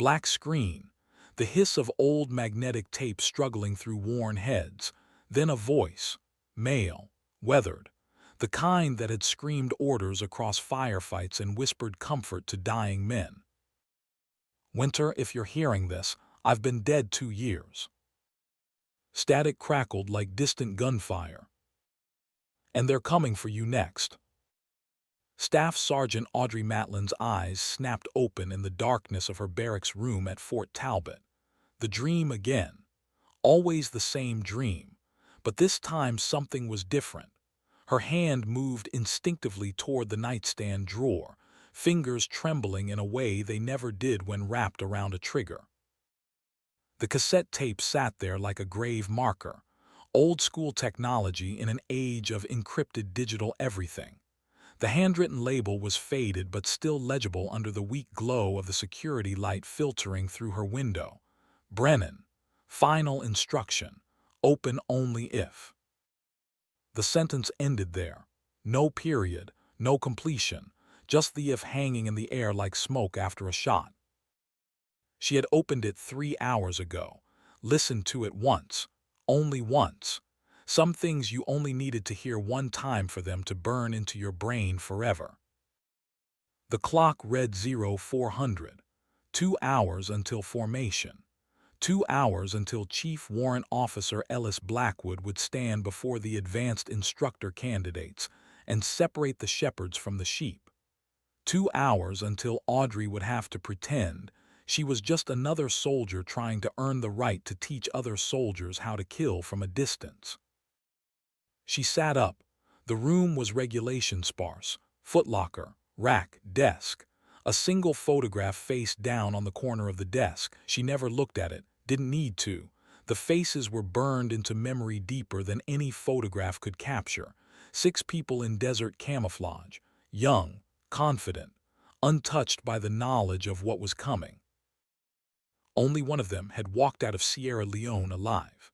Black screen, the hiss of old magnetic tape struggling through worn heads, then a voice, male, weathered, the kind that had screamed orders across firefights and whispered comfort to dying men. "Winter, if you're hearing this, I've been dead 2 years." Static crackled like distant gunfire. "And they're coming for you next." Staff Sergeant Audrey Matlin's eyes snapped open in the darkness of her barracks room at Fort Talbot. The dream again. Always the same dream, but this time something was different. Her hand moved instinctively toward the nightstand drawer, fingers trembling in a way they never did when wrapped around a trigger. The cassette tape sat there like a grave marker, old-school technology in an age of encrypted digital everything. The handwritten label was faded but still legible under the weak glow of the security light filtering through her window. Brennan. Final instruction. Open only if. The sentence ended there. No period, no completion, just the if hanging in the air like smoke after a shot. She had opened it 3 hours ago, listened to it once, only once. Some things you only needed to hear one time for them to burn into your brain forever. The clock read 0400. 2 hours until formation. 2 hours until Chief Warrant Officer Ellis Blackwood would stand before the advanced instructor candidates and separate the shepherds from the sheep. 2 hours until Audrey would have to pretend she was just another soldier trying to earn the right to teach other soldiers how to kill from a distance. She sat up. The room was regulation sparse. Footlocker, rack, desk. A single photograph face down on the corner of the desk. She never looked at it, didn't need to. The faces were burned into memory deeper than any photograph could capture. 6 people in desert camouflage, young, confident, untouched by the knowledge of what was coming. Only one of them had walked out of Sierra Leone alive.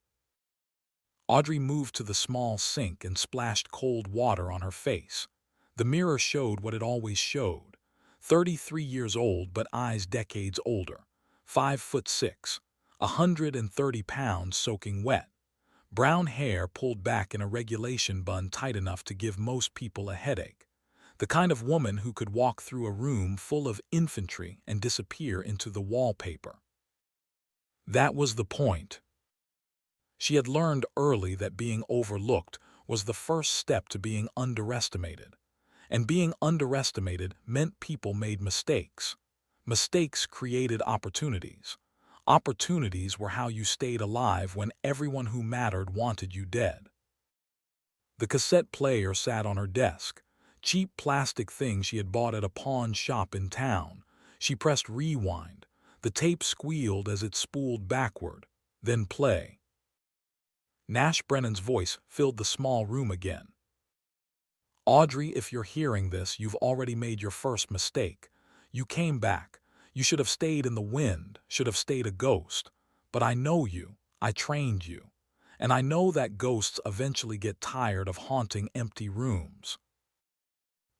Audrey moved to the small sink and splashed cold water on her face. The mirror showed what it always showed. 33 years old but eyes decades older. 5'6", 130 pounds soaking wet. Brown hair pulled back in a regulation bun tight enough to give most people a headache. The kind of woman who could walk through a room full of infantry and disappear into the wallpaper. That was the point. She had learned early that being overlooked was the first step to being underestimated. And being underestimated meant people made mistakes. Mistakes created opportunities. Opportunities were how you stayed alive when everyone who mattered wanted you dead. The cassette player sat on her desk. Cheap plastic thing she had bought at a pawn shop in town. She pressed rewind. The tape squealed as it spooled backward, then play. Nash Brennan's voice filled the small room again. "Audrey, if you're hearing this, you've already made your first mistake. You came back. You should have stayed in the wind, should have stayed a ghost. But I know you. I trained you. And I know that ghosts eventually get tired of haunting empty rooms."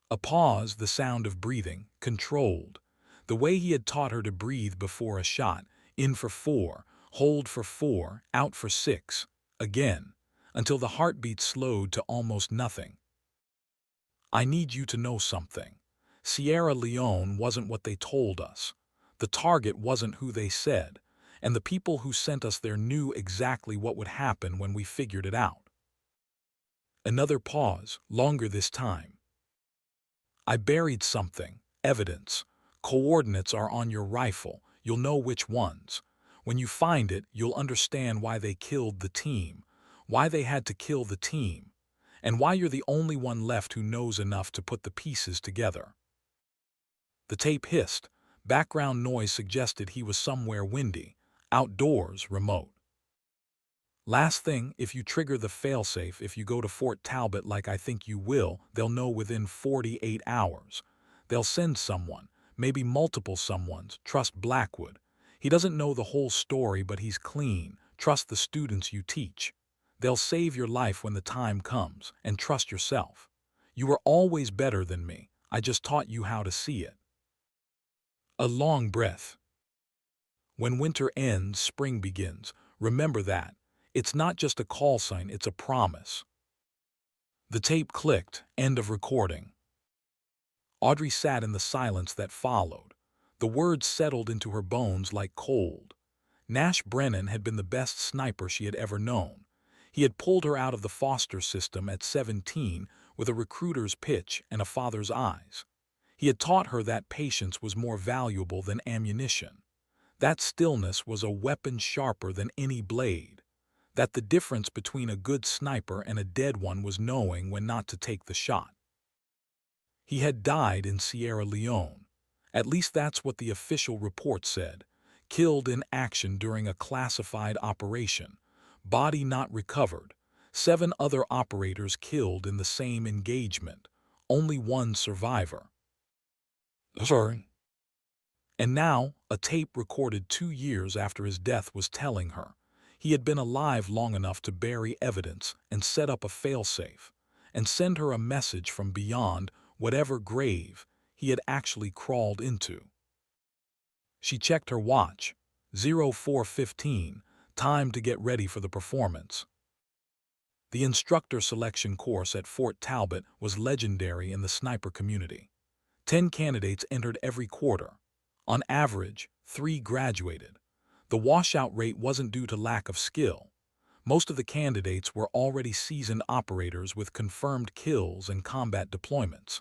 A pause, the sound of breathing, controlled. The way he had taught her to breathe before a shot, in for 4, hold for 4, out for 6, again, until the heartbeat slowed to almost nothing. "I need you to know something. Sierra Leone wasn't what they told us. The target wasn't who they said, and the people who sent us there knew exactly what would happen when we figured it out." Another pause, longer this time. "I buried something, evidence. Coordinates are on your rifle, you'll know which ones. When you find it, you'll understand why they killed the team, why they had to kill the team, and why you're the only one left who knows enough to put the pieces together." The tape hissed. Background noise suggested he was somewhere windy, outdoors, remote. "Last thing, if you trigger the failsafe, if you go to Fort Talbot like I think you will, they'll know within 48 hours. They'll send someone, maybe multiple someones. Trust Blackwood. He doesn't know the whole story, but he's clean. Trust the students you teach. They'll save your life when the time comes, and trust yourself. You were always better than me. I just taught you how to see it." A long breath. When winter ends, spring begins. Remember that. It's not just a call sign, it's a promise. The tape clicked. End of recording. Audrey sat in the silence that followed. The words settled into her bones like cold. Nash Brennan had been the best sniper she had ever known. He had pulled her out of the foster system at 17 with a recruiter's pitch and a father's eyes. He had taught her that patience was more valuable than ammunition. That stillness was a weapon sharper than any blade. That the difference between a good sniper and a dead one was knowing when not to take the shot. He had died in Sierra Leone. At least that's what the official report said. Killed in action during a classified operation. Body not recovered. 7 other operators killed in the same engagement. Only one survivor. Sorry. And now, a tape recorded 2 years after his death was telling her he had been alive long enough to bury evidence and set up a failsafe, and send her a message from beyond whatever grave he had actually crawled into. She checked her watch. 04:15, time to get ready for the performance. The instructor selection course at Fort Talbot was legendary in the sniper community. 10 candidates entered every quarter. On average, 3 graduated. The washout rate wasn't due to lack of skill. Most of the candidates were already seasoned operators with confirmed kills and combat deployments.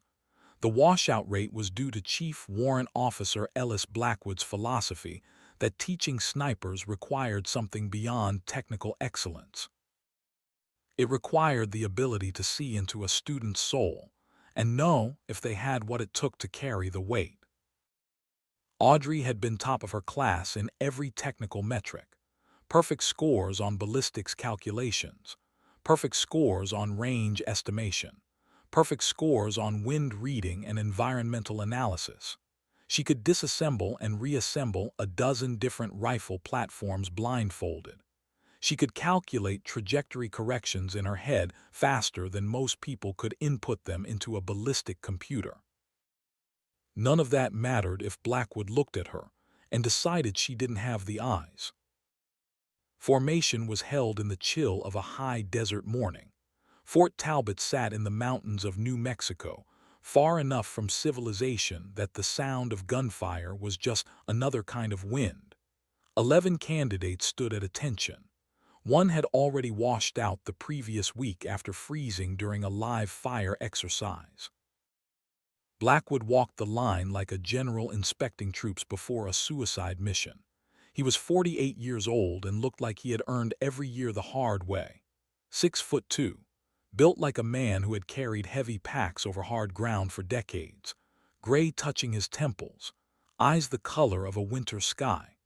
The washout rate was due to Chief Warrant Officer Ellis Blackwood's philosophy that teaching snipers required something beyond technical excellence. It required the ability to see into a student's soul and know if they had what it took to carry the weight. Audrey had been top of her class in every technical metric. Perfect scores on ballistics calculations. Perfect scores on range estimation. Perfect scores on wind reading and environmental analysis. She could disassemble and reassemble a dozen different rifle platforms blindfolded. She could calculate trajectory corrections in her head faster than most people could input them into a ballistic computer. None of that mattered if Blackwood looked at her and decided she didn't have the eyes. Formation was held in the chill of a high desert morning. Fort Talbot sat in the mountains of New Mexico, far enough from civilization that the sound of gunfire was just another kind of wind. 11 candidates stood at attention. One had already washed out the previous week after freezing during a live fire exercise. Blackwood walked the line like a general inspecting troops before a suicide mission. He was 48 years old and looked like he had earned every year the hard way. 6'2", built like a man who had carried heavy packs over hard ground for decades, gray touching his temples, eyes the color of a winter sky,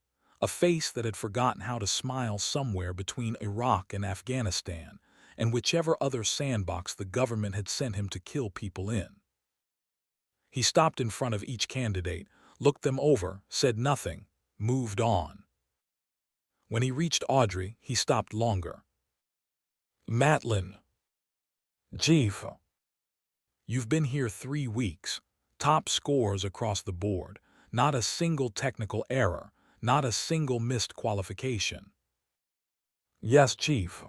a face that had forgotten how to smile somewhere between Iraq and Afghanistan and whichever other sandbox the government had sent him to kill people in. He stopped in front of each candidate, looked them over, said nothing, moved on. When he reached Audrey, he stopped longer. Matlin. Chief. You've been here 3 weeks. Top scores across the board. Not a single technical error. Not a single missed qualification. Yes, Chief.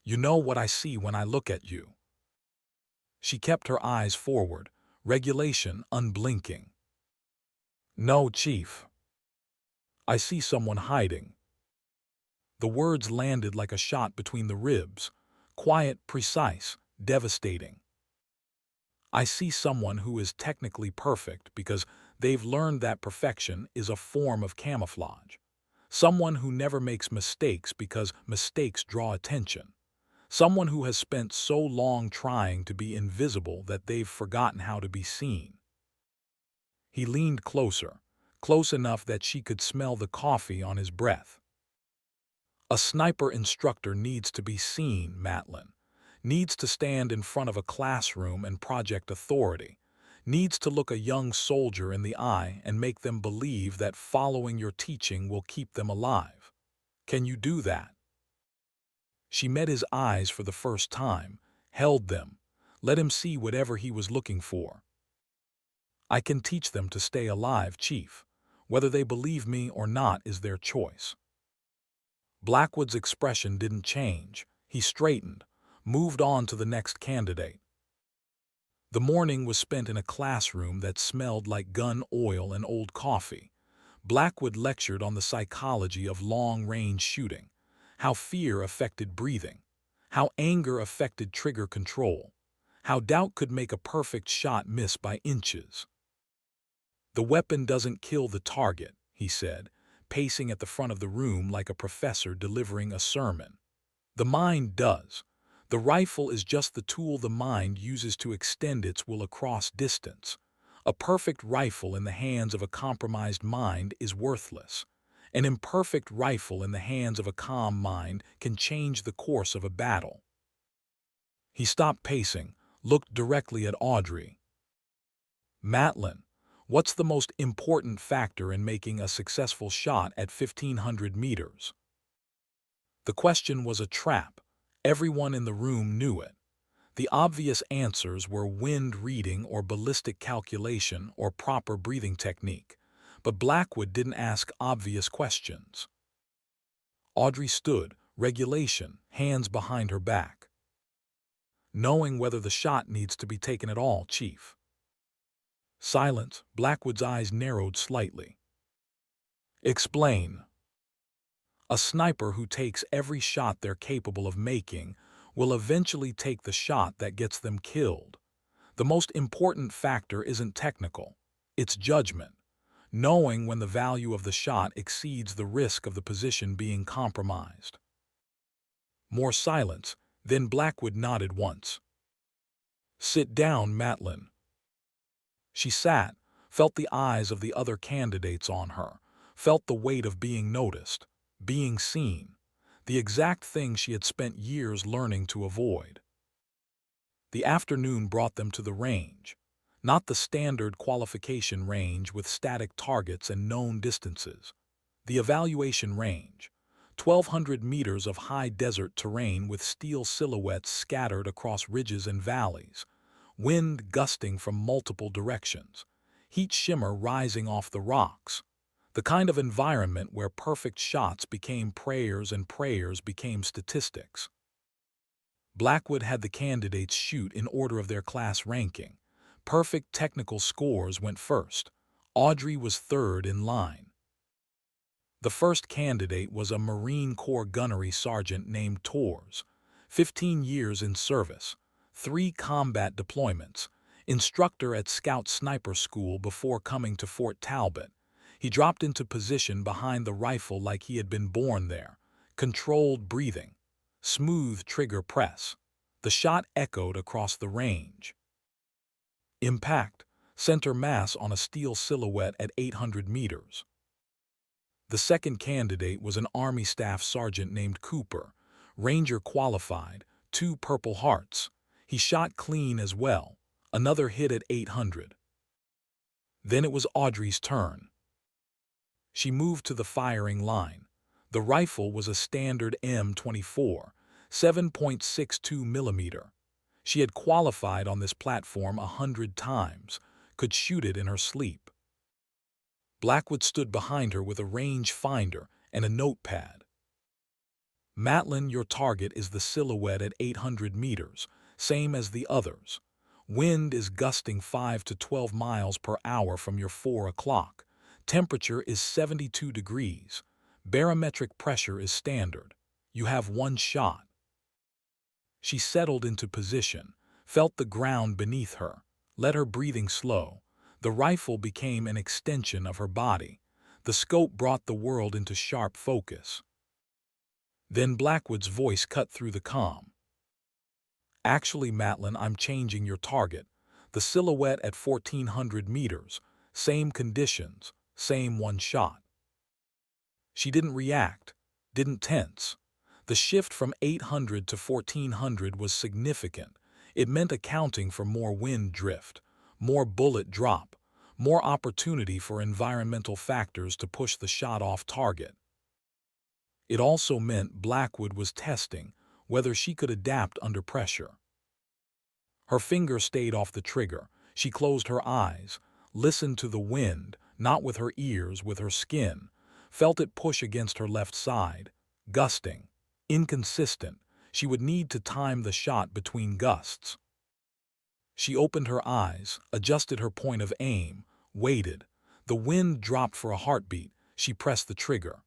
You know what I see when I look at you. She kept her eyes forward, regulation unblinking. No, Chief. I see someone hiding. The words landed like a shot between the ribs, quiet, precise, devastating. I see someone who is technically perfect because they've learned that perfection is a form of camouflage. Someone who never makes mistakes because mistakes draw attention. Someone who has spent so long trying to be invisible that they've forgotten how to be seen. He leaned closer, close enough that she could smell the coffee on his breath. A sniper instructor needs to be seen, Matlin. Needs to stand in front of a classroom and project authority. Needs to look a young soldier in the eye and make them believe that following your teaching will keep them alive. Can you do that? She met his eyes for the first time, held them, let him see whatever he was looking for. I can teach them to stay alive, Chief. Whether they believe me or not is their choice. Blackwood's expression didn't change. He straightened, moved on to the next candidate. The morning was spent in a classroom that smelled like gun oil and old coffee. Blackwood lectured on the psychology of long-range shooting, how fear affected breathing, how anger affected trigger control, how doubt could make a perfect shot miss by inches. "The weapon doesn't kill the target," he said, pacing at the front of the room like a professor delivering a sermon. "The mind does. The rifle is just the tool the mind uses to extend its will across distance. A perfect rifle in the hands of a compromised mind is worthless. An imperfect rifle in the hands of a calm mind can change the course of a battle." He stopped pacing, looked directly at Audrey. "Matlin, what's the most important factor in making a successful shot at 1,500 meters?" The question was a trap. Everyone in the room knew it. The obvious answers were wind reading or ballistic calculation or proper breathing technique. But Blackwood didn't ask obvious questions. Audrey stood, regulation, hands behind her back. "Knowing whether the shot needs to be taken at all, Chief." Silence. Blackwood's eyes narrowed slightly. "Explain." "A sniper who takes every shot they're capable of making will eventually take the shot that gets them killed. The most important factor isn't technical, it's judgment. Knowing when the value of the shot exceeds the risk of the position being compromised." More silence, then Blackwood nodded once. "Sit down, Matlin." She sat, felt the eyes of the other candidates on her, felt the weight of being noticed, being seen, the exact thing she had spent years learning to avoid. The afternoon brought them to the range. Not the standard qualification range with static targets and known distances. The evaluation range, 1,200 meters of high desert terrain with steel silhouettes scattered across ridges and valleys, wind gusting from multiple directions, heat shimmer rising off the rocks, the kind of environment where perfect shots became prayers and prayers became statistics. Blackwood had the candidates shoot in order of their class ranking. Perfect technical scores went first. Audrey was third in line. The first candidate was a Marine Corps gunnery sergeant named Torres, 15 years in service, 3 combat deployments, instructor at Scout Sniper School before coming to Fort Talbot. He dropped into position behind the rifle like he had been born there. Controlled breathing, smooth trigger press. The shot echoed across the range. Impact, center mass on a steel silhouette at 800 meters. The second candidate was an Army Staff Sergeant named Cooper, Ranger qualified, 2 Purple Hearts. He shot clean as well, another hit at 800. Then it was Audrey's turn. She moved to the firing line. The rifle was a standard M24, 7.62 millimeter. She had qualified on this platform 100 times, could shoot it in her sleep. Blackwood stood behind her with a range finder and a notepad. "Matlin, your target is the silhouette at 800 meters, same as the others. Wind is gusting 5 to 12 miles per hour from your 4 o'clock. Temperature is 72 degrees. Barometric pressure is standard. You have 1 shot." She settled into position, felt the ground beneath her, let her breathing slow. The rifle became an extension of her body. The scope brought the world into sharp focus. Then Blackwood's voice cut through the calm. "Actually, Matlin, I'm changing your target. The silhouette at 1,400 meters, same conditions, same 1 shot." She didn't react, didn't tense. The shift from 800 to 1,400 was significant. It meant accounting for more wind drift, more bullet drop, more opportunity for environmental factors to push the shot off target. It also meant Blackwood was testing whether she could adapt under pressure. Her finger stayed off the trigger. She closed her eyes, listened to the wind, not with her ears, with her skin, felt it push against her left side, gusting, inconsistent. She would need to time the shot between gusts. She opened her eyes, adjusted her point of aim, waited. The wind dropped for a heartbeat. She pressed the trigger.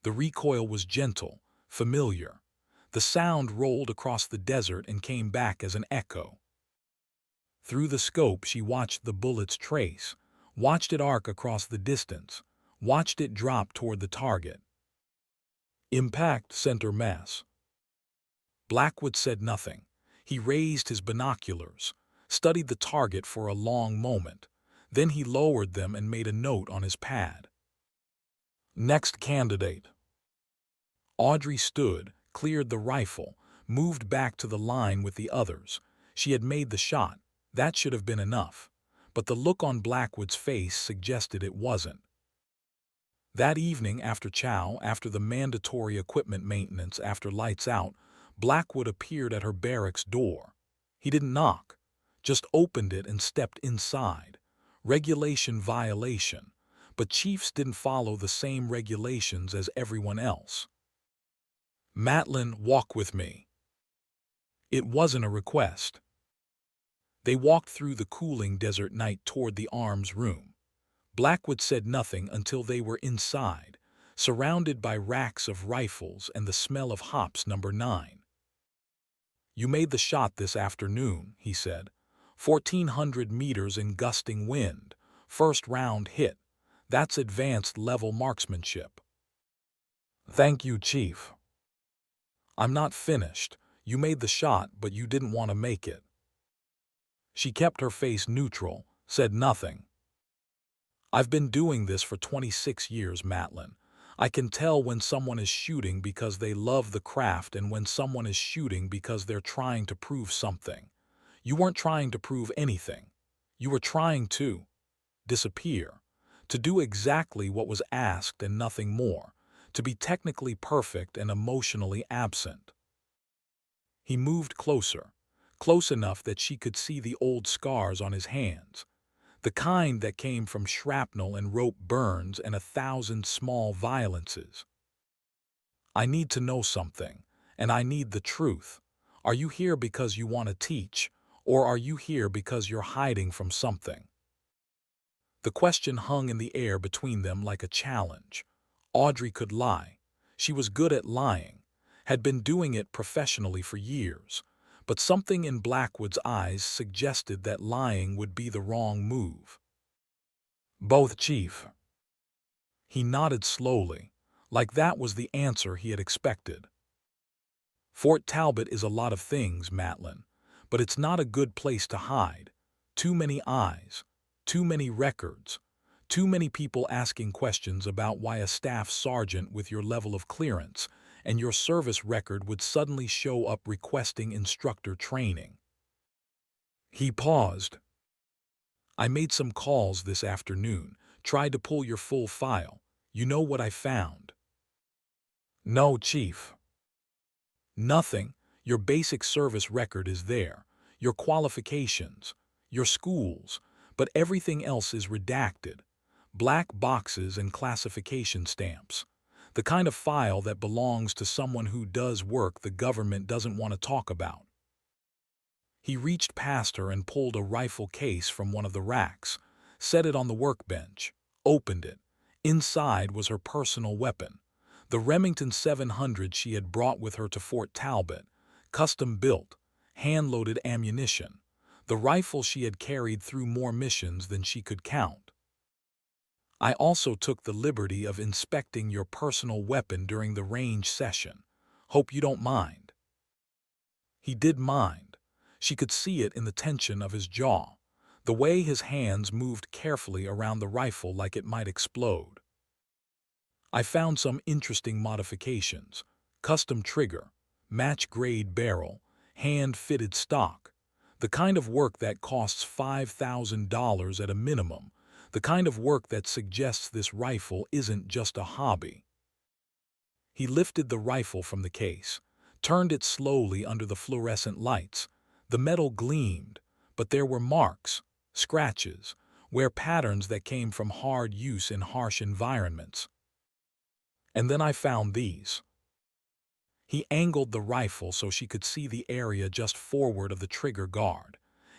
The recoil was gentle, familiar. The sound rolled across the desert and came back as an echo. Through the scope, she watched the bullet's trace, watched it arc across the distance, watched it drop toward the target. Impact, center mass. Blackwood said nothing. He raised his binoculars, studied the target for a long moment. Then he lowered them and made a note on his pad. Next candidate. Audrey stood, cleared the rifle, moved back to the line with the others. She had made the shot. That should have been enough. But the look on Blackwood's face suggested it wasn't. That evening after chow, after the mandatory equipment maintenance, after lights out, Blackwood appeared at her barracks door. He didn't knock, just opened it and stepped inside. Regulation violation. But chiefs didn't follow the same regulations as everyone else. Matlin, walk with me. It wasn't a request. They walked through the cooling desert night toward the arms room. Blackwood said nothing until they were inside, surrounded by racks of rifles and the smell of hops number 9. You made the shot this afternoon, he said. 1,400 meters in gusting wind. First round hit. That's advanced level marksmanship. Thank you, Chief. I'm not finished. You made the shot, but you didn't want to make it. She kept her face neutral, said nothing. I've been doing this for 26 years, Matlin. I can tell when someone is shooting because they love the craft and when someone is shooting because they're trying to prove something. You weren't trying to prove anything. You were trying to disappear, to do exactly what was asked and nothing more, to be technically perfect and emotionally absent. He moved closer, close enough that she could see the old scars on his hands, the kind that came from shrapnel and rope burns and 1,000 small violences. I need to know something, and I need the truth. Are you here because you want to teach, or are you here because you're hiding from something? The question hung in the air between them like a challenge. Audrey could lie. She was good at lying, had been doing it professionally for years. But something in Blackwood's eyes suggested that lying would be the wrong move. Both, Chief. He nodded slowly, like that was the answer he had expected. Fort Talbot is a lot of things, Matlin, but it's not a good place to hide. Too many eyes, too many records, too many people asking questions about why a staff sergeant with your level of clearance and your service record would suddenly show up requesting instructor training. He paused. I made some calls this afternoon, tried to pull your full file. You know what I found? No, Chief. Nothing. Your basic service record is there, your qualifications, your schools, but everything else is redacted. Black boxes and classification stamps. The kind of file that belongs to someone who does work the government doesn't want to talk about. He reached past her and pulled a rifle case from one of the racks, set it on the workbench, opened it. Inside was her personal weapon, the Remington 700 she had brought with her to Fort Talbot, custom-built, hand-loaded ammunition, the rifle she had carried through more missions than she could count. I also took the liberty of inspecting your personal weapon during the range session. Hope you don't mind. He did mind. She could see it in the tension of his jaw, the way his hands moved carefully around the rifle like it might explode. I found some interesting modifications: custom trigger, match-grade barrel, hand-fitted stock, the kind of work that costs $5,000 at a minimum, the kind of work that suggests this rifle isn't just a hobby. He lifted the rifle from the case, turned it slowly under the fluorescent lights. The metal gleamed, but there were marks, scratches, wear patterns that came from hard use in harsh environments. And then I found these. He angled the rifle so she could see the area just forward of the trigger guard.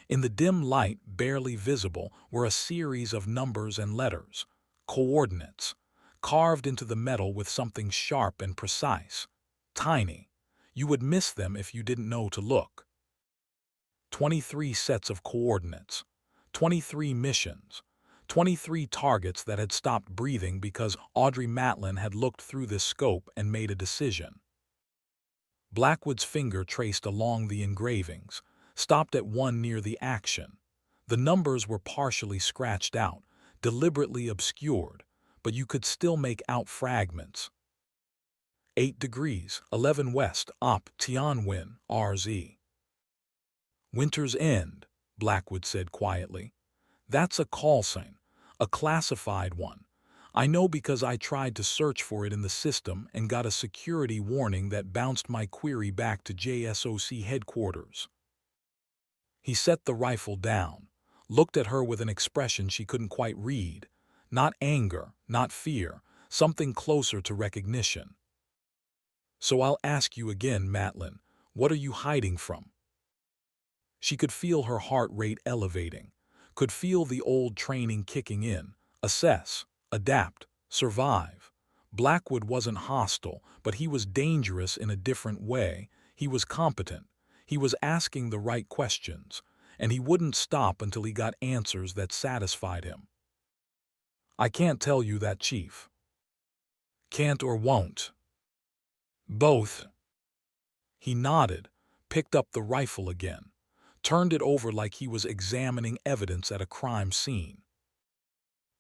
In the dim light, barely visible, were a series of numbers and letters, coordinates, carved into the metal with something sharp and precise. Tiny. You would miss them if you didn't know to look. 23 sets of coordinates, 23 missions, 23 targets that had stopped breathing because Audrey Matlin had looked through this scope and made a decision. Blackwood's finger traced along the engravings, stopped at one near the action. The numbers were partially scratched out, deliberately obscured, but you could still make out fragments. 8 degrees, 11 west, op, Tianwen, RZ. Winter's End, Blackwood said quietly. That's a call sign, a classified one. I know because I tried to search for it in the system and got a security warning that bounced my query back to JSOC headquarters. He set the rifle down, looked at her with an expression she couldn't quite read. Not anger, not fear, something closer to recognition. So I'll ask you again, Matlin, what are you hiding from? She could feel her heart rate elevating, could feel the old training kicking in. Assess, adapt, survive. Blackwood wasn't hostile, but he was dangerous in a different way. He was competent. He was asking the right questions, and he wouldn't stop until he got answers that satisfied him. I can't tell you that, Chief. Can't or won't? Both. He nodded, picked up the rifle again, turned it over like he was examining evidence at a crime scene.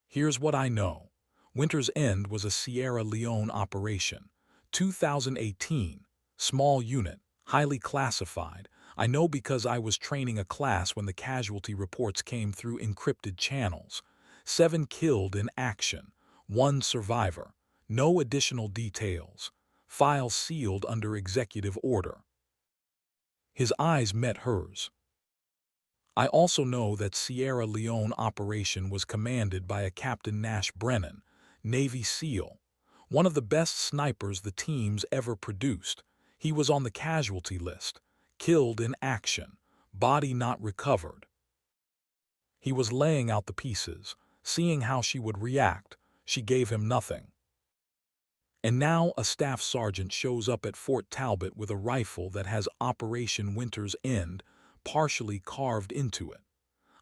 Here's what I know. Winter's End was a Sierra Leone operation. 2018. Small unit, highly classified. I know because I was training a class when the casualty reports came through encrypted channels. 7 killed in action. 1 survivor. No additional details. File sealed under executive order. His eyes met hers. I also know that Sierra Leone operation was commanded by a Captain Nash Brennan, Navy SEAL, one of the best snipers the team's ever produced. He was on the casualty list, killed in action, body not recovered. He was laying out the pieces, seeing how she would react. She gave him nothing. And now a staff sergeant shows up at Fort Talbot with a rifle that has Operation Winter's End partially carved into it.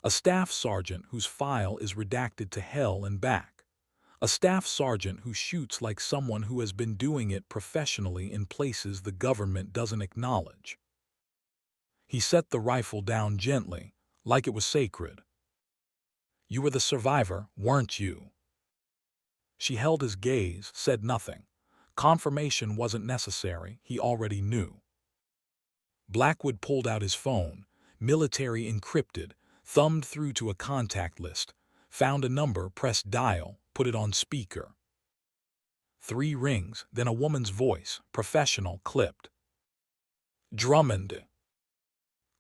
A staff sergeant whose file is redacted to hell and back. A staff sergeant who shoots like someone who has been doing it professionally in places the government doesn't acknowledge. He set the rifle down gently, like it was sacred. You were the survivor, weren't you? She held his gaze, said nothing. Confirmation wasn't necessary, he already knew. Blackwood pulled out his phone, military encrypted, thumbed through to a contact list, found a number, pressed dial, put it on speaker. 3 rings, then a woman's voice, professional, clipped. Drummond.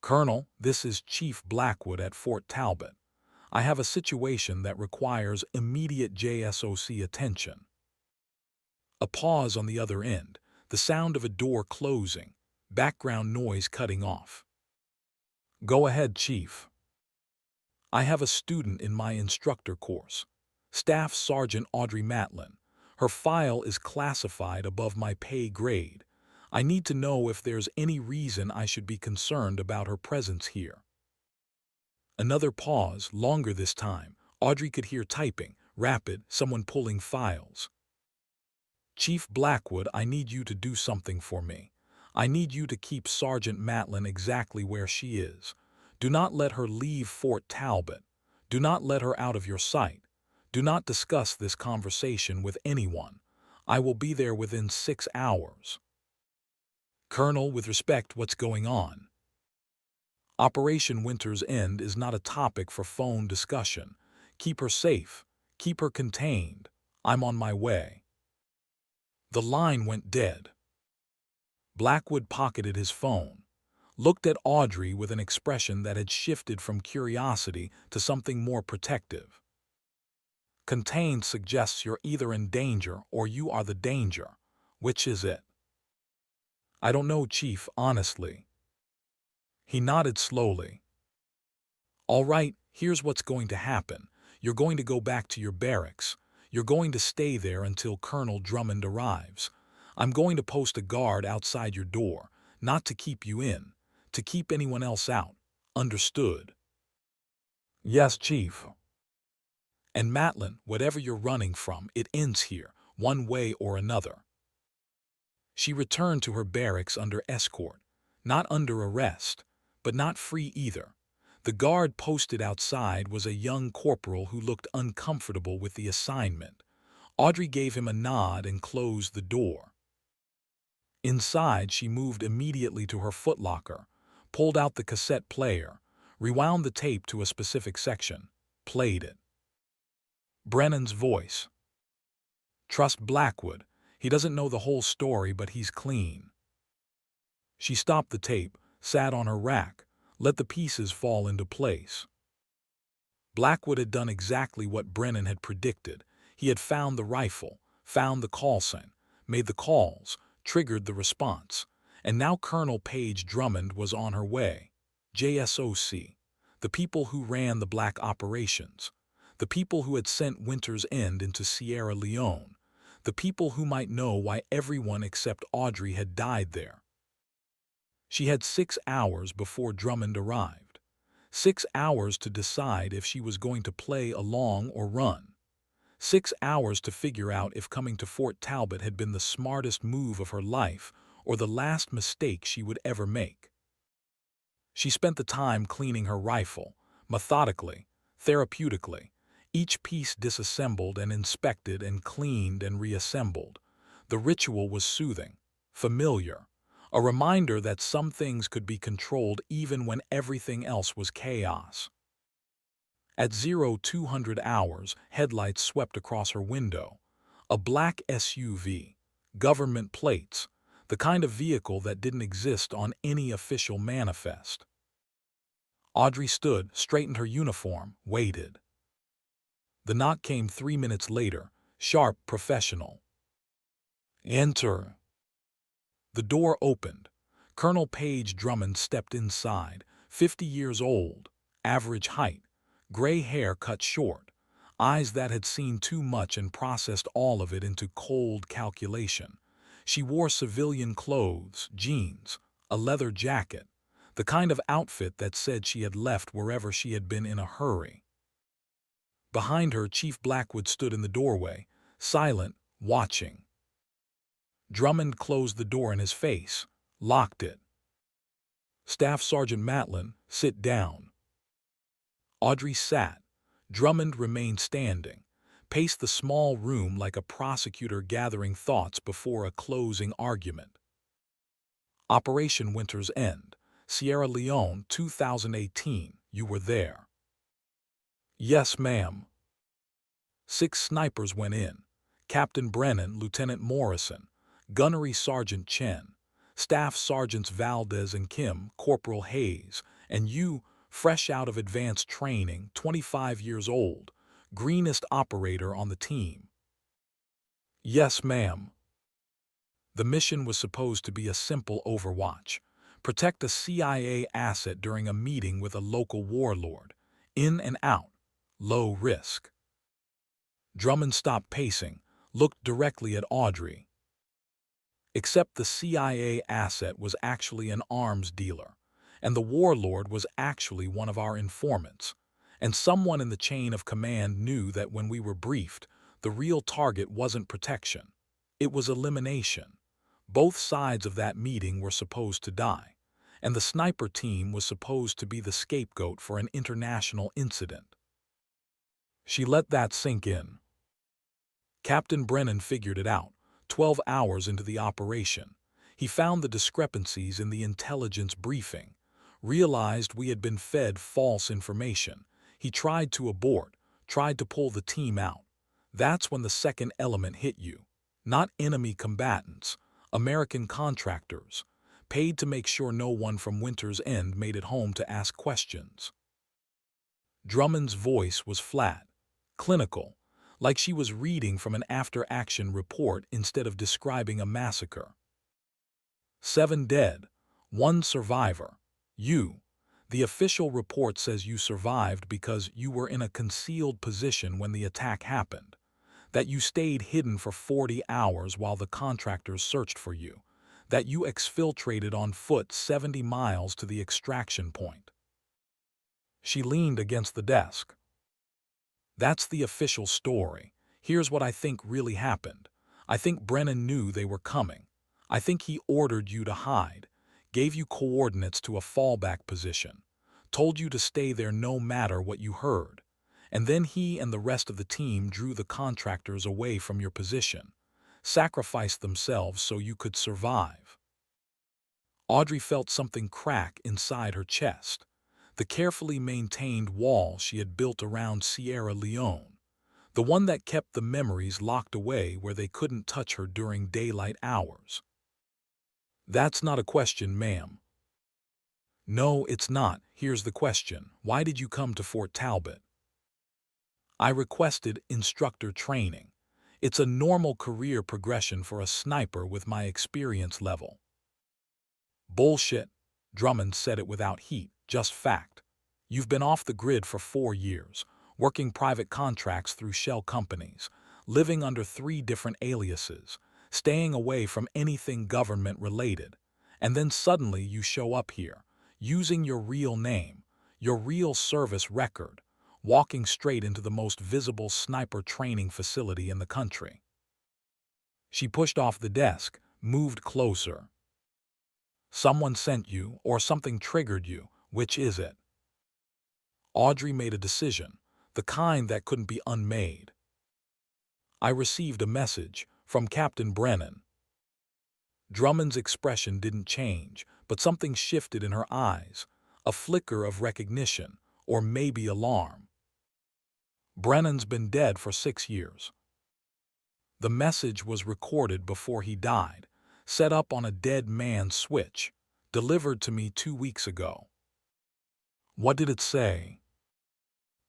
Colonel, this is Chief Blackwood at Fort Talbot. I have a situation that requires immediate JSOC attention. A pause on the other end, the sound of a door closing, background noise cutting off. Go ahead, Chief. I have a student in my instructor course, Staff Sergeant Audrey Matlin. Her file is classified above my pay grade. I need to know if there's any reason I should be concerned about her presence here. Another pause, longer this time. Audrey could hear typing, rapid, someone pulling files. Chief Blackwood, I need you to do something for me. I need you to keep Sergeant Matlin exactly where she is. Do not let her leave Fort Talbot. Do not let her out of your sight. Do not discuss this conversation with anyone. I will be there within 6 hours. Colonel, with respect, what's going on? Operation Winter's End is not a topic for phone discussion. Keep her safe. Keep her contained. I'm on my way. The line went dead. Blackwood pocketed his phone, looked at Audrey with an expression that had shifted from curiosity to something more protective. Contained suggests you're either in danger or you are the danger. Which is it? I don't know, Chief, honestly. He nodded slowly. All right, here's what's going to happen. You're going to go back to your barracks. You're going to stay there until Colonel Drummond arrives. I'm going to post a guard outside your door, not to keep you in, to keep anyone else out. Understood? Yes, Chief. And Matlin, whatever you're running from, it ends here, one way or another. She returned to her barracks under escort, not under arrest, but not free either. The guard posted outside was a young corporal who looked uncomfortable with the assignment. Audrey gave him a nod and closed the door. Inside, she moved immediately to her footlocker, pulled out the cassette player, rewound the tape to a specific section, played it. Brennan's voice. Trust Blackwood. He doesn't know the whole story, but he's clean. She stopped the tape, sat on her rack, let the pieces fall into place. Blackwood had done exactly what Brennan had predicted. He had found the rifle, found the call sign, made the calls, triggered the response, and now Colonel Paige Drummond was on her way. JSOC, the people who ran the black operations, the people who had sent Winter's End into Sierra Leone, the people who might know why everyone except Audrey had died there. She had 6 hours before Drummond arrived. 6 hours to decide if she was going to play along or run. 6 hours to figure out if coming to Fort Talbot had been the smartest move of her life or the last mistake she would ever make. She spent the time cleaning her rifle, methodically, therapeutically, each piece disassembled and inspected and cleaned and reassembled. The ritual was soothing, familiar, a reminder that some things could be controlled even when everything else was chaos. At 0200 hours, headlights swept across her window. A black SUV, government plates, the kind of vehicle that didn't exist on any official manifest. Audrey stood, straightened her uniform, waited. The knock came 3 minutes later, sharp, professional. Enter. The door opened. Colonel Paige Drummond stepped inside, 50 years old, average height, gray hair cut short, eyes that had seen too much and processed all of it into cold calculation. She wore civilian clothes, jeans, a leather jacket, the kind of outfit that said she had left wherever she had been in a hurry. Behind her, Chief Blackwood stood in the doorway, silent, watching. Drummond closed the door in his face, locked it. Staff Sergeant Matlin, sit down. Audrey sat. Drummond remained standing, paced the small room like a prosecutor gathering thoughts before a closing argument. Operation Winter's End, Sierra Leone, 2018. You were there. Yes, ma'am. 6 snipers went in. Captain Brennan, Lieutenant Morrison, Gunnery Sergeant Chen, Staff Sergeants Valdez and Kim, Corporal Hayes, and you, fresh out of advanced training, 25 years old, greenest operator on the team. Yes, ma'am. The mission was supposed to be a simple overwatch. Protect a CIA asset during a meeting with a local warlord. In and out. Low risk. Drummond stopped pacing, looked directly at Audrey. Except the CIA asset was actually an arms dealer, and the warlord was actually one of our informants, and someone in the chain of command knew that when we were briefed, the real target wasn't protection. It was elimination. Both sides of that meeting were supposed to die, and the sniper team was supposed to be the scapegoat for an international incident. She let that sink in. Captain Brennan figured it out. 12 hours into the operation, he found the discrepancies in the intelligence briefing, realized we had been fed false information. He tried to abort, tried to pull the team out. That's when the second element hit you. Not enemy combatants, American contractors, paid to make sure no one from Winter's End made it home to ask questions. Drummond's voice was flat, clinical, like she was reading from an after-action report instead of describing a massacre. 7 dead, 1 survivor. You. The official report says you survived because you were in a concealed position when the attack happened, that you stayed hidden for 40 hours while the contractors searched for you, that you exfiltrated on foot 70 miles to the extraction point. She leaned against the desk. That's the official story. Here's what I think really happened. I think Brennan knew they were coming. I think he ordered you to hide, gave you coordinates to a fallback position, told you to stay there no matter what you heard, and then he and the rest of the team drew the contractors away from your position, sacrificed themselves so you could survive. Audrey felt something crack inside her chest. The carefully maintained wall she had built around Sierra Leone, the one that kept the memories locked away where they couldn't touch her during daylight hours. That's not a question, ma'am. No, it's not. Here's the question. Why did you come to Fort Talbot? I requested instructor training. It's a normal career progression for a sniper with my experience level. Bullshit. Drummond said it without heat, just fact. You've been off the grid for 4 years, working private contracts through shell companies, living under 3 different aliases, staying away from anything government-related, and then suddenly you show up here, using your real name, your real service record, walking straight into the most visible sniper training facility in the country. She pushed off the desk, moved closer. Someone sent you, or something triggered you. Which is it? Audrey made a decision, the kind that couldn't be unmade. I received a message from Captain Brennan. Drummond's expression didn't change, but something shifted in her eyes, a flicker of recognition, or maybe alarm. Brennan's been dead for 6 years. The message was recorded before he died, set up on a dead man's switch, delivered to me 2 weeks ago. What did it say?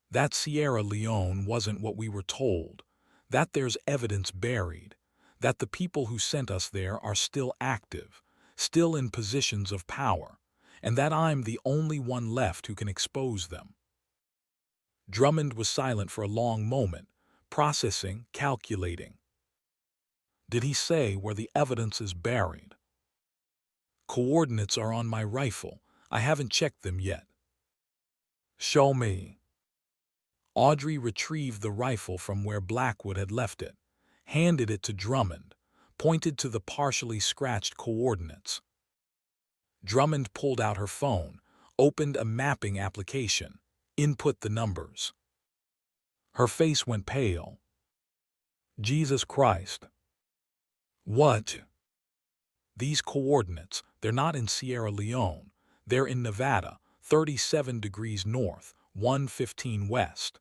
That Sierra Leone wasn't what we were told, that there's evidence buried, that the people who sent us there are still active, still in positions of power, and that I'm the only one left who can expose them. Drummond was silent for a long moment, processing, calculating. Did he say where the evidence is buried? Coordinates are on my rifle. I haven't checked them yet. Show me. Audrey retrieved the rifle from where Blackwood had left it, handed it to Drummond, pointed to the partially scratched coordinates. Drummond pulled out her phone, opened a mapping application, input the numbers. Her face went pale. Jesus Christ. What? These coordinates, they're not in Sierra Leone. They're in Nevada, 37 degrees north, 115 west.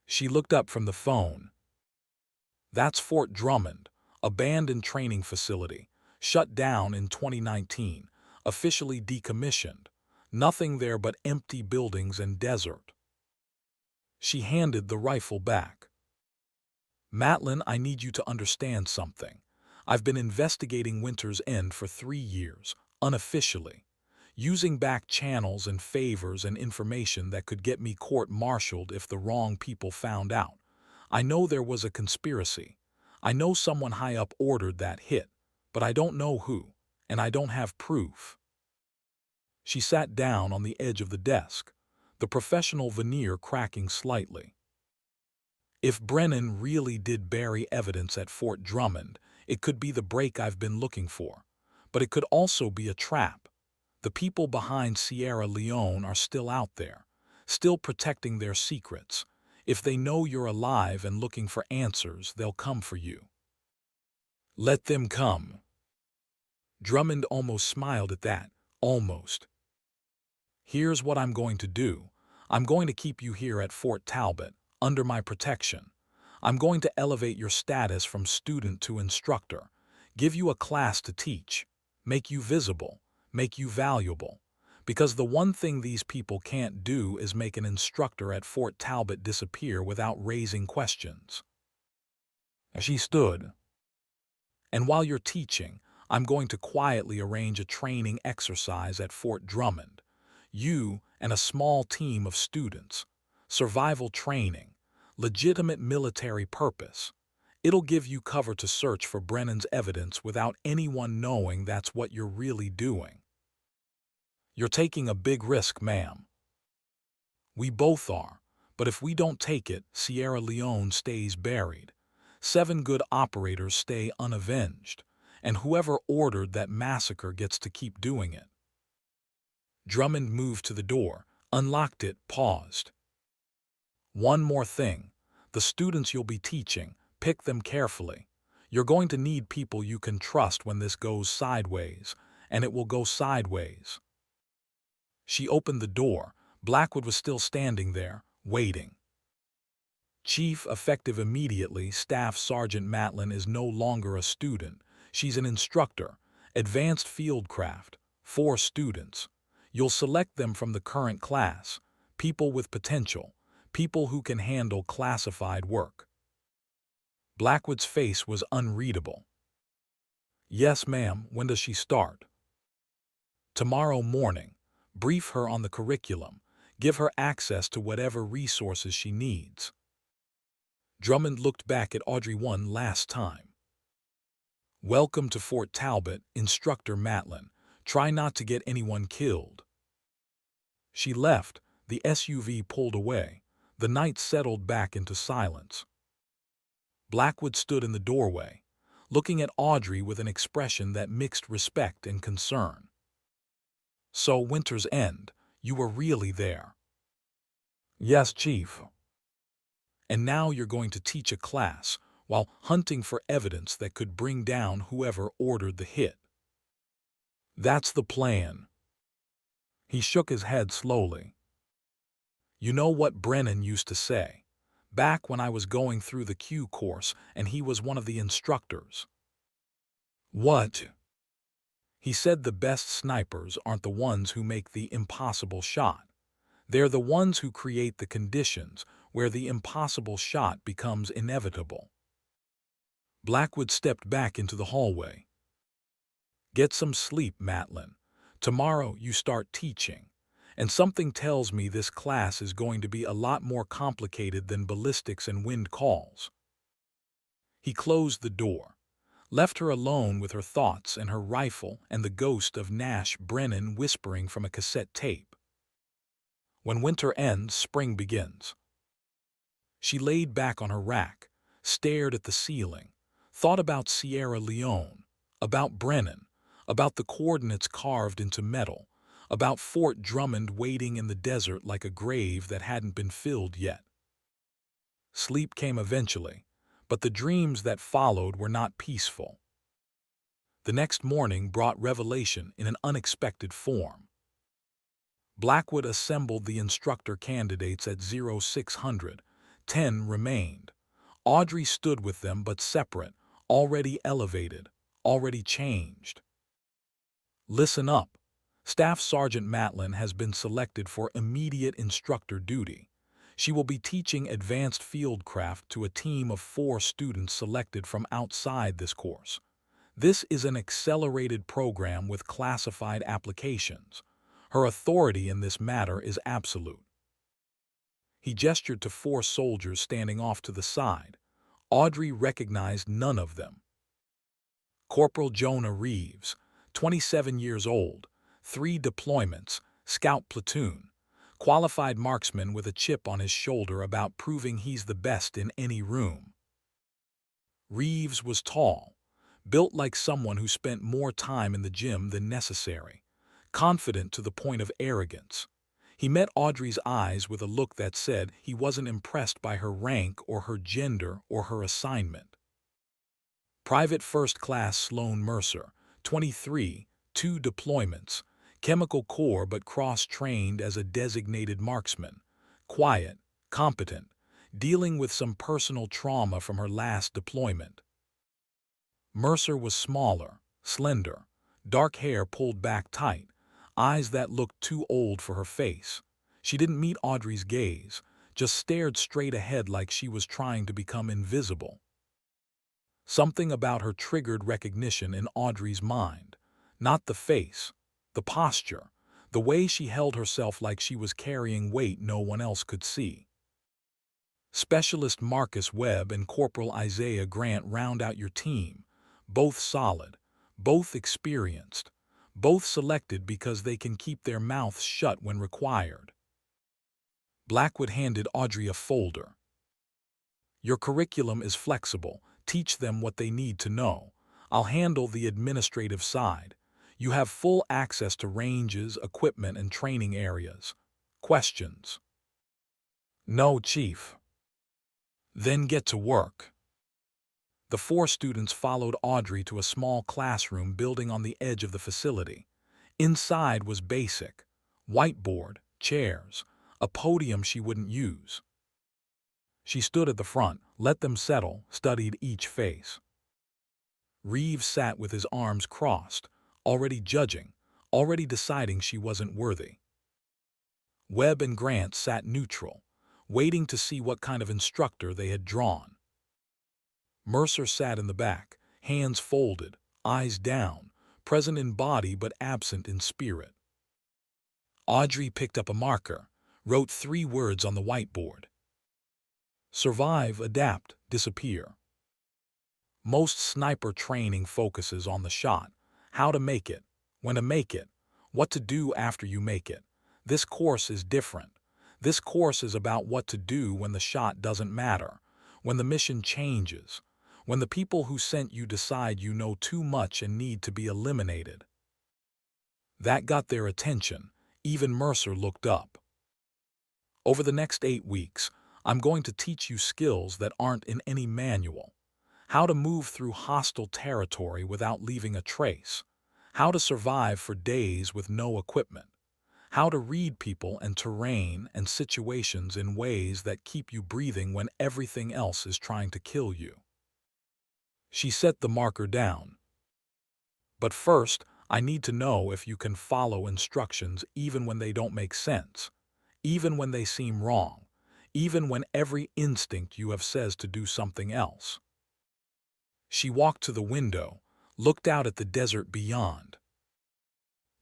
She looked up from the phone. That's Fort Drummond, abandoned training facility, shut down in 2019, officially decommissioned. Nothing there but empty buildings and desert. She handed the rifle back. Matlin, I need you to understand something. I've been investigating Winter's End for 3 years, unofficially, using back channels and favors and information that could get me court-martialed if the wrong people found out. I know there was a conspiracy. I know someone high up ordered that hit, but I don't know who, and I don't have proof. She sat down on the edge of the desk, the professional veneer cracking slightly. If Brennan really did bury evidence at Fort Drummond, it could be the break I've been looking for, but it could also be a trap. The people behind Sierra Leone are still out there, still protecting their secrets. If they know you're alive and looking for answers, they'll come for you. Let them come. Drummond almost smiled at that, almost. Here's what I'm going to do. I'm going to keep you here at Fort Talbot, under my protection. I'm going to elevate your status from student to instructor, give you a class to teach, make you visible, make you valuable, Because the one thing these people can't do is make an instructor at Fort Talbot disappear without raising questions. She stood. And while you're teaching, I'm going to quietly arrange a training exercise at Fort Drummond. You and a small team of students. Survival training. Legitimate military purpose. It'll give you cover to search for Brennan's evidence without anyone knowing that's what you're really doing. You're taking a big risk, ma'am. We both are, but if we don't take it, Sierra Leone stays buried. 7 good operators stay unavenged, and whoever ordered that massacre gets to keep doing it. Drummond moved to the door, unlocked it, paused. One more thing. The students you'll be teaching, pick them carefully. You're going to need people you can trust when this goes sideways, and it will go sideways. She opened the door. Blackwood was still standing there, waiting. Chief, effective immediately, Staff Sergeant Matlin is no longer a student. She's an instructor. Advanced Fieldcraft. 4 students. You'll select them from the current class. People with potential. People who can handle classified work. Blackwood's face was unreadable. Yes, ma'am. When does she start? Tomorrow morning. Brief her on the curriculum. Give her access to whatever resources she needs. Drummond looked back at Audrey one last time. Welcome to Fort Talbot, Instructor Matlin. Try not to get anyone killed. She left. The SUV pulled away. The night settled back into silence. Blackwood stood in the doorway, looking at Audrey with an expression that mixed respect and concern. So, winter's end, you were really there? Yes, Chief. And now you're going to teach a class while hunting for evidence that could bring down whoever ordered the hit. That's the plan. He shook his head slowly. You know what Brennan used to say, back when I was going through the Q course and he was one of the instructors. What? He said the best snipers aren't the ones who make the impossible shot. They're the ones who create the conditions where the impossible shot becomes inevitable. Blackwood stepped back into the hallway. Get some sleep, Matlin. Tomorrow you start teaching, and something tells me this class is going to be a lot more complicated than ballistics and wind calls. He closed the door, left her alone with her thoughts and her rifle and the ghost of Nash Brennan whispering from a cassette tape. When winter ends, spring begins. She laid back on her rack, stared at the ceiling, thought about Sierra Leone, about Brennan, about the coordinates carved into metal, about Fort Drummond waiting in the desert like a grave that hadn't been filled yet. Sleep came eventually, but the dreams that followed were not peaceful. The next morning brought revelation in an unexpected form. Blackwood assembled the instructor candidates at 0600. 10 remained. Audrey stood with them but separate, already elevated, already changed. Listen up. Staff Sergeant Matlin has been selected for immediate instructor duty. She will be teaching advanced fieldcraft to a team of 4 students selected from outside this course. This is an accelerated program with classified applications. Her authority in this matter is absolute. He gestured to 4 soldiers standing off to the side. Audrey recognized none of them. Corporal Jonah Reeves, 27 years old, 3 deployments, scout platoon, qualified marksman with a chip on his shoulder about proving he's the best in any room. Reeves was tall, built like someone who spent more time in the gym than necessary, confident to the point of arrogance. He met Audrey's eyes with a look that said he wasn't impressed by her rank or her gender or her assignment. Private First Class Sloan Mercer, 23, 2 deployments, Chemical Corps but cross-trained as a designated marksman, quiet, competent, dealing with some personal trauma from her last deployment. Mercer was smaller, slender, dark hair pulled back tight, eyes that looked too old for her face. She didn't meet Audrey's gaze, just stared straight ahead like she was trying to become invisible. Something about her triggered recognition in Audrey's mind. Not the face, the posture, the way she held herself like she was carrying weight no one else could see. Specialist Marcus Webb and Corporal Isaiah Grant round out your team, both solid, both experienced, both selected because they can keep their mouths shut when required. Blackwood handed Audrey a folder. Your curriculum is flexible. Teach them what they need to know. I'll handle the administrative side. You have full access to ranges, equipment, and training areas. Questions? No, Chief. Then get to work. The 4 students followed Audrey to a small classroom building on the edge of the facility. Inside was basic. Whiteboard, chairs, a podium she wouldn't use. She stood at the front, let them settle, studied each face. Reeves sat with his arms crossed, already judging, already deciding she wasn't worthy. Webb and Grant sat neutral, waiting to see what kind of instructor they had drawn. Mercer sat in the back, hands folded, eyes down, present in body but absent in spirit. Audrey picked up a marker, wrote 3 words on the whiteboard. Survive, adapt, disappear. Most sniper training focuses on the shot, how to make it, when to make it, what to do after you make it. This course is different. This course is about what to do when the shot doesn't matter, when the mission changes, when the people who sent you decide you know too much and need to be eliminated. That got their attention. Even Mercer looked up. Over the next 8 weeks, I'm going to teach you skills that aren't in any manual. How to move through hostile territory without leaving a trace. How to survive for days with no equipment. How to read people and terrain and situations in ways that keep you breathing when everything else is trying to kill you. She set the marker down. But first, I need to know if you can follow instructions even when they don't make sense, even when they seem wrong, even when every instinct you have says to do something else. She walked to the window, looked out at the desert beyond.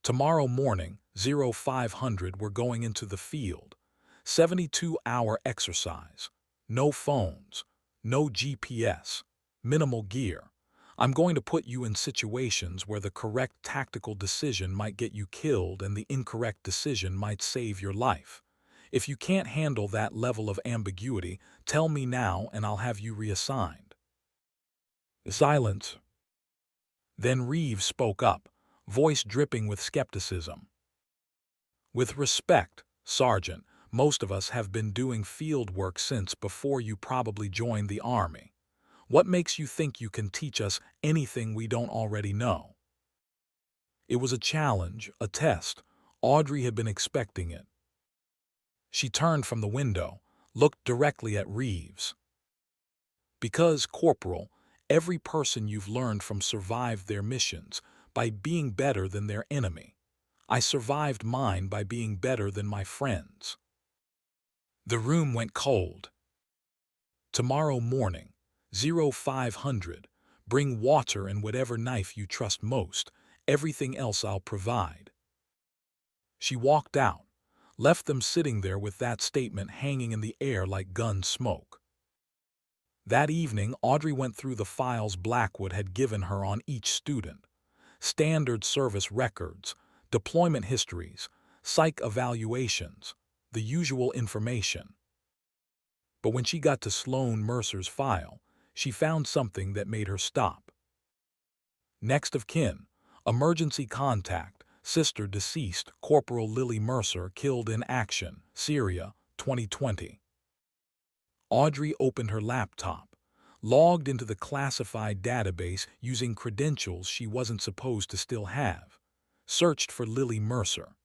Tomorrow morning, 0500, we're going into the field. 72-hour exercise. No phones, no GPS, minimal gear. I'm going to put you in situations where the correct tactical decision might get you killed and the incorrect decision might save your life. If you can't handle that level of ambiguity, tell me now and I'll have you reassigned. Silence. Then Reeves spoke up, voice dripping with skepticism. With respect, Sergeant, most of us have been doing field work since before you probably joined the Army. What makes you think you can teach us anything we don't already know? It was a challenge, a test. Audrey had been expecting it. She turned from the window, looked directly at Reeves. Because, Corporal, every person you've learned from survived their missions by being better than their enemy. I survived mine by being better than my friends. The room went cold. Tomorrow morning, 0500, bring water and whatever knife you trust most. Everything else I'll provide. She walked out, left them sitting there with that statement hanging in the air like gun smoke. That evening, Audrey went through the files Blackwood had given her on each student. Standard service records, deployment histories, psych evaluations, the usual information. But when she got to Sloan Mercer's file, she found something that made her stop. Next of kin, emergency contact, sister deceased, Corporal Lily Mercer killed in action, Syria, 2020. Audrey opened her laptop, logged into the classified database using credentials she wasn't supposed to still have, searched for Lily Mercer.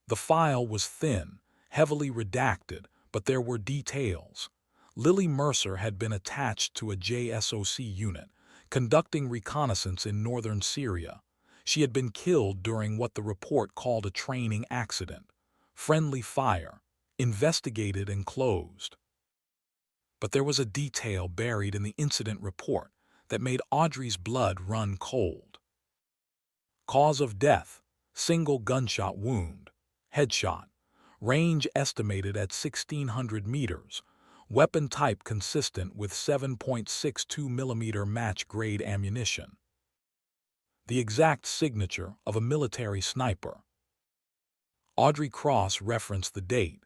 The file was thin, heavily redacted, but there were details. Lily Mercer had been attached to a JSOC unit, conducting reconnaissance in northern Syria. She had been killed during what the report called a training accident. Friendly fire. Investigated and closed. But there was a detail buried in the incident report that made Audrey's blood run cold. Cause of death: single gunshot wound. Headshot. Range estimated at 1,600 meters. Weapon type consistent with 7.62 millimeter match-grade ammunition. The exact signature of a military sniper. Audrey Cross referenced the date,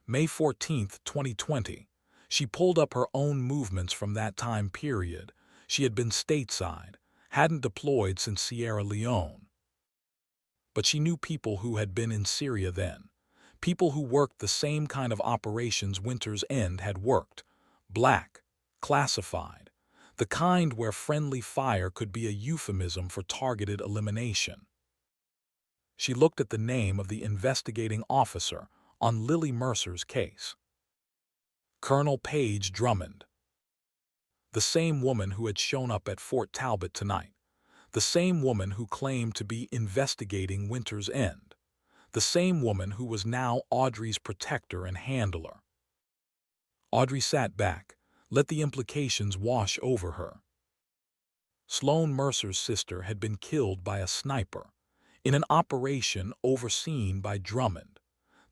May 14, 2020. She pulled up her own movements from that time period. She had been stateside, hadn't deployed since Sierra Leone. But she knew people who had been in Syria then. People who worked the same kind of operations Winter's End had worked. Black, classified. The kind where friendly fire could be a euphemism for targeted elimination. She looked at the name of the investigating officer on Lily Mercer's case. Colonel Paige Drummond. The same woman who had shown up at Fort Talbot tonight. The same woman who claimed to be investigating Winter's End. The same woman who was now Audrey's protector and handler. Audrey sat back, let the implications wash over her. Sloan Mercer's sister had been killed by a sniper in an operation overseen by Drummond,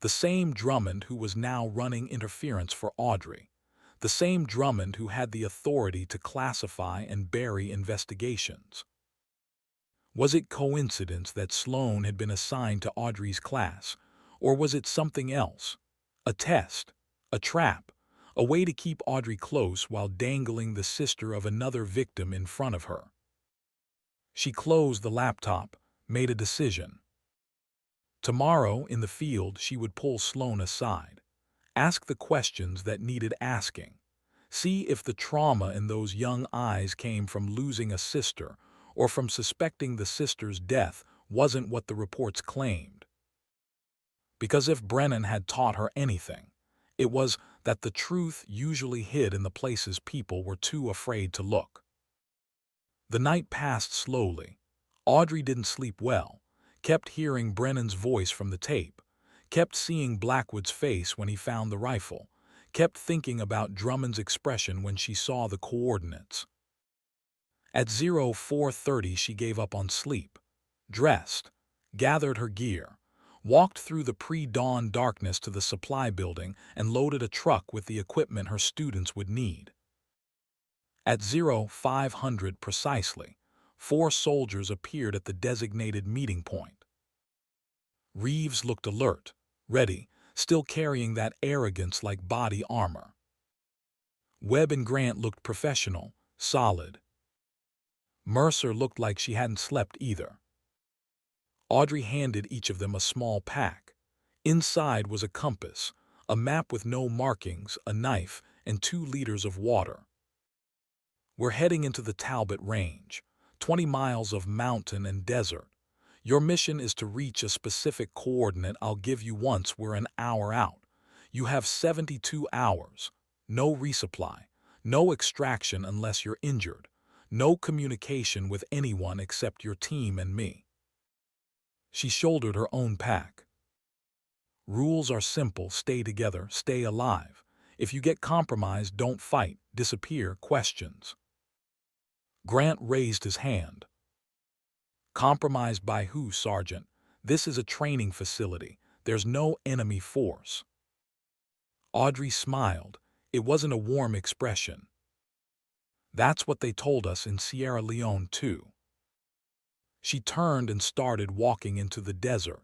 the same Drummond who was now running interference for Audrey, the same Drummond who had the authority to classify and bury investigations. Was it coincidence that Sloan had been assigned to Audrey's class, or was it something else? A test, a trap, a way to keep Audrey close while dangling the sister of another victim in front of her. She closed the laptop, made a decision. Tomorrow, in the field, she would pull Sloan aside, ask the questions that needed asking, see if the trauma in those young eyes came from losing a sister or from suspecting the sister's death wasn't what the reports claimed. Because if Brennan had taught her anything, it was that the truth usually hid in the places people were too afraid to look. The night passed slowly. Audrey didn't sleep well, kept hearing Brennan's voice from the tape, kept seeing Blackwood's face when he found the rifle, kept thinking about Drummond's expression when she saw the coordinates. At 04:30 she gave up on sleep, dressed, gathered her gear, walked through the pre-dawn darkness to the supply building and loaded a truck with the equipment her students would need. At 0500 precisely, 4 soldiers appeared at the designated meeting point. Reeves looked alert, ready, still carrying that arrogance like body armor. Webb and Grant looked professional, solid. Mercer looked like she hadn't slept either. Audrey handed each of them a small pack. Inside was a compass, a map with no markings, a knife, and 2 liters of water. We're heading into the Talbot Range, 20 miles of mountain and desert. Your mission is to reach a specific coordinate I'll give you once we're an hour out. You have 72 hours. No resupply, no extraction unless you're injured, no communication with anyone except your team and me. She shouldered her own pack. Rules are simple: stay together, stay alive. If you get compromised, don't fight, disappear, questions. Grant raised his hand. Compromised by who, Sergeant? This is a training facility. There's no enemy force. Audrey smiled. It wasn't a warm expression. That's what they told us in Sierra Leone, too. She turned and started walking into the desert.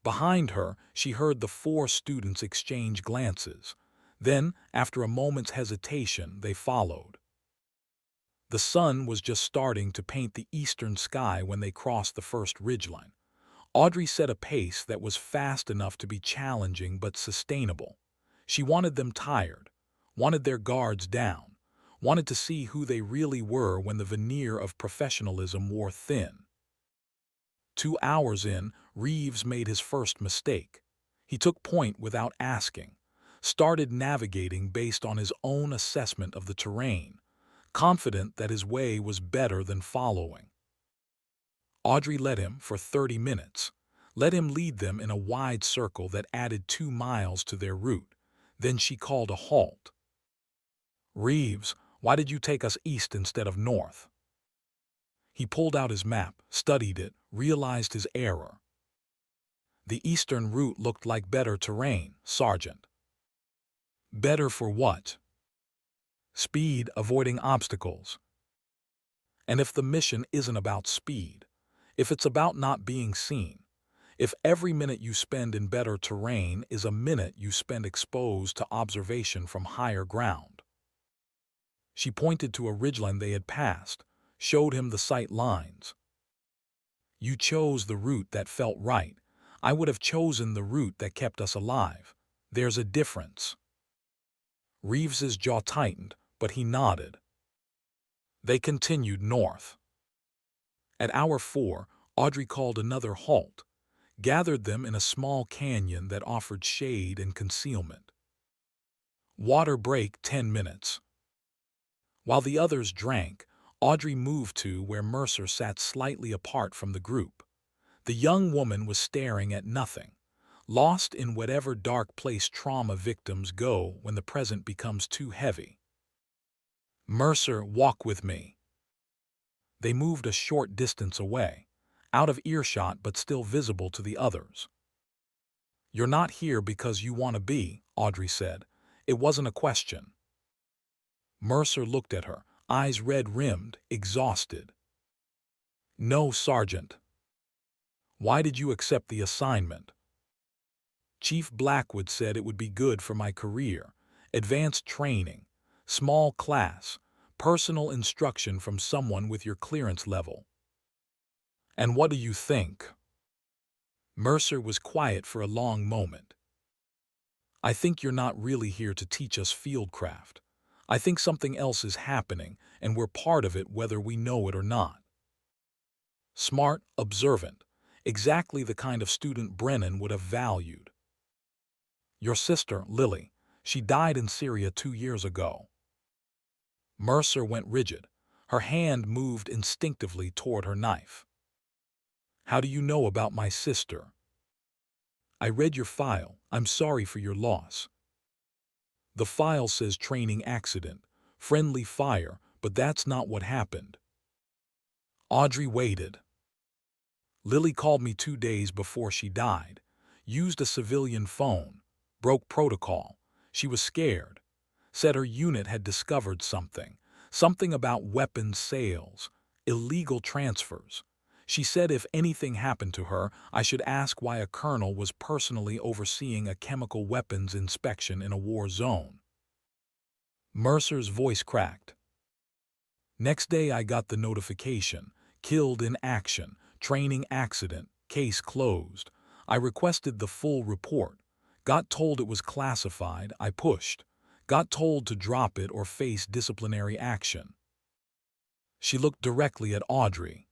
Behind her, she heard the 4 students exchange glances. Then, after a moment's hesitation, they followed. The sun was just starting to paint the eastern sky when they crossed the first ridgeline. Audrey set a pace that was fast enough to be challenging but sustainable. She wanted them tired, wanted their guards down, wanted to see who they really were when the veneer of professionalism wore thin. 2 hours in, Reeves made his first mistake. He took point without asking, started navigating based on his own assessment of the terrain, confident that his way was better than following. Audrey led him for 30 minutes. Let him lead them in a wide circle that added 2 miles to their route. Then she called a halt. "Reeves, why did you take us east instead of north?" He pulled out his map, studied it, realized his error. "The eastern route looked like better terrain, Sergeant." "Better for what?" "Speed, avoiding obstacles." And if the mission isn't about speed, if it's about not being seen, if every minute you spend in better terrain is a minute you spend exposed to observation from higher ground. She pointed to a ridgeline they had passed, showed him the sight lines. "You chose the route that felt right. I would have chosen the route that kept us alive. There's a difference." Reeves's jaw tightened, but he nodded. They continued north. At hour 4, Audrey called another halt, gathered them in a small canyon that offered shade and concealment. "Water break 10 minutes." While the others drank, Audrey moved to where Mercer sat slightly apart from the group. The young woman was staring at nothing, lost in whatever dark place trauma victims go when the present becomes too heavy. "Mercer, walk with me." They moved a short distance away, out of earshot but still visible to the others. "You're not here because you want to be," Audrey said. It wasn't a question. Mercer looked at her, eyes red-rimmed, exhausted. "No, Sergeant." "Why did you accept the assignment?" "Chief Blackwood said it would be good for my career. Advanced training, small class, personal instruction from someone with your clearance level." "And what do you think?" Mercer was quiet for a long moment. "I think you're not really here to teach us fieldcraft. I think something else is happening, and we're part of it whether we know it or not." Smart, observant, exactly the kind of student Brennan would have valued. "Your sister, Lily, she died in Syria 2 years ago." Mercer went rigid. Her hand moved instinctively toward her knife. "How do you know about my sister?" "I read your file. I'm sorry for your loss." "The file says training accident, friendly fire, but that's not what happened." Audrey waited. "Lily called me 2 days before she died. Used a civilian phone. Broke protocol. She was scared. Said her unit had discovered something. Something about weapons sales, illegal transfers. She said if anything happened to her, I should ask why a colonel was personally overseeing a chemical weapons inspection in a war zone." Mercer's voice cracked. "Next day I got the notification. Killed in action. Training accident. Case closed. I requested the full report. Got told it was classified. I pushed. Got told to drop it or face disciplinary action." She looked directly at Audrey.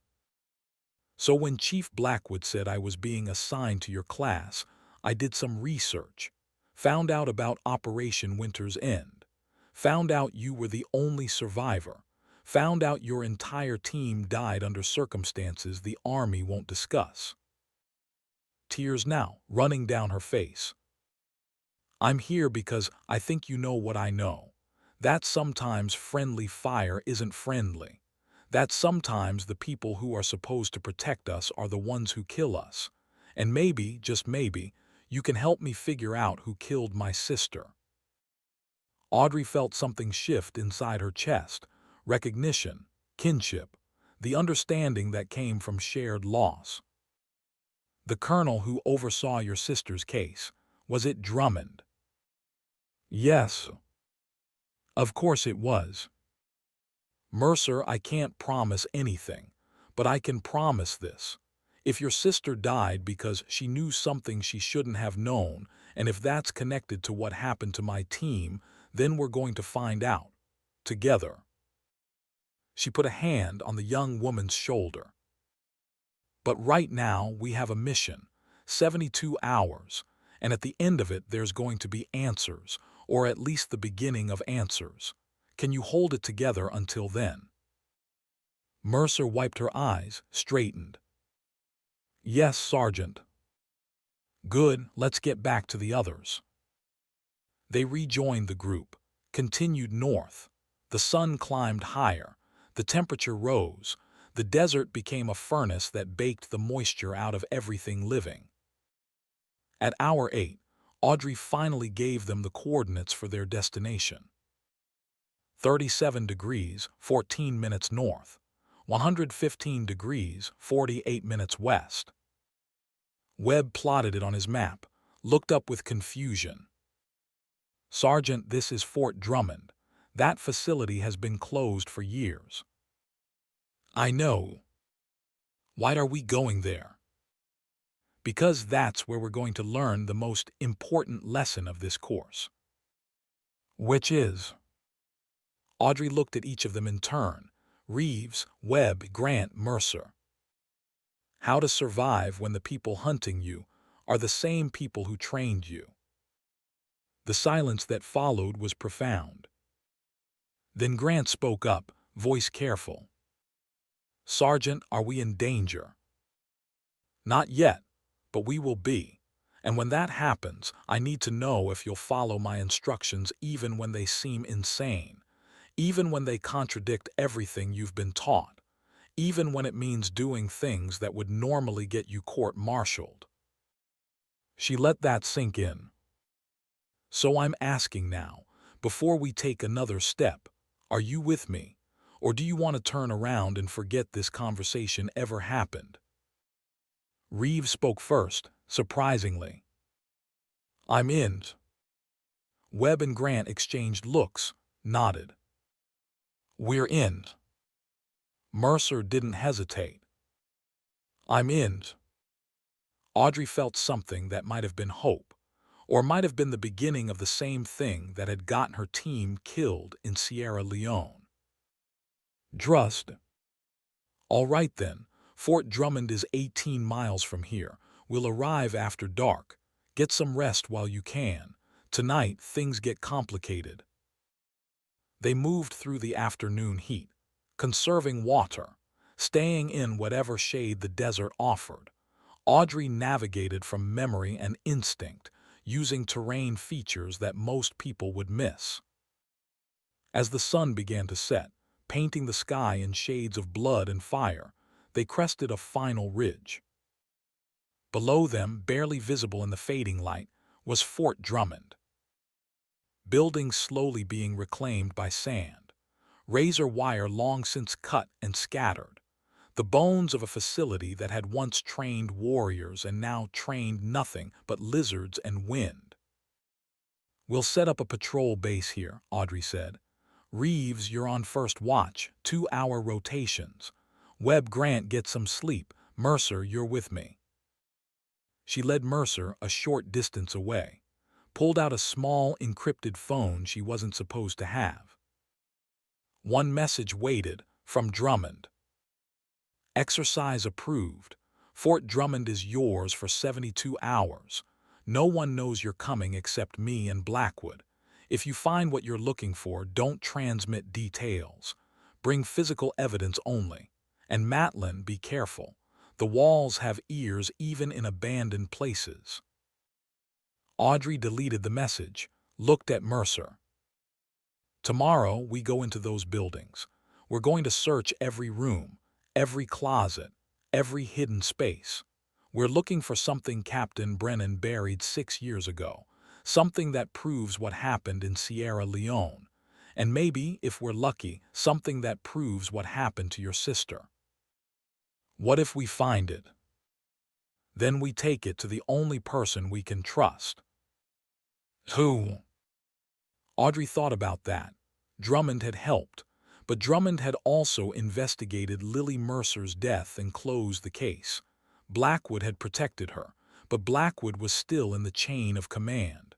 "So when Chief Blackwood said I was being assigned to your class, I did some research. Found out about Operation Winter's End. Found out you were the only survivor. Found out your entire team died under circumstances the Army won't discuss." Tears now running down her face. "I'm here because I think you know what I know. That sometimes friendly fire isn't friendly. That sometimes the people who are supposed to protect us are the ones who kill us. And maybe, just maybe, you can help me figure out who killed my sister." Audrey felt something shift inside her chest. Recognition, kinship, the understanding that came from shared loss. "The colonel who oversaw your sister's case, was it Drummond?" "Yes. Of course it was." "Mercer, I can't promise anything, but I can promise this. If your sister died because she knew something she shouldn't have known, and if that's connected to what happened to my team, then we're going to find out. Together." She put a hand on the young woman's shoulder. "But right now we have a mission, 72 hours, and at the end of it there's going to be answers, or at least the beginning of answers. Can you hold it together until then?" Mercer wiped her eyes, straightened. Yes, Sergeant. Good, let's get back to the others. They rejoined the group, continued north. The sun climbed higher, the temperature rose, the desert became a furnace that baked the moisture out of everything living. At hour 8, Audrey finally gave them the coordinates for their destination. 37 degrees, 14 minutes north, 115 degrees, 48 minutes west. Webb plotted it on his map, looked up with confusion. Sergeant, this is Fort Drummond. That facility has been closed for years. I know. Why are we going there? Because that's where we're going to learn the most important lesson of this course. Which is? Audrey looked at each of them in turn. Reeves, Webb, Grant, Mercer. How to survive when the people hunting you are the same people who trained you. The silence that followed was profound. Then Grant spoke up, voice careful. Sergeant, are we in danger? Not yet, but we will be. And when that happens, I need to know if you'll follow my instructions even when they seem insane, even when they contradict everything you've been taught, even when it means doing things that would normally get you court-martialed. She let that sink in. So I'm asking now, before we take another step, are you with me? Or do you want to turn around and forget this conversation ever happened? Reeves spoke first, surprisingly. I'm in. Webb and Grant exchanged looks, nodded. We're in. Mercer didn't hesitate. I'm in. Audrey felt something that might have been hope, or might have been the beginning of the same thing that had gotten her team killed in Sierra Leone. Drust. All right then, Fort Drummond is 18 miles from here. We'll arrive after dark. Get some rest while you can. Tonight, things get complicated. They moved through the afternoon heat, conserving water, staying in whatever shade the desert offered. Audrey navigated from memory and instinct, using terrain features that most people would miss. As the sun began to set, painting the sky in shades of blood and fire, they crested a final ridge. Below them, barely visible in the fading light, was Fort Drummond. Buildings slowly being reclaimed by sand, razor wire long since cut and scattered, the bones of a facility that had once trained warriors and now trained nothing but lizards and wind. We'll set up a patrol base here, Audrey said. Reeves, you're on first watch, 2-hour rotations. Webb, Grant, get some sleep. Mercer, you're with me. She led Mercer a short distance away, pulled out a small encrypted phone she wasn't supposed to have. One message waited, from Drummond. Exercise approved. Fort Drummond is yours for 72 hours. No one knows you're coming except me and Blackwood. If you find what you're looking for, don't transmit details. Bring physical evidence only. And Matlin, be careful. The walls have ears even in abandoned places. Audrey deleted the message, looked at Mercer. Tomorrow, we go into those buildings. We're going to search every room, every closet, every hidden space. We're looking for something Captain Brennan buried 6 years ago, something that proves what happened in Sierra Leone, and maybe, if we're lucky, something that proves what happened to your sister. What if we find it? Then we take it to the only person we can trust. Who? Audrey thought about that. Drummond had helped, but Drummond had also investigated Lily Mercer's death and closed the case. Blackwood had protected her, but Blackwood was still in the chain of command.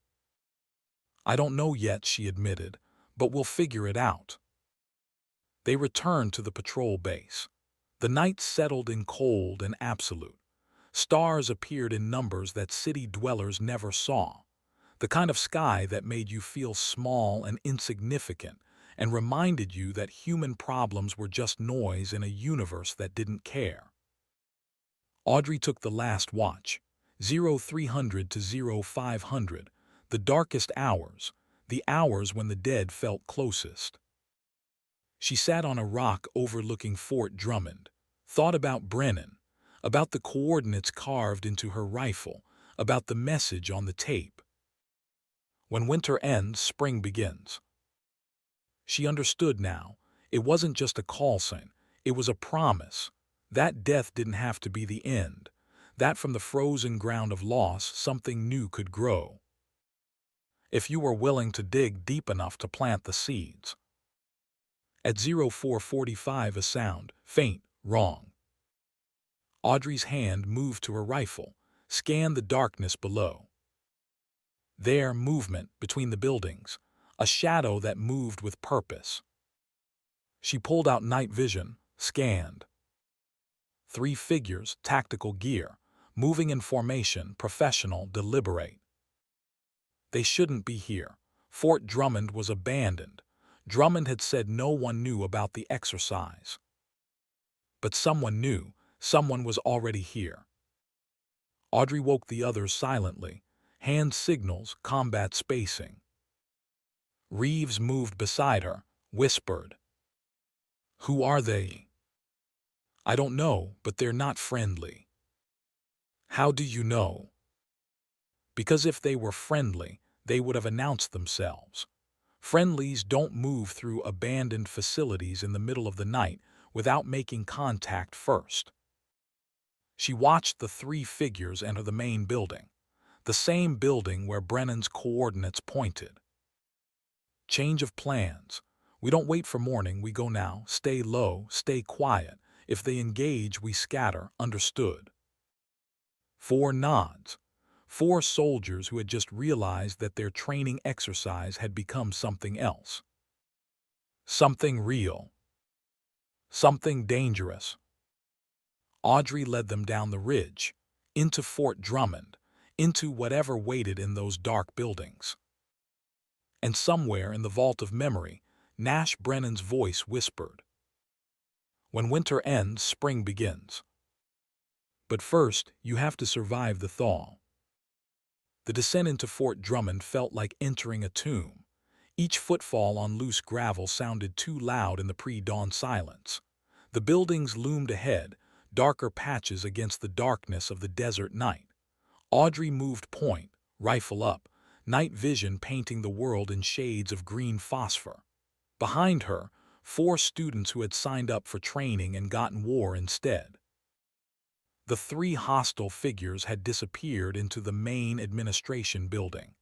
I don't know yet, she admitted, but we'll figure it out. They returned to the patrol base. The night settled in cold and absolute. Stars appeared in numbers that city dwellers never saw, the kind of sky that made you feel small and insignificant and reminded you that human problems were just noise in a universe that didn't care. Audrey took the last watch, 0300 to 0500, the darkest hours, the hours when the dead felt closest. She sat on a rock overlooking Fort Drummond, thought about Brennan, about the coordinates carved into her rifle, about the message on the tape. When winter ends, spring begins. She understood now. It wasn't just a call sign, it was a promise. That death didn't have to be the end, that from the frozen ground of loss something new could grow. If you were willing to dig deep enough to plant the seeds. At 0445 a sound, faint, wrong. Audrey's hand moved to her rifle, scanned the darkness below. There, movement between the buildings, a shadow that moved with purpose. She pulled out night vision, scanned. 3 figures, tactical gear, moving in formation, professional, deliberate. They shouldn't be here. Fort Drummond was abandoned. Drummond had said no one knew about the exercise. But someone knew. Someone was already here. Audrey woke the others silently. Hand signals, combat spacing. Reeves moved beside her, whispered. "Who are they?" "I don't know, but they're not friendly." "How do you know?" "Because if they were friendly, they would have announced themselves. Friendlies don't move through abandoned facilities in the middle of the night without making contact first." She watched the 3 figures enter the main building, the same building where Brennan's coordinates pointed. Change of plans. We don't wait for morning, we go now. Stay low, stay quiet. If they engage, we scatter. Understood. 4 nods. 4 soldiers who had just realized that their training exercise had become something else. Something real. Something dangerous. Audrey led them down the ridge, into Fort Drummond, into whatever waited in those dark buildings. And somewhere in the vault of memory, Nash Brennan's voice whispered, "When winter ends, spring begins. But first, you have to survive the thaw." The descent into Fort Drummond felt like entering a tomb. Each footfall on loose gravel sounded too loud in the pre-dawn silence. The buildings loomed ahead, darker patches against the darkness of the desert night. Audrey moved point, rifle up, night vision painting the world in shades of green phosphor. Behind her, 4 students who had signed up for training and gotten war instead. The 3 hostile figures had disappeared into the main administration building,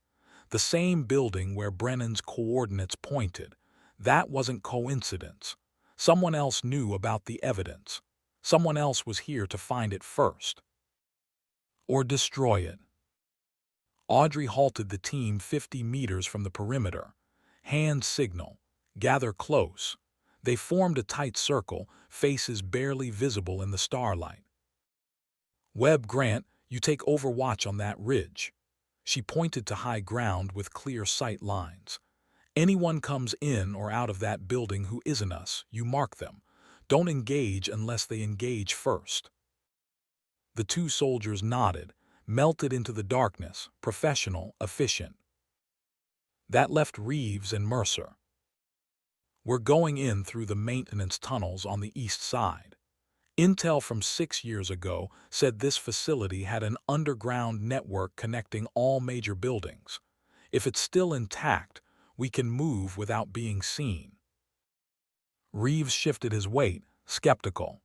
the same building where Brennan's coordinates pointed. That wasn't coincidence. Someone else knew about the evidence. Someone else was here to find it first. Or destroy it. Audrey halted the team 50 meters from the perimeter. Hand signal. Gather close. They formed a tight circle, faces barely visible in the starlight. "Webb, Grant, you take overwatch on that ridge." She pointed to high ground with clear sight lines. "Anyone comes in or out of that building who isn't us, you mark them. Don't engage unless they engage first." The 2 soldiers nodded, melted into the darkness, professional, efficient. That left Reeves and Mercer. "We're going in through the maintenance tunnels on the east side. Intel from 6 years ago said this facility had an underground network connecting all major buildings. If it's still intact, we can move without being seen." Reeves shifted his weight, skeptical.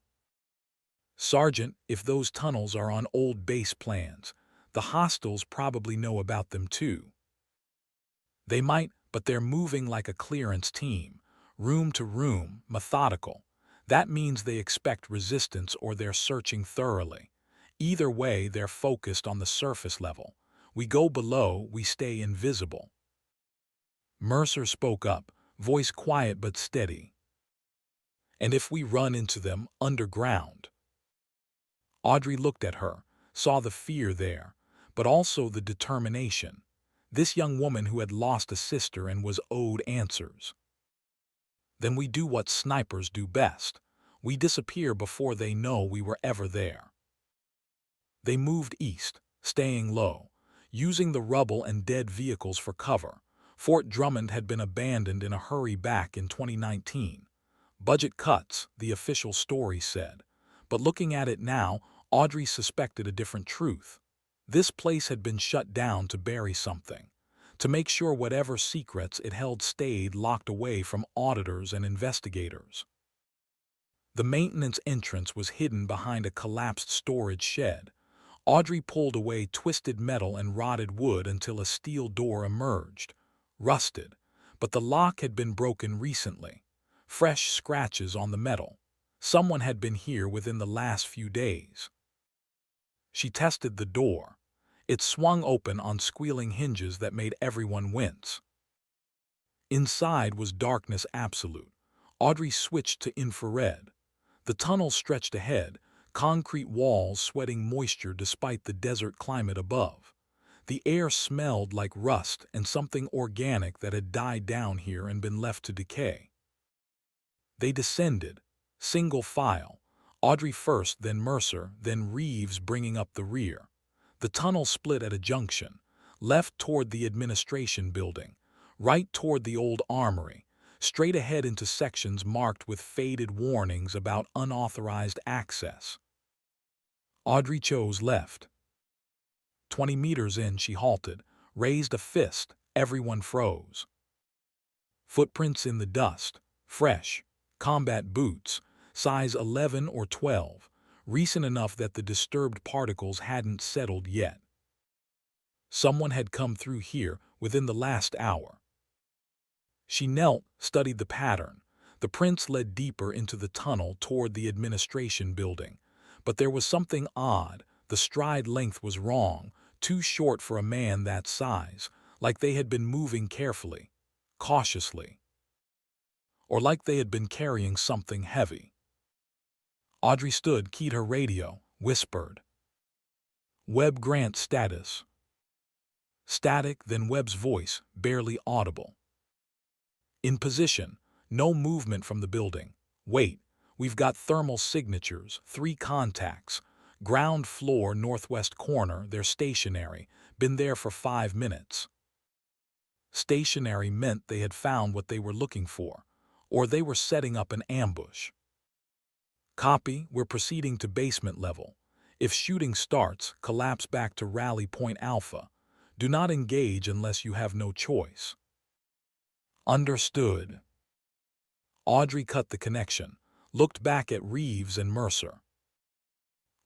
"Sergeant, if those tunnels are on old base plans, the hostiles probably know about them too." "They might, but they're moving like a clearance team, room to room, methodical. That means they expect resistance or they're searching thoroughly. Either way, they're focused on the surface level. We go below, we stay invisible." Mercer spoke up, voice quiet but steady. "And if we run into them underground?" Audrey looked at her, saw the fear there, but also the determination. This young woman who had lost a sister and was owed answers. "Then we do what snipers do best. We disappear before they know we were ever there." They moved east, staying low, using the rubble and dead vehicles for cover. Fort Drummond had been abandoned in a hurry back in 2019. Budget cuts, the official story said. But looking at it now, Audrey suspected a different truth. This place had been shut down to bury something, to make sure whatever secrets it held stayed locked away from auditors and investigators. The maintenance entrance was hidden behind a collapsed storage shed. Audrey pulled away twisted metal and rotted wood until a steel door emerged. Rusted, but the lock had been broken recently. Fresh scratches on the metal. Someone had been here within the last few days. She tested the door. It swung open on squealing hinges that made everyone wince. Inside was darkness absolute. Audrey switched to infrared. The tunnel stretched ahead, concrete walls sweating moisture despite the desert climate above. The air smelled like rust and something organic that had died down here and been left to decay. They descended, single file, Audrey first, then Mercer, then Reeves bringing up the rear. The tunnel split at a junction, left toward the administration building, right toward the old armory, straight ahead into sections marked with faded warnings about unauthorized access. Audrey chose left. 20 meters in, she halted, raised a fist. Everyone froze. Footprints in the dust, fresh, combat boots, size 11 or 12, recent enough that the disturbed particles hadn't settled yet. Someone had come through here within the last hour. She knelt, studied the pattern. The prints led deeper into the tunnel toward the administration building. But there was something odd. The stride length was wrong, too short for a man that size, like they had been moving carefully, cautiously, or like they had been carrying something heavy. Audrey stood, keyed her radio, whispered. Webb Grant status. Static, then Webb's voice, barely audible. In position, no movement from the building. Wait, we've got thermal signatures, 3 contacts. Ground floor, northwest corner, they're stationary, been there for 5 minutes. Stationary meant they had found what they were looking for, or they were setting up an ambush. Copy, we're proceeding to basement level. If shooting starts, collapse back to Rally Point Alpha. Do not engage unless you have no choice. Understood. Audrey cut the connection, looked back at Reeves and Mercer.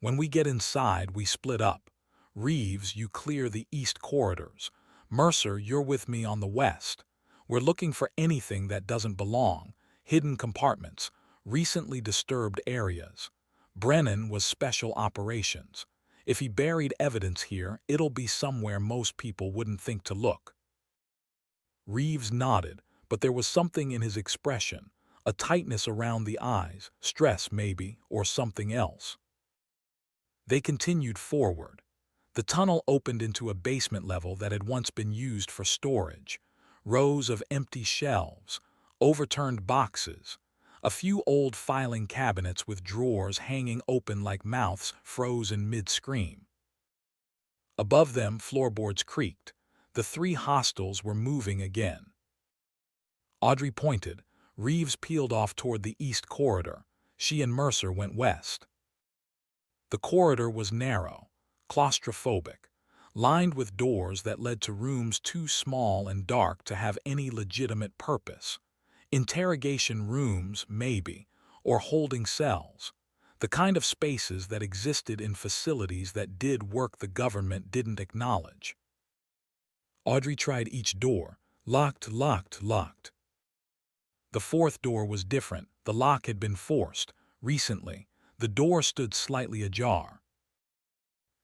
When we get inside, we split up. Reeves, you clear the east corridors. Mercer, you're with me on the west. We're looking for anything that doesn't belong, hidden compartments, recently disturbed areas. Brennan was special operations. If he buried evidence here, it'll be somewhere most people wouldn't think to look. Reeves nodded, but there was something in his expression, a tightness around the eyes, stress maybe, or something else. They continued forward. The tunnel opened into a basement level that had once been used for storage. Rows of empty shelves, overturned boxes, a few old filing cabinets with drawers hanging open like mouths frozen mid-scream. Above them, floorboards creaked. The 3 hostiles were moving again. Audrey pointed. Reeves peeled off toward the east corridor. She and Mercer went west. The corridor was narrow, claustrophobic, lined with doors that led to rooms too small and dark to have any legitimate purpose. Interrogation rooms, maybe, or holding cells. The kind of spaces that existed in facilities that did work the government didn't acknowledge. Audrey tried each door. Locked, locked, locked. The 4th door was different. The lock had been forced. Recently, the door stood slightly ajar.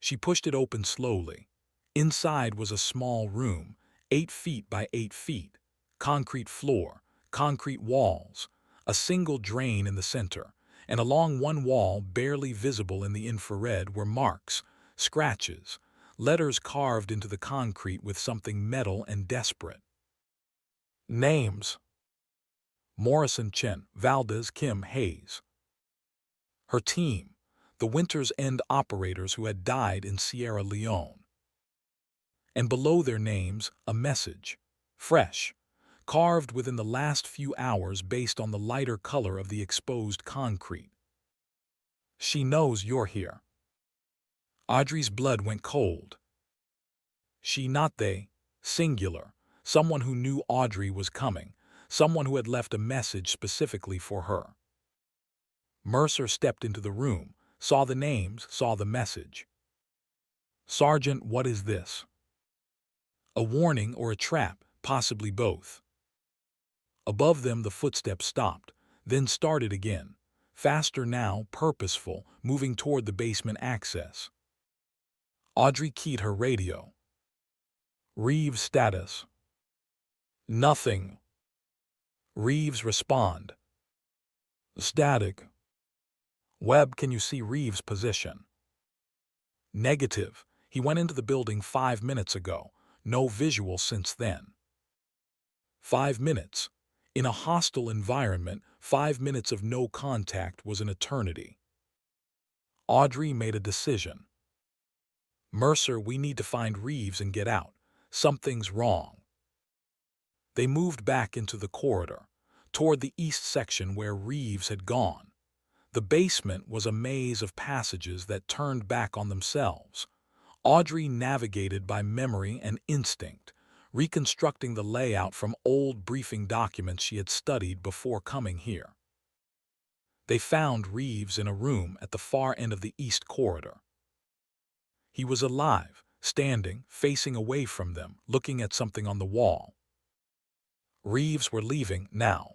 She pushed it open slowly. Inside was a small room, 8 feet by 8 feet. Concrete floor, concrete walls, a single drain in the center, and along one wall, barely visible in the infrared, were marks, scratches, letters carved into the concrete with something metal and desperate. Names: Morrison, Chen, Valdez, Kim, Hayes. Her team, the winter's end operators who had died in Sierra Leone. And below their names, a message, fresh, carved within the last few hours based on the lighter color of the exposed concrete. She knows you're here. Audrey's blood went cold. She, not they, singular, someone who knew Audrey was coming, someone who had left a message specifically for her. Mercer stepped into the room, saw the names, saw the message. Sergeant, what is this? A warning or a trap, possibly both. Above them the footsteps stopped, then started again, faster now, purposeful, moving toward the basement access. Audrey keyed her radio. Reeves status. Nothing. Reeves respond. Static. Webb, can you see Reeves' position? Negative. He went into the building 5 minutes ago. No visual since then. 5 minutes. In a hostile environment, 5 minutes of no contact was an eternity. Audrey made a decision. Mercer, we need to find Reeves and get out. Something's wrong. They moved back into the corridor, toward the east section where Reeves had gone. The basement was a maze of passages that turned back on themselves. Audrey navigated by memory and instinct, reconstructing the layout from old briefing documents she had studied before coming here. They found Reeves in a room at the far end of the east corridor. He was alive, standing, facing away from them, looking at something on the wall. Reeves were leaving now.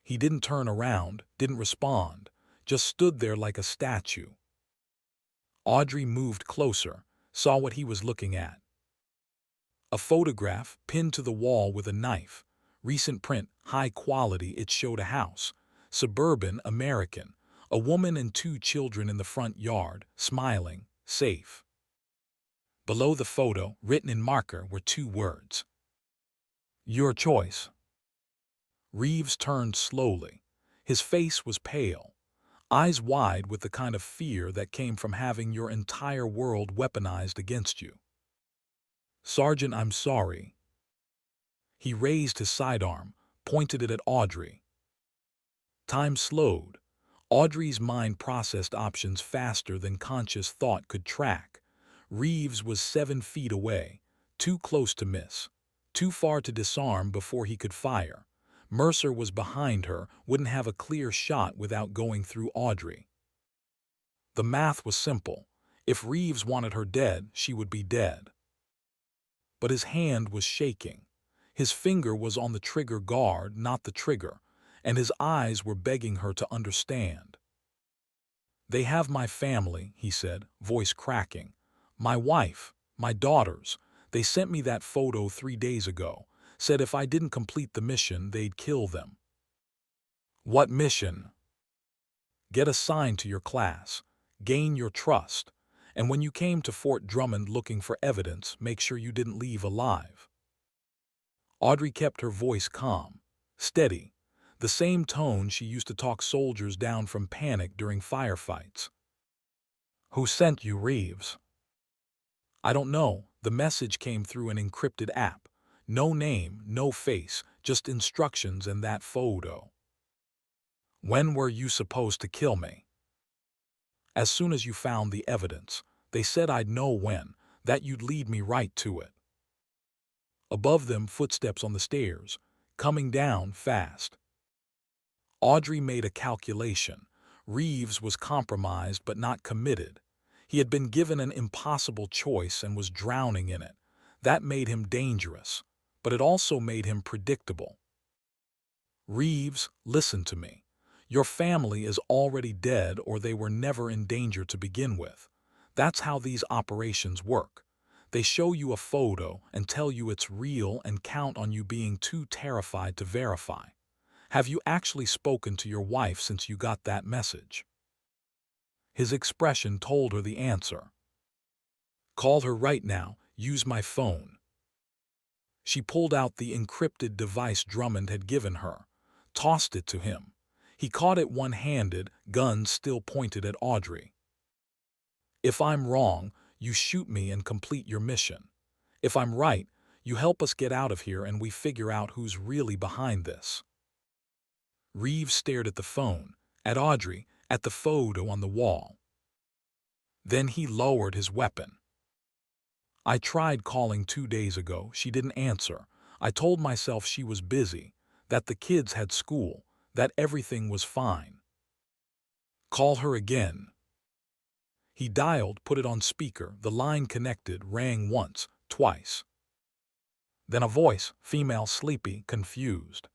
He didn't turn around, didn't respond, just stood there like a statue. Audrey moved closer, saw what he was looking at. A photograph pinned to the wall with a knife. Recent print, high quality. It showed a house, suburban, American, a woman and 2 children in the front yard, smiling, safe. Below the photo, written in marker, were 2 words. Your choice. Reeves turned slowly. His face was pale, eyes wide with the kind of fear that came from having your entire world weaponized against you. Sergeant, I'm sorry. He raised his sidearm, pointed it at Audrey. Time slowed. Audrey's mind processed options faster than conscious thought could track. Reeves was 7 feet away, too close to miss, too far to disarm before he could fire. Mercer was behind her, wouldn't have a clear shot without going through Audrey. The math was simple. If Reeves wanted her dead, she would be dead. But his hand was shaking. His finger was on the trigger guard, not the trigger, and his eyes were begging her to understand. They have my family, he said, voice cracking. My wife, my daughters. They sent me that photo 3 days ago. Said if I didn't complete the mission, they'd kill them. What mission? Get assigned to your class, gain your trust, and when you came to Fort Drummond looking for evidence, make sure you didn't leave alive. Audrey kept her voice calm, steady, the same tone she used to talk soldiers down from panic during firefights. Who sent you, Reeves? I don't know. The message came through an encrypted app. No name, no face, just instructions and that photo. When were you supposed to kill me? As soon as you found the evidence. They said I'd know when, that you'd lead me right to it. Above them, footsteps on the stairs, coming down fast. Audrey made a calculation. Reeves was compromised but not committed. He had been given an impossible choice and was drowning in it. That made him dangerous, but it also made him predictable. Reeves, listen to me. Your family is already dead or they were never in danger to begin with. That's how these operations work. They show you a photo and tell you it's real and count on you being too terrified to verify. Have you actually spoken to your wife since you got that message? His expression told her the answer. Call her right now. Use my phone. She pulled out the encrypted device Drummond had given her, tossed it to him. He caught it one-handed, gun still pointed at Audrey. "If I'm wrong, you shoot me and complete your mission. If I'm right, you help us get out of here and we figure out who's really behind this." Reeves stared at the phone, at Audrey, at the photo on the wall. Then he lowered his weapon. "I tried calling 2 days ago. She didn't answer. I told myself she was busy, that the kids had school, that everything was fine." "Call her again." He dialed, put it on speaker. The line connected, rang once, twice. Then a voice, female, sleepy, confused.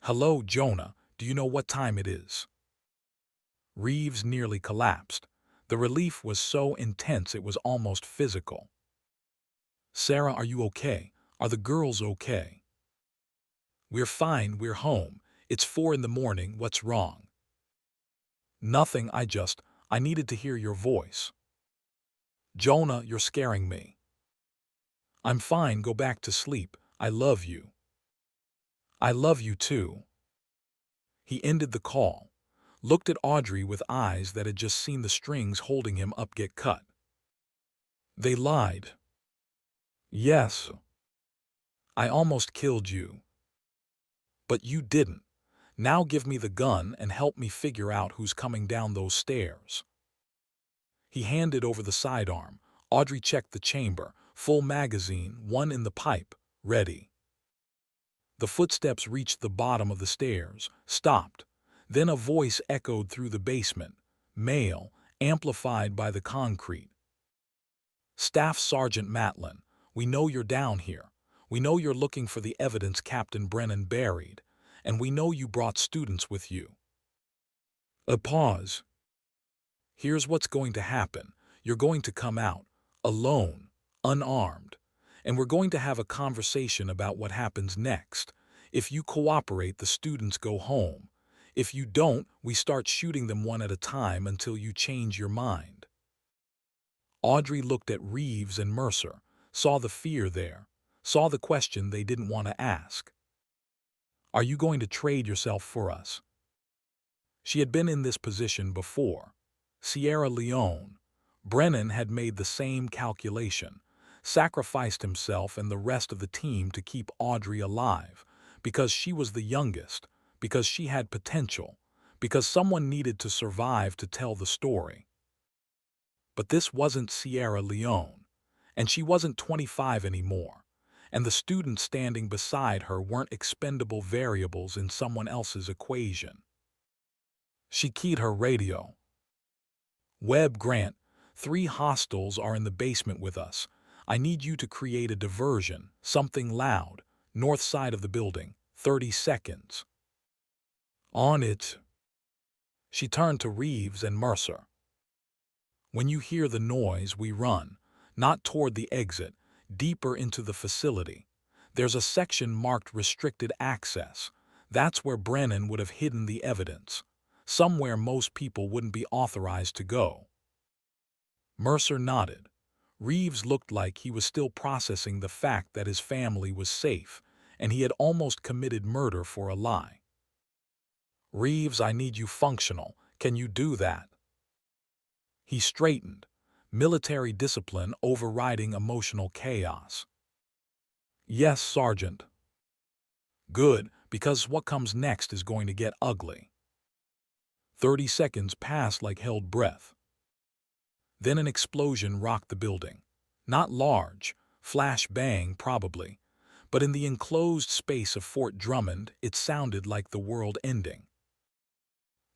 "Hello, Jonah, do you know what time it is?" Reeves nearly collapsed. The relief was so intense it was almost physical. "Sarah, are you okay? Are the girls okay?" "We're fine, we're home. It's 4 in the morning, what's wrong?" "Nothing, I needed to hear your voice." "Jonah, you're scaring me." "I'm fine, go back to sleep. I love you." "I love you too." He ended the call, looked at Audrey with eyes that had just seen the strings holding him up get cut. "They lied." "Yes. I almost killed you." "But you didn't. Now give me the gun and help me figure out who's coming down those stairs." He handed over the sidearm. Audrey checked the chamber. Full magazine, one in the pipe, ready. The footsteps reached the bottom of the stairs, stopped. Then a voice echoed through the basement, male, amplified by the concrete. "Staff Sergeant Matlin, we know you're down here. We know you're looking for the evidence Captain Brennan buried, and we know you brought students with you." A pause. "Here's what's going to happen. You're going to come out, alone, unarmed, and we're going to have a conversation about what happens next. If you cooperate, the students go home. If you don't, we start shooting them one at a time until you change your mind." Audrey looked at Reeves and Mercer, saw the fear there, saw the question they didn't want to ask. "Are you going to trade yourself for us?" She had been in this position before. Sierra Leone. Brennan had made the same calculation, sacrificed himself and the rest of the team to keep Audrey alive, because she was the youngest, because she had potential, because someone needed to survive to tell the story. But this wasn't Sierra Leone, and she wasn't 25 anymore, and the students standing beside her weren't expendable variables in someone else's equation. She keyed her radio. "Webb Grant, 3 hostiles are in the basement with us. I need you to create a diversion, something loud, north side of the building, 30 seconds. "On it." She turned to Reeves and Mercer. "When you hear the noise, we run, not toward the exit, deeper into the facility. There's a section marked restricted access. That's where Brennan would have hidden the evidence, somewhere most people wouldn't be authorized to go." Mercer nodded. Reeves looked like he was still processing the fact that his family was safe, and he had almost committed murder for a lie. "Reeves, I need you functional. Can you do that?" He straightened, military discipline overriding emotional chaos. "Yes, Sergeant." "Good, because what comes next is going to get ugly." 30 seconds passed like held breath. Then an explosion rocked the building. Not large, flash bang probably, but in the enclosed space of Fort Drummond it sounded like the world ending.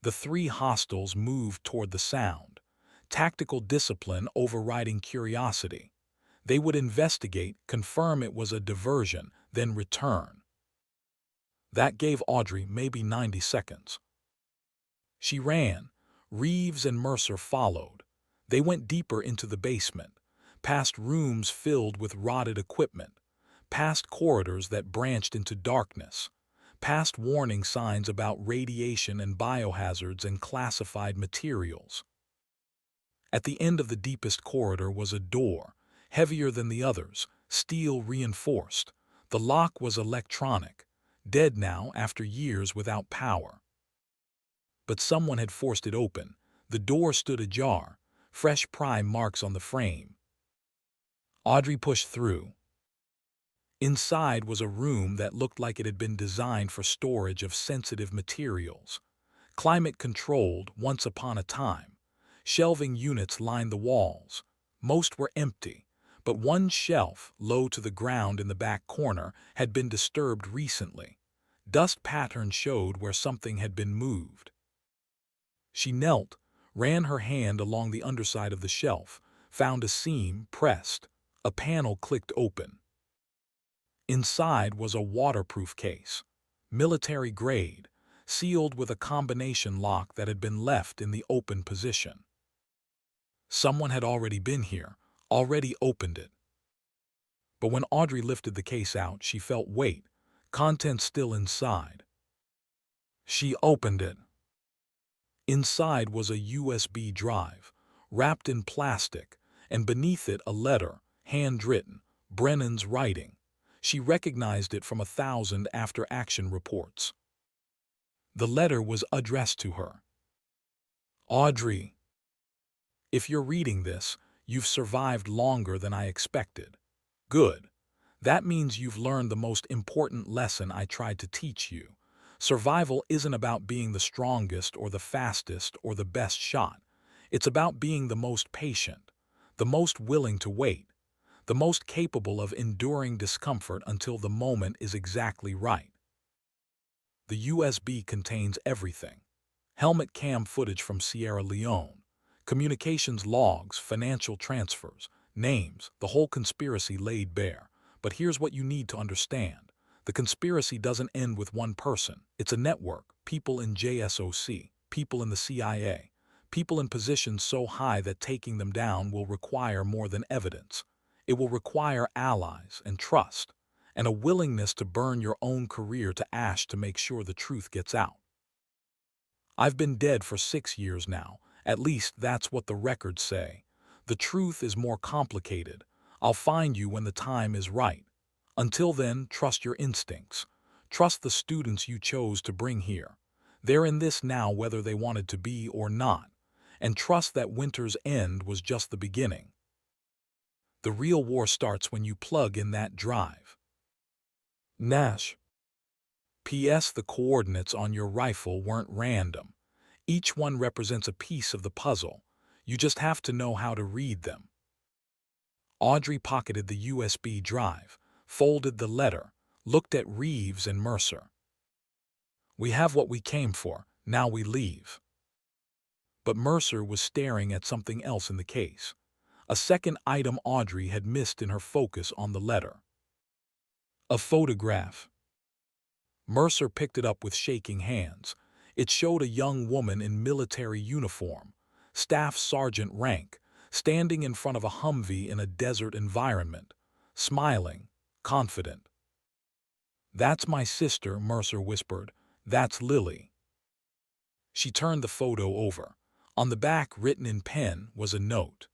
The 3 hostiles moved toward the sound, tactical discipline overriding curiosity. They would investigate, confirm it was a diversion, then return. That gave Audrey maybe 90 seconds. She ran. Reeves and Mercer followed. They went deeper into the basement, past rooms filled with rotted equipment, past corridors that branched into darkness, past warning signs about radiation and biohazards and classified materials. At the end of the deepest corridor was a door, heavier than the others, steel reinforced. The lock was electronic, dead now after years without power. but someone had forced it open. The door stood ajar, fresh prime marks on the frame. Audrey pushed through. Inside was a room that looked like it had been designed for storage of sensitive materials. Climate-controlled once upon a time. Shelving units lined the walls. Most were empty, but one shelf, low to the ground in the back corner, had been disturbed recently. Dust patterns showed where something had been moved. She knelt, ran her hand along the underside of the shelf, found a seam pressed. A panel clicked open. Inside was a waterproof case, military grade, sealed with a combination lock that had been left in the open position. Someone had already been here, already opened it. But when Audrey lifted the case out, she felt weight, contents still inside. She opened it. Inside was a USB drive, wrapped in plastic, and beneath it a letter, handwritten, Brennan's writing. She recognized it from 1,000 after-action reports. The letter was addressed to her. Audrey, if you're reading this, you've survived longer than I expected. Good. That means you've learned the most important lesson I tried to teach you. Survival isn't about being the strongest or the fastest or the best shot. It's about being the most patient, the most willing to wait, the most capable of enduring discomfort until the moment is exactly right. The USB contains everything. Helmet cam footage from Sierra Leone, communications logs, financial transfers, names, the whole conspiracy laid bare. But here's what you need to understand. The conspiracy doesn't end with one person. It's a network, people in JSOC, people in the CIA, people in positions so high that taking them down will require more than evidence. It will require allies and trust, and a willingness to burn your own career to ash to make sure the truth gets out. I've been dead for 6 years now. At least that's what the records say. The truth is more complicated. I'll find you when the time is right. Until then, trust your instincts. Trust the students you chose to bring here. They're in this now whether they wanted to be or not. And trust that winter's end was just the beginning. The real war starts when you plug in that drive. Nash. P.S. The coordinates on your rifle weren't random. Each one represents a piece of the puzzle. You just have to know how to read them. Audrey pocketed the USB drive, folded the letter, looked at Reeves and Mercer. We have what we came for, now we leave. But Mercer was staring at something else in the case. A second item Audrey had missed in her focus on the letter. A photograph. Mercer picked it up with shaking hands. It showed a young woman in military uniform, staff sergeant rank, standing in front of a Humvee in a desert environment, smiling, confident. "That's my sister," Mercer whispered. "That's Lily." She turned the photo over. On the back, written in pen, was a note.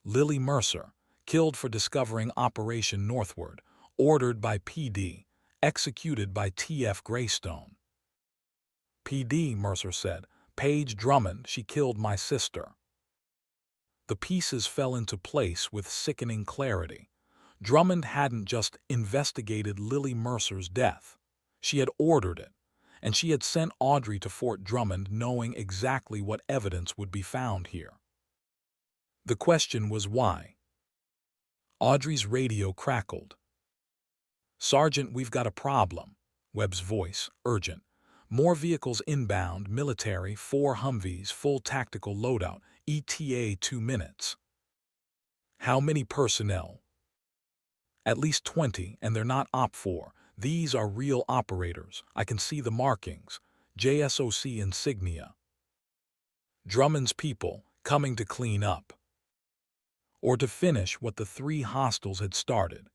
Lily Mercer, killed for discovering Operation Northward, ordered by PD, executed by T.F. Greystone. PD, Mercer said. Paige Drummond, she killed my sister. The pieces fell into place with sickening clarity. Drummond hadn't just investigated Lily Mercer's death. She had ordered it, and she had sent Audrey to Fort Drummond knowing exactly what evidence would be found here. The question was why. Audrey's radio crackled. "Sergeant, we've got a problem." Webb's voice, urgent. "More vehicles inbound, military, 4 Humvees, full tactical loadout, ETA 2 minutes. "How many personnel?" "At least 20, and they're not OP4. These are real operators. I can see the markings. JSOC insignia. Drummond's people, coming to clean up. Or to finish what the 3 hostiles had started."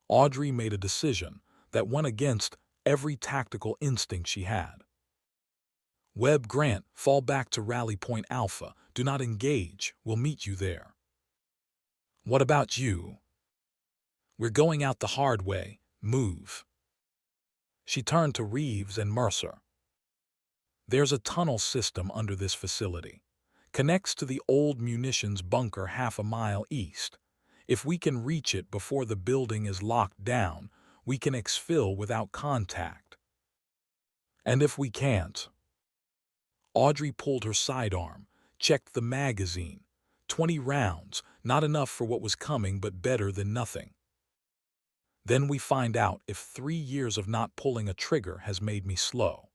Audrey made a decision that went against every tactical instinct she had. "Webb, Grant, fall back to Rally Point Alpha. Do not engage. We'll meet you there." "What about you?" "We're going out the hard way. Move." She turned to Reeves and Mercer. There's a tunnel system under this facility. Connects to the old munitions bunker half a mile east. If we can reach it before the building is locked down, we can exfil without contact. And if we can't? Audrey pulled her sidearm, checked the magazine. 20 rounds, not enough for what was coming, but better than nothing. Then we find out if 3 years of not pulling a trigger has made me slow.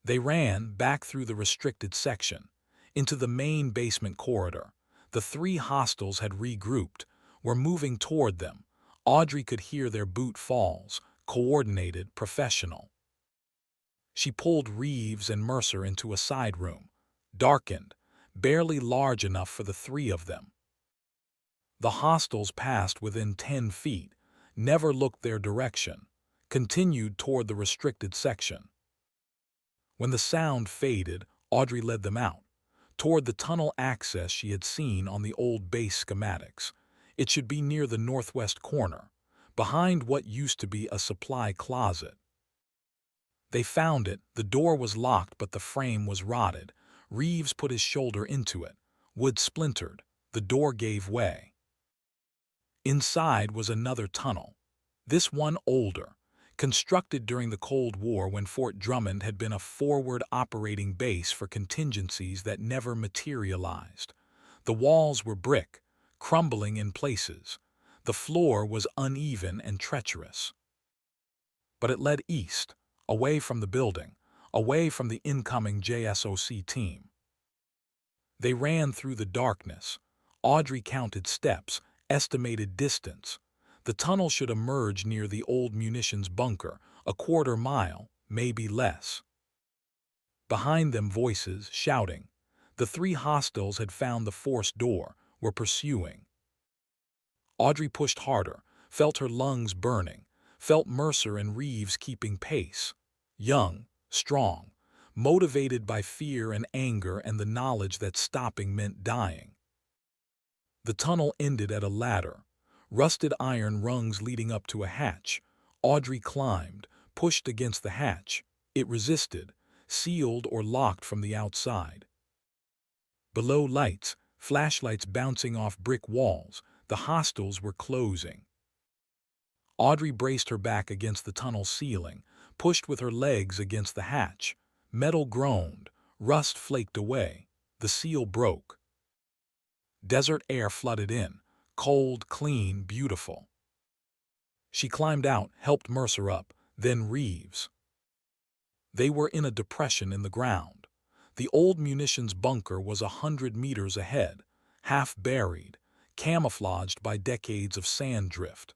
They ran back through the restricted section, into the main basement corridor. The 3 hostiles had regrouped, were moving toward them. Audrey could hear their boot falls, coordinated, professional. She pulled Reeves and Mercer into a side room, darkened, barely large enough for the 3 of them. The hostiles passed within 10 feet, never looked their direction, continued toward the restricted section. When the sound faded, Audrey led them out, toward the tunnel access she had seen on the old base schematics. It should be near the northwest corner, behind what used to be a supply closet. They found it. The door was locked, but the frame was rotted. Reeves put his shoulder into it. Wood splintered. The door gave way. Inside was another tunnel, this one older, constructed during the Cold War when Fort Drummond had been a forward operating base for contingencies that never materialized. The walls were brick, crumbling in places. The floor was uneven and treacherous. But it led east, away from the building, away from the incoming JSOC team. They ran through the darkness. Audrey counted steps, estimated distance. The tunnel should emerge near the old munitions bunker, a quarter mile, maybe less. Behind them, voices shouting. The 3 hostiles had found the forced door, were pursuing. Audrey pushed harder, felt her lungs burning, felt Mercer and Reeves keeping pace. Young, strong, motivated by fear and anger and the knowledge that stopping meant dying. The tunnel ended at a ladder, rusted iron rungs leading up to a hatch. Audrey climbed, pushed against the hatch. It resisted, sealed or locked from the outside. Below, lights, flashlights bouncing off brick walls. The hostiles were closing. Audrey braced her back against the tunnel ceiling, pushed with her legs against the hatch. Metal groaned, rust flaked away. The seal broke. Desert air flooded in, cold, clean, beautiful. She climbed out, helped Mercer up, then Reeves. They were in a depression in the ground. The old munitions bunker was 100 meters ahead, half buried, camouflaged by decades of sand drift.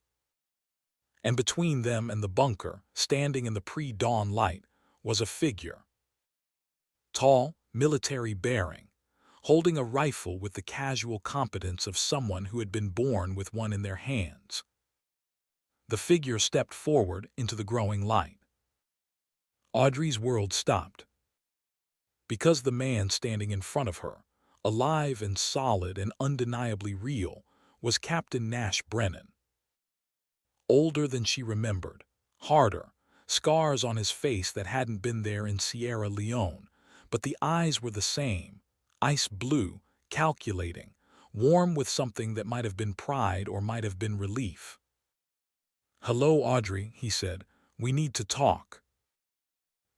And between them and the bunker, standing in the pre-dawn light, was a figure. Tall, military bearing, holding a rifle with the casual competence of someone who had been born with one in their hands. The figure stepped forward into the growing light. Audrey's world stopped. Because the man standing in front of her, alive and solid and undeniably real, was Captain Nash Brennan. Older than she remembered, harder, scars on his face that hadn't been there in Sierra Leone, but the eyes were the same, ice blue, calculating, warm with something that might have been pride or might have been relief. "Hello, Audrey," he said. "We need to talk."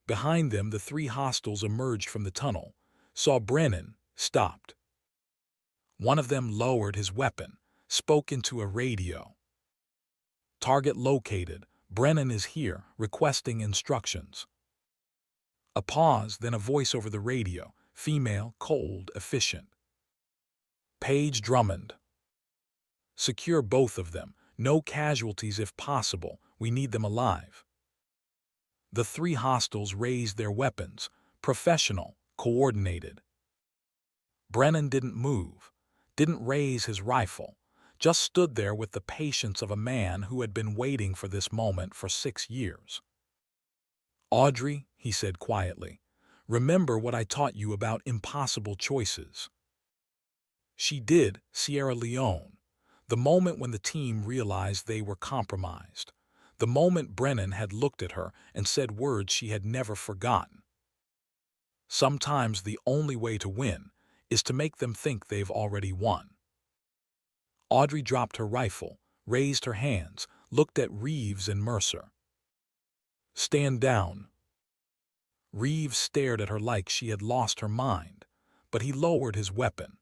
Behind them, the 3 hostiles emerged from the tunnel, saw Brennan, stopped. One of them lowered his weapon, spoke into a radio. "Target located. Brennan is here, requesting instructions." A pause, then a voice over the radio, female, cold, efficient. "Page Drummond. Secure both of them. No casualties if possible. We need them alive." The 3 hostiles raised their weapons, professional, coordinated. Brennan didn't move, didn't raise his rifle, just stood there with the patience of a man who had been waiting for this moment for 6 years. "Audrey," he said quietly, "remember what I taught you about impossible choices." She did. Sierra Leone. The moment when the team realized they were compromised. The moment Brennan had looked at her and said words she had never forgotten. Sometimes the only way to win is to make them think they've already won. Audrey dropped her rifle, raised her hands, looked at Reeves and Mercer. "Stand down." Reeves stared at her like she had lost her mind, but he lowered his weapon.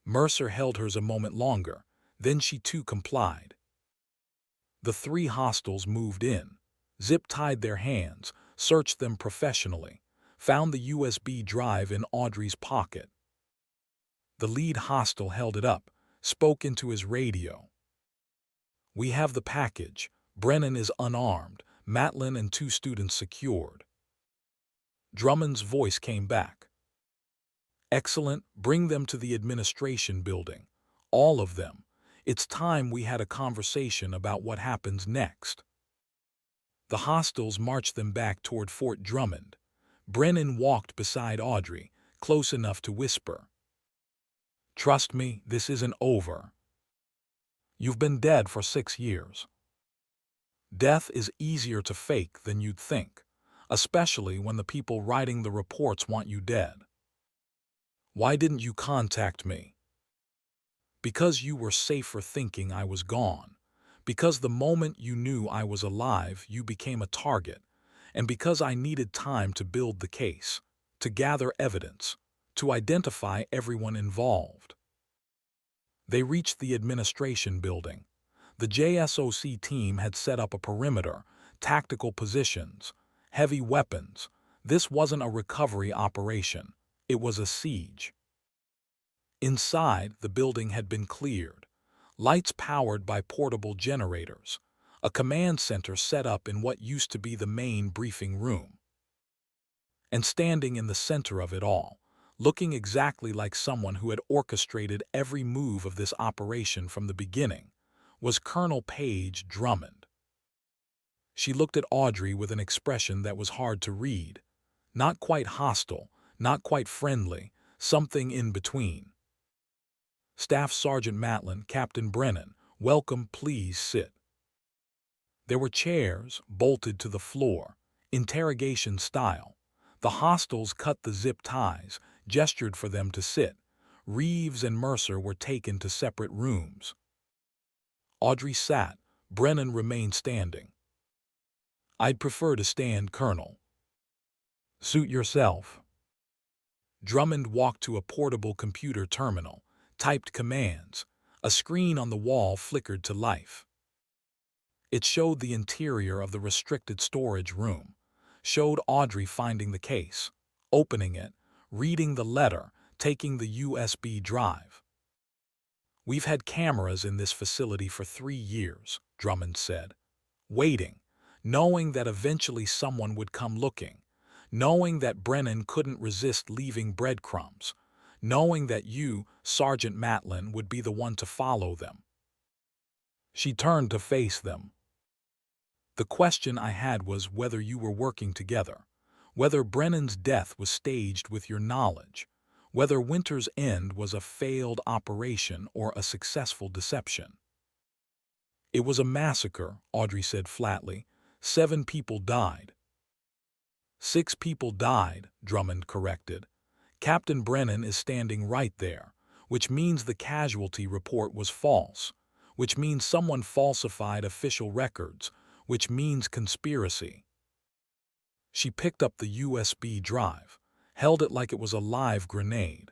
Mercer held hers a moment longer, then she too complied. The three hostiles moved in, zip-tied their hands, searched them professionally, found the USB drive in Audrey's pocket. The lead hostile held it up, spoke into his radio. "We have the package. Brennan is unarmed, Matlin and 2 students secured." Drummond's voice came back. "Excellent, bring them to the administration building. All of them. It's time we had a conversation about what happens next." The hostiles marched them back toward Fort Drummond. Brennan walked beside Audrey, close enough to whisper, "Trust me, this isn't over. You've been dead for 6 years. Death is easier to fake than you'd think, especially when the people writing the reports want you dead. Why didn't you contact me? Because you were safer thinking I was gone. Because the moment you knew I was alive, you became a target. And because I needed time to build the case, to gather evidence, to identify everyone involved." They reached the administration building. The JSOC team had set up a perimeter, tactical positions, heavy weapons. This wasn't a recovery operation. It was a siege. Inside, the building had been cleared. Lights powered by portable generators. A command center set up in what used to be the main briefing room. And standing in the center of it all, looking exactly like someone who had orchestrated every move of this operation from the beginning, was Colonel Paige Drummond. She looked at Audrey with an expression that was hard to read. Not quite hostile, not quite friendly, something in between. "Staff Sergeant Matlin, Captain Brennan, welcome, please sit." There were chairs, bolted to the floor, interrogation style. The hostiles cut the zip ties, gestured for them to sit. Reeves and Mercer were taken to separate rooms. Audrey sat. Brennan remained standing. "I'd prefer to stand, Colonel." "Suit yourself." Drummond walked to a portable computer terminal, typed commands. A screen on the wall flickered to life. It showed the interior of the restricted storage room, showed Audrey finding the case, opening it, reading the letter, taking the USB drive. "We've had cameras in this facility for 3 years, Drummond said, waiting, knowing that eventually someone would come looking, knowing that Brennan couldn't resist leaving breadcrumbs, knowing that you, Sergeant Matlin, would be the one to follow them." She turned to face them. "The question I had was whether you were working together, whether Brennan's death was staged with your knowledge, whether Winter's End was a failed operation or a successful deception." "It was a massacre," Audrey said flatly. 7 people died. 6 people died, Drummond corrected. "Captain Brennan is standing right there, which means the casualty report was false, which means someone falsified official records, which means conspiracy." She picked up the USB drive, held it like it was a live grenade.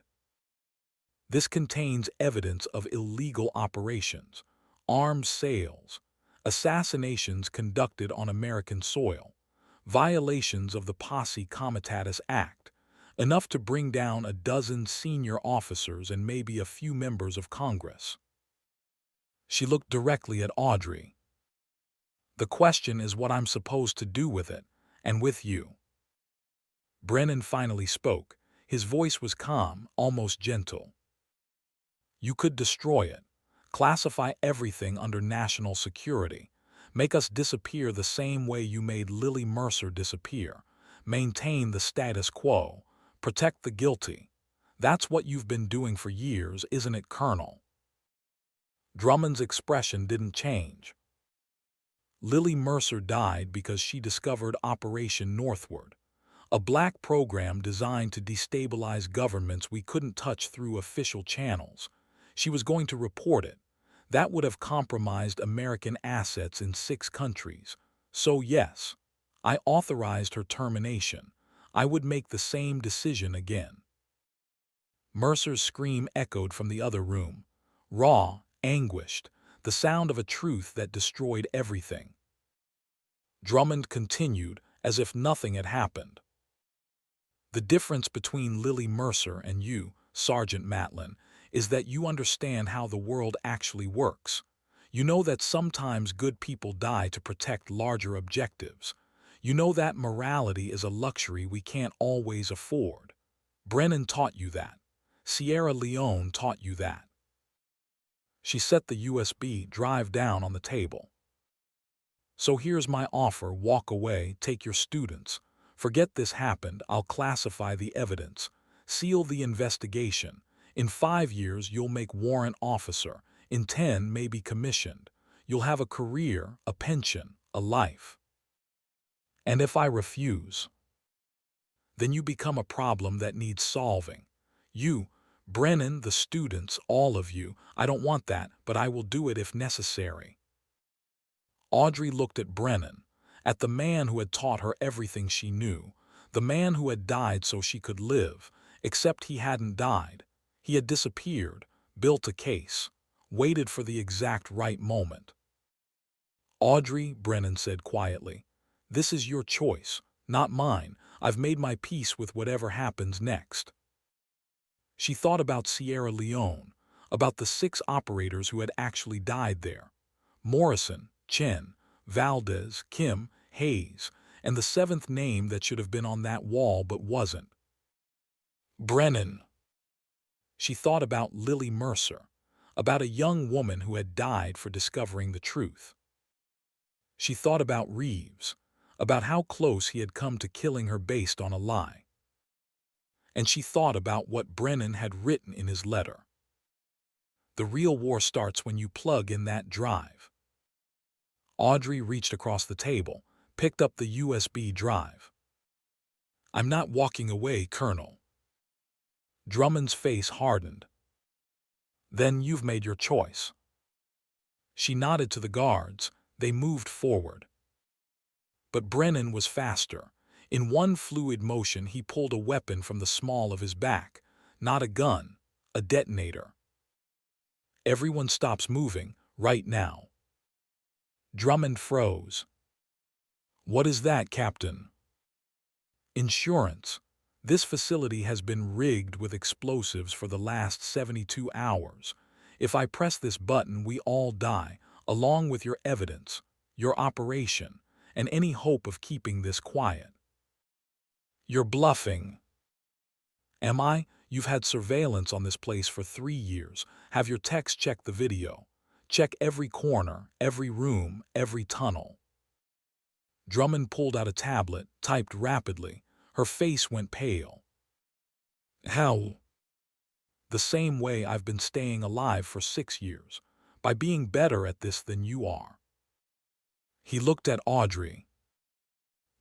"This contains evidence of illegal operations, arms sales, assassinations conducted on American soil, violations of the Posse Comitatus Act, enough to bring down a dozen senior officers and maybe a few members of Congress." She looked directly at Audrey. "The question is what I'm supposed to do with it, and with you." Brennan finally spoke. His voice was calm, almost gentle. "You could destroy it, classify everything under national security, make us disappear the same way you made Lily Mercer disappear, maintain the status quo, protect the guilty. That's what you've been doing for years, isn't it, Colonel?" Drummond's expression didn't change. "Lily Mercer died because she discovered Operation Northward, A black program designed to destabilize governments we couldn't touch through official channels. She was going to report it. That would have compromised American assets in 6 countries. So yes, I authorized her termination. I would make the same decision again. Mercer's scream echoed from the other room. Raw, anguished, the sound of a truth that destroyed everything. Drummond continued as if nothing had happened. The difference between Lily Mercer and you, Sergeant Matlin, is that you understand how the world actually works. You know that sometimes good people die to protect larger objectives. You know that morality is a luxury we can't always afford. Brennan taught you that. Sierra Leone taught you that. She set the USB drive down on the table. So here's my offer: walk away, take your students. Forget this happened, I'll classify the evidence. Seal the investigation. In 5 years you'll make warrant officer. In 10 maybe commissioned. You'll have a career, a pension, a life. And if I refuse, then you become a problem that needs solving. You, Brennan, the students, all of you, I don't want that, but I will do it if necessary. Audrey looked at Brennan, at the man who had taught her everything she knew, the man who had died so she could live, except he hadn't died. He had disappeared, built a case, waited for the exact right moment. Audrey, Brennan said quietly, this is your choice, not mine. I've made my peace with whatever happens next. She thought about Sierra Leone, about the 6 operators who had actually died there. Morrison, Chen, Valdez, Kim, Hayes, and the 7th name that should have been on that wall but wasn't. Brennan. She thought about Lily Mercer, about a young woman who had died for discovering the truth. She thought about Reeves, about how close he had come to killing her based on a lie. And she thought about what Brennan had written in his letter. The real war starts when you plug in that drive. Audrey reached across the table, picked up the USB drive. I'm not walking away, Colonel. Drummond's face hardened. Then you've made your choice. She nodded to the guards. They moved forward. But Brennan was faster. In one fluid motion, he pulled a weapon from the small of his back. Not a gun, a detonator. Everyone stops moving, right now. Drummond froze. What is that, Captain? Insurance. This facility has been rigged with explosives for the last 72 hours. If I press this button, we all die, along with your evidence, your operation, and any hope of keeping this quiet. You're bluffing. Am I? You've had surveillance on this place for 3 years. Have your techs check the video. Check every corner, every room, every tunnel. Drummond pulled out a tablet, typed rapidly. Her face went pale. How? The same way I've been staying alive for 6 years, by being better at this than you are. He looked at Audrey.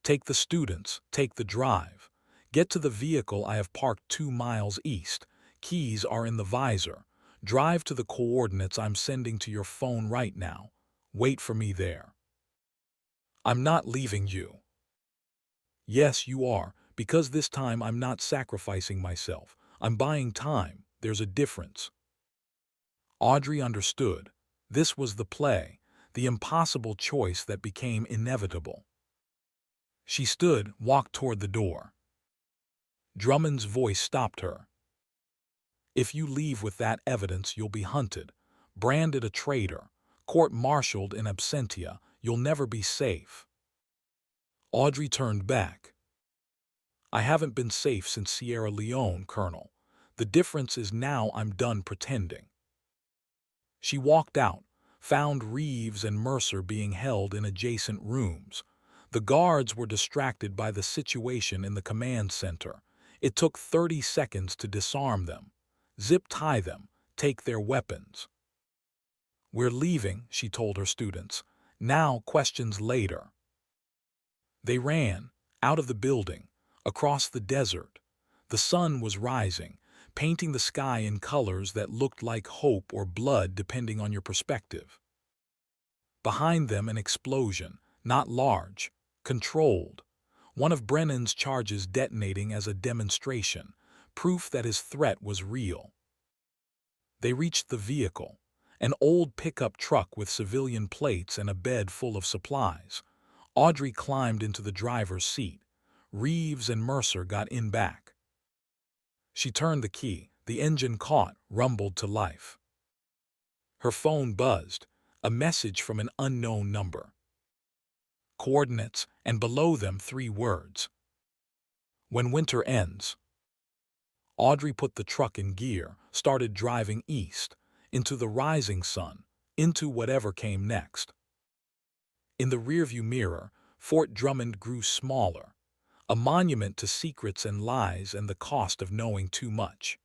Take the students, take the drive. Get to the vehicle I have parked 2 miles east. Keys are in the visor. Drive to the coordinates I'm sending to your phone right now. Wait for me there. I'm not leaving you. Yes, you are, because this time I'm not sacrificing myself. I'm buying time. There's a difference. Audrey understood. This was the play, the impossible choice that became inevitable. She stood, walked toward the door. Drummond's voice stopped her. If you leave with that evidence, you'll be hunted, branded a traitor, court-martialed in absentia. You'll never be safe. Audrey turned back. I haven't been safe since Sierra Leone, Colonel. The difference is now I'm done pretending. She walked out, found Reeves and Mercer being held in adjacent rooms. The guards were distracted by the situation in the command center. It took 30 seconds to disarm them. Zip-tie them, take their weapons. We're leaving, she told her students. Now, questions later. They ran, out of the building, Across the desert, the sun was rising, painting the sky in colors that looked like hope or blood depending on your perspective. Behind them, an explosion, not large, controlled. One of Brennan's charges detonating as a demonstration, proof that his threat was real. They reached the vehicle, an old pickup truck with civilian plates and a bed full of supplies. Audrey climbed into the driver's seat. Reeves and Mercer got in back. She turned the key. The engine caught, rumbled to life. Her phone buzzed, a message from an unknown number. Coordinates, and below them 3 words. When winter ends. Audrey put the truck in gear, started driving east, into the rising sun, into whatever came next. In the rearview mirror, Fort Drummond grew smaller, a monument to secrets and lies and the cost of knowing too much.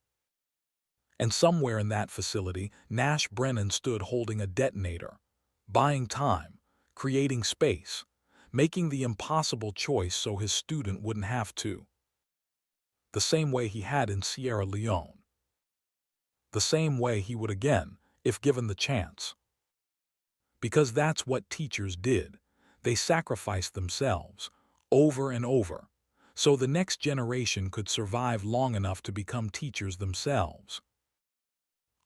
And somewhere in that facility, Nash Brennan stood holding a detonator, buying time, creating space, making the impossible choice so his student wouldn't have to. The same way he had in Sierra Leone. The same way he would again, if given the chance. Because that's what teachers did. They sacrificed themselves, over and over, so the next generation could survive long enough to become teachers themselves.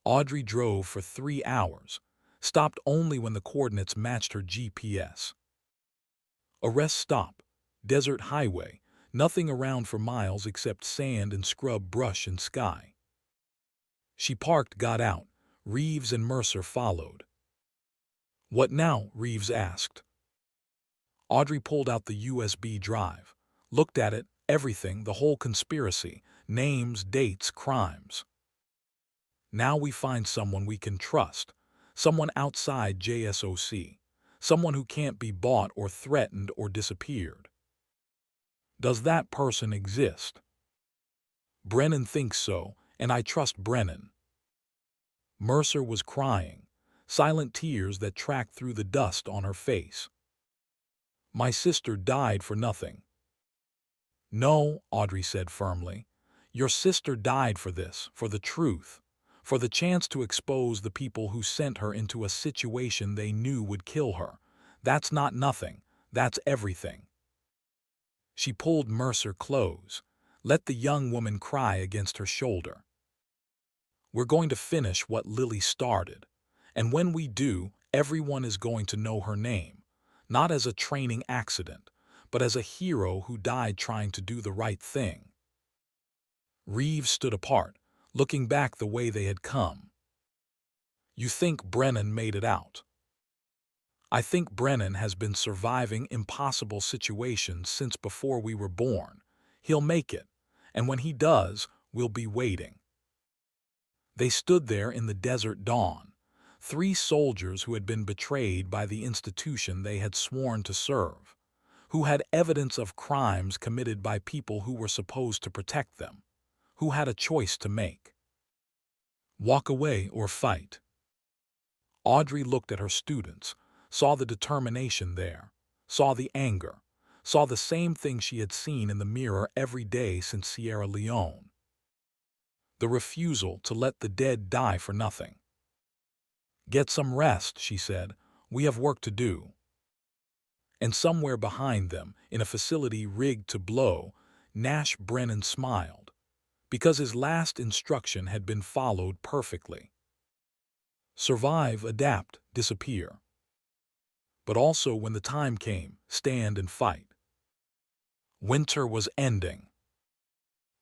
Audrey drove for 3 hours, stopped only when the coordinates matched her GPS. A rest stop, desert highway, nothing around for miles except sand and scrub brush and sky. She parked, got out. Reeves and Mercer followed. "What now?" Reeves asked. Audrey pulled out the USB drive, looked at it, everything, the whole conspiracy, names, dates, crimes. "Now we find someone we can trust, someone outside JSOC, someone who can't be bought or threatened or disappeared." "Does that person exist?" "Brennan thinks so, and I trust Brennan." Mercer was crying, silent tears that tracked through the dust on her face. "My sister died for nothing." "No," Audrey said firmly. "Your sister died for this, for the truth, for the chance to expose the people who sent her into a situation they knew would kill her. That's not nothing, that's everything." She pulled Mercer close, let the young woman cry against her shoulder. "We're going to finish what Lily started, and when we do, everyone is going to know her name, not as a training accident, but as a hero who died trying to do the right thing." Reeves stood apart, looking back the way they had come. "You think Brennan made it out?" "I think Brennan has been surviving impossible situations since before we were born. He'll make it, and when he does, we'll be waiting." They stood there in the desert dawn, 3 soldiers who had been betrayed by the institution they had sworn to serve, who had evidence of crimes committed by people who were supposed to protect them, who had a choice to make. Walk away or fight. Audrey looked at her students, saw the determination there, saw the anger, saw the same thing she had seen in the mirror every day since Sierra Leone. The refusal to let the dead die for nothing. "Get some rest," she said. "We have work to do." And somewhere behind them, in a facility rigged to blow, Nash Brennan smiled, because his last instruction had been followed perfectly. Survive, adapt, disappear. But also, when the time came, stand and fight. Winter was ending.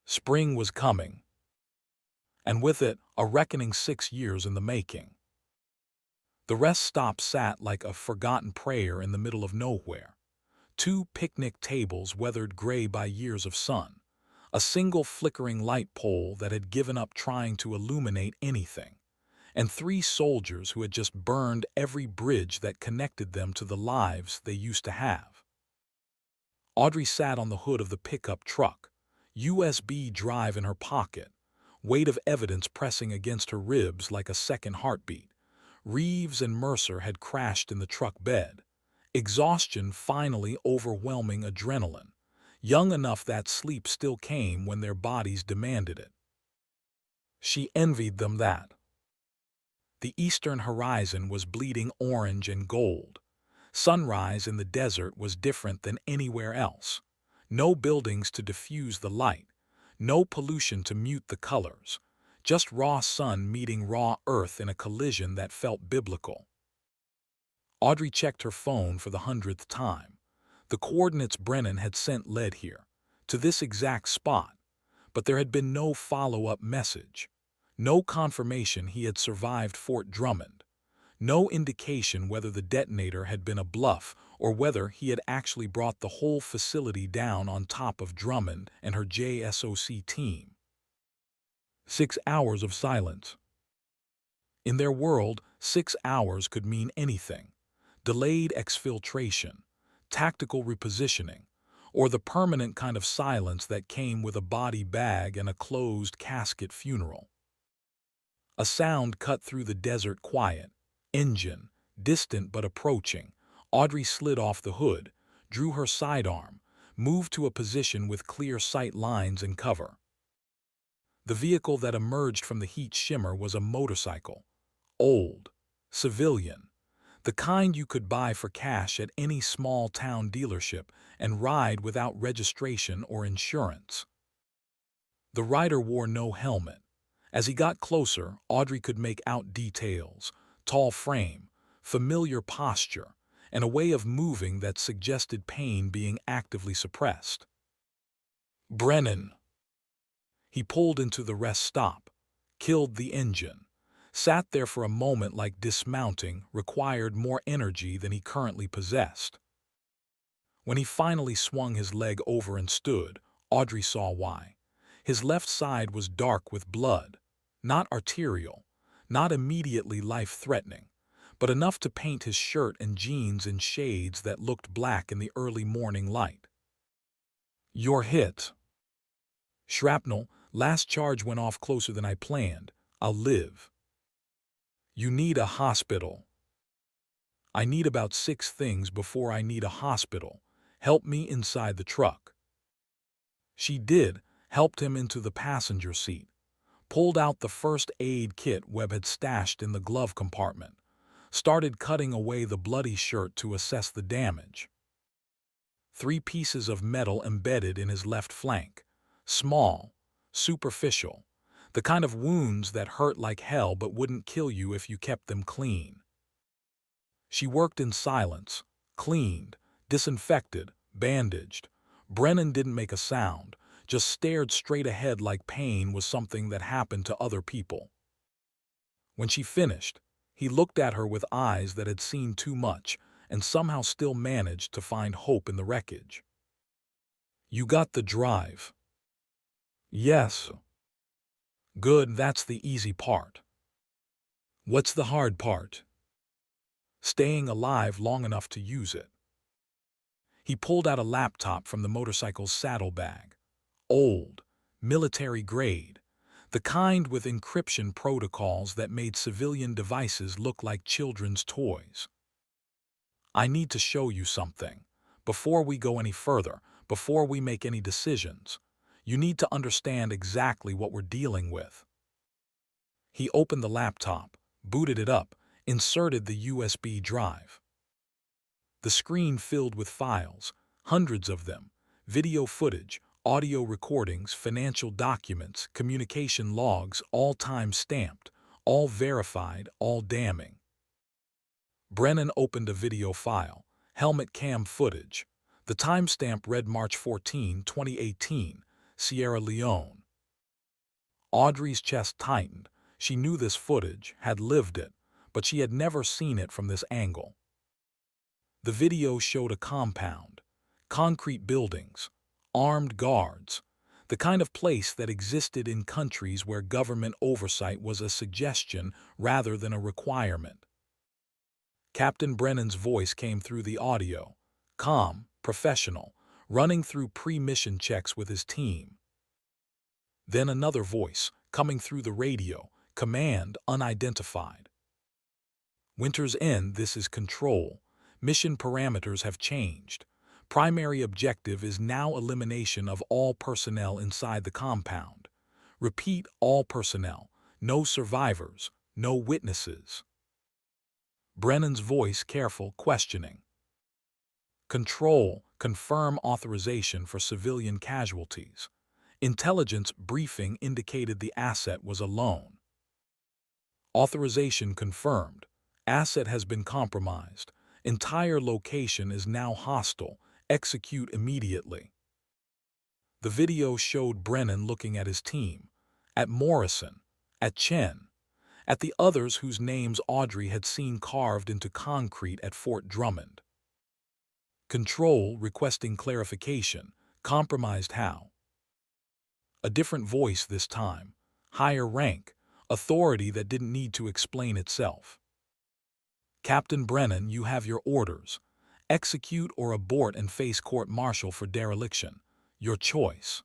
Spring was coming. And with it, a reckoning 6 years in the making. The rest stop sat like a forgotten prayer in the middle of nowhere. 2 picnic tables weathered gray by years of sun. A single flickering light pole that had given up trying to illuminate anything. And 3 soldiers who had just burned every bridge that connected them to the lives they used to have. Audrey sat on the hood of the pickup truck, USB drive in her pocket, weight of evidence pressing against her ribs like a second heartbeat. Reeves and Mercer had crashed in the truck bed, exhaustion finally overwhelming adrenaline. young enough that sleep still came when their bodies demanded it. She envied them that. The eastern horizon was bleeding orange and gold. Sunrise in the desert was different than anywhere else. No buildings to diffuse the light, no pollution to mute the colors, just raw sun meeting raw earth in a collision that felt biblical. Audrey checked her phone for the 100th time. The coordinates Brennan had sent led here, to this exact spot, but there had been no follow-up message, no confirmation he had survived Fort Drummond, no indication whether the detonator had been a bluff or whether he had actually brought the whole facility down on top of Drummond and her JSOC team. 6 hours of silence. In their world, 6 hours could mean anything. Delayed exfiltration, tactical repositioning, or the permanent kind of silence that came with a body bag and a closed casket funeral. A sound cut through the desert quiet. Engine, distant but approaching. Audrey slid off the hood, drew her sidearm, moved to a position with clear sight lines and cover. The vehicle that emerged from the heat shimmer was a motorcycle. Old, civilian, the kind you could buy for cash at any small-town dealership and ride without registration or insurance. The rider wore no helmet. As he got closer, Audrey could make out details: tall frame, familiar posture, and a way of moving that suggested pain being actively suppressed. Brennan. He pulled into the rest stop, killed the engine, sat there for a moment like dismounting required more energy than he currently possessed. When he finally swung his leg over and stood, Audrey saw why. His left side was dark with blood, not arterial, not immediately life-threatening, but enough to paint his shirt and jeans in shades that looked black in the early morning light. "You're hit." "Shrapnel, last charge went off closer than I planned. I'll live." "You need a hospital." "I need about 6 things before I need a hospital. Help me inside the truck." She did, helped him into the passenger seat, pulled out the first aid kit Webb had stashed in the glove compartment, started cutting away the bloody shirt to assess the damage. 3 pieces of metal embedded in his left flank, small, superficial, the kind of wounds that hurt like hell but wouldn't kill you if you kept them clean. She worked in silence, cleaned, disinfected, bandaged. Brennan didn't make a sound, just stared straight ahead like pain was something that happened to other people. When she finished, he looked at her with eyes that had seen too much and somehow still managed to find hope in the wreckage. "You got the drive." "Yes." "Good, that's the easy part." "What's the hard part?" "Staying alive long enough to use it." He pulled out a laptop from the motorcycle's saddlebag. Old, military grade, the kind with encryption protocols that made civilian devices look like children's toys. "I need to show you something. Before we go any further, before we make any decisions, you need to understand exactly what we're dealing with." He opened the laptop, booted it up, inserted the USB drive. The screen filled with files, hundreds of them, video footage, audio recordings, financial documents, communication logs, all time-stamped, all verified, all damning. Brennan opened a video file, helmet cam footage. The timestamp read March 14, 2018, Sierra Leone. Audrey's chest tightened. She knew this footage, had lived it, but she had never seen it from this angle. The video showed a compound, concrete buildings, armed guards, the kind of place that existed in countries where government oversight was a suggestion rather than a requirement. Captain Brennan's voice came through the audio, calm, professional, running through pre-mission checks with his team. Then another voice, coming through the radio, command unidentified. "Winter's End, this is Control. Mission parameters have changed. Primary objective is now elimination of all personnel inside the compound. Repeat, all personnel. No survivors, no witnesses. Brennan's voice careful, questioning. Control, confirm authorization for civilian casualties. Intelligence briefing indicated the asset was alone. Authorization confirmed. Asset has been compromised. Entire location is now hostile. Execute immediately. The video showed Brennan looking at his team, at Morrison, at Chen, at the others whose names Audrey had seen carved into concrete at Fort Drummond. Control requesting clarification. Compromised how? A different voice this time. Higher rank. Authority that didn't need to explain itself. Captain Brennan, you have your orders. Execute or abort and face court-martial for dereliction. Your choice.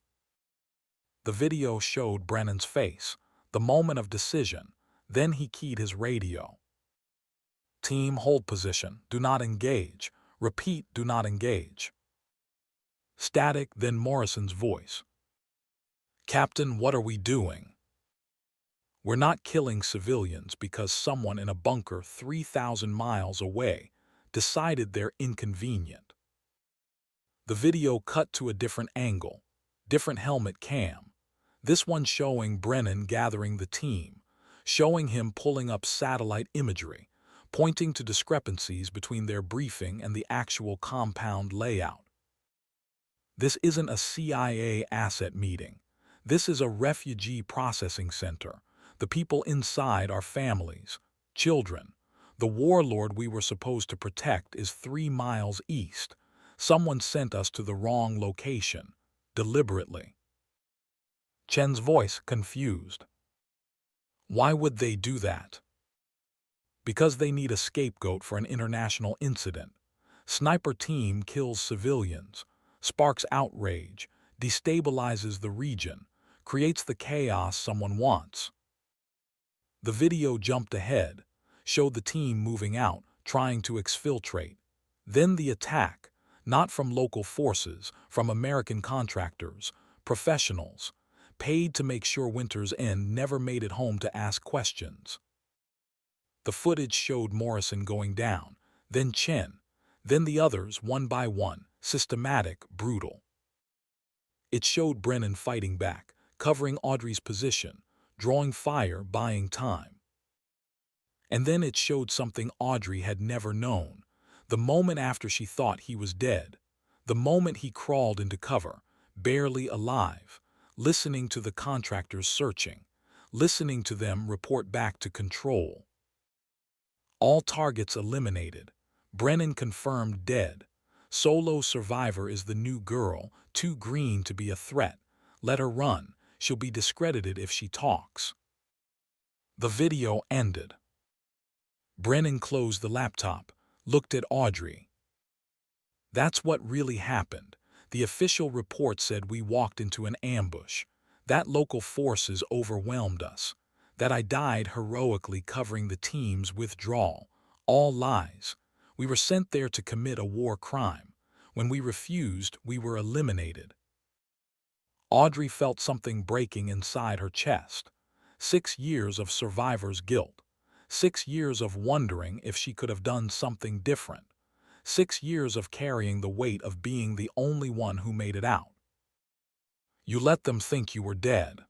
The video showed Brennan's face, the moment of decision. Then he keyed his radio. Team, hold position. Do not engage. Repeat, do not engage. Static, then Morrison's voice. Captain, what are we doing? We're not killing civilians because someone in a bunker 3,000 miles away decided they're inconvenient. The video cut to a different angle, different helmet cam. This one showing Brennan gathering the team, showing him pulling up satellite imagery, pointing to discrepancies between their briefing and the actual compound layout. This isn't a CIA asset meeting. This is a refugee processing center. The people inside are families, children. The warlord we were supposed to protect is 3 miles east. Someone sent us to the wrong location, deliberately. Chen's voice confused. Why would they do that? Because they need a scapegoat for an international incident. Sniper team kills civilians, sparks outrage, destabilizes the region, creates the chaos someone wants. The video jumped ahead, showed the team moving out, trying to exfiltrate. Then the attack, not from local forces, from American contractors, professionals, paid to make sure Winter's End never made it home to ask questions. The footage showed Morrison going down, then Chen, then the others one by one, systematic, brutal. It showed Brennan fighting back, covering Audrey's position, drawing fire, buying time. And then it showed something Audrey had never known, the moment after she thought he was dead, the moment he crawled into cover, barely alive, listening to the contractors searching, listening to them report back to control. All targets eliminated. Brennan confirmed dead. Solo survivor is the new girl, too green to be a threat. Let her run. She'll be discredited if she talks. The video ended. Brennan closed the laptop, looked at Audrey. That's what really happened. The official report said we walked into an ambush. That local forces overwhelmed us. That I died heroically covering the team's withdrawal. All lies. We were sent there to commit a war crime. When we refused, we were eliminated. Audrey felt something breaking inside her chest. 6 years of survivor's guilt. 6 years of wondering if she could have done something different. 6 years of carrying the weight of being the only one who made it out. You let them think you were dead.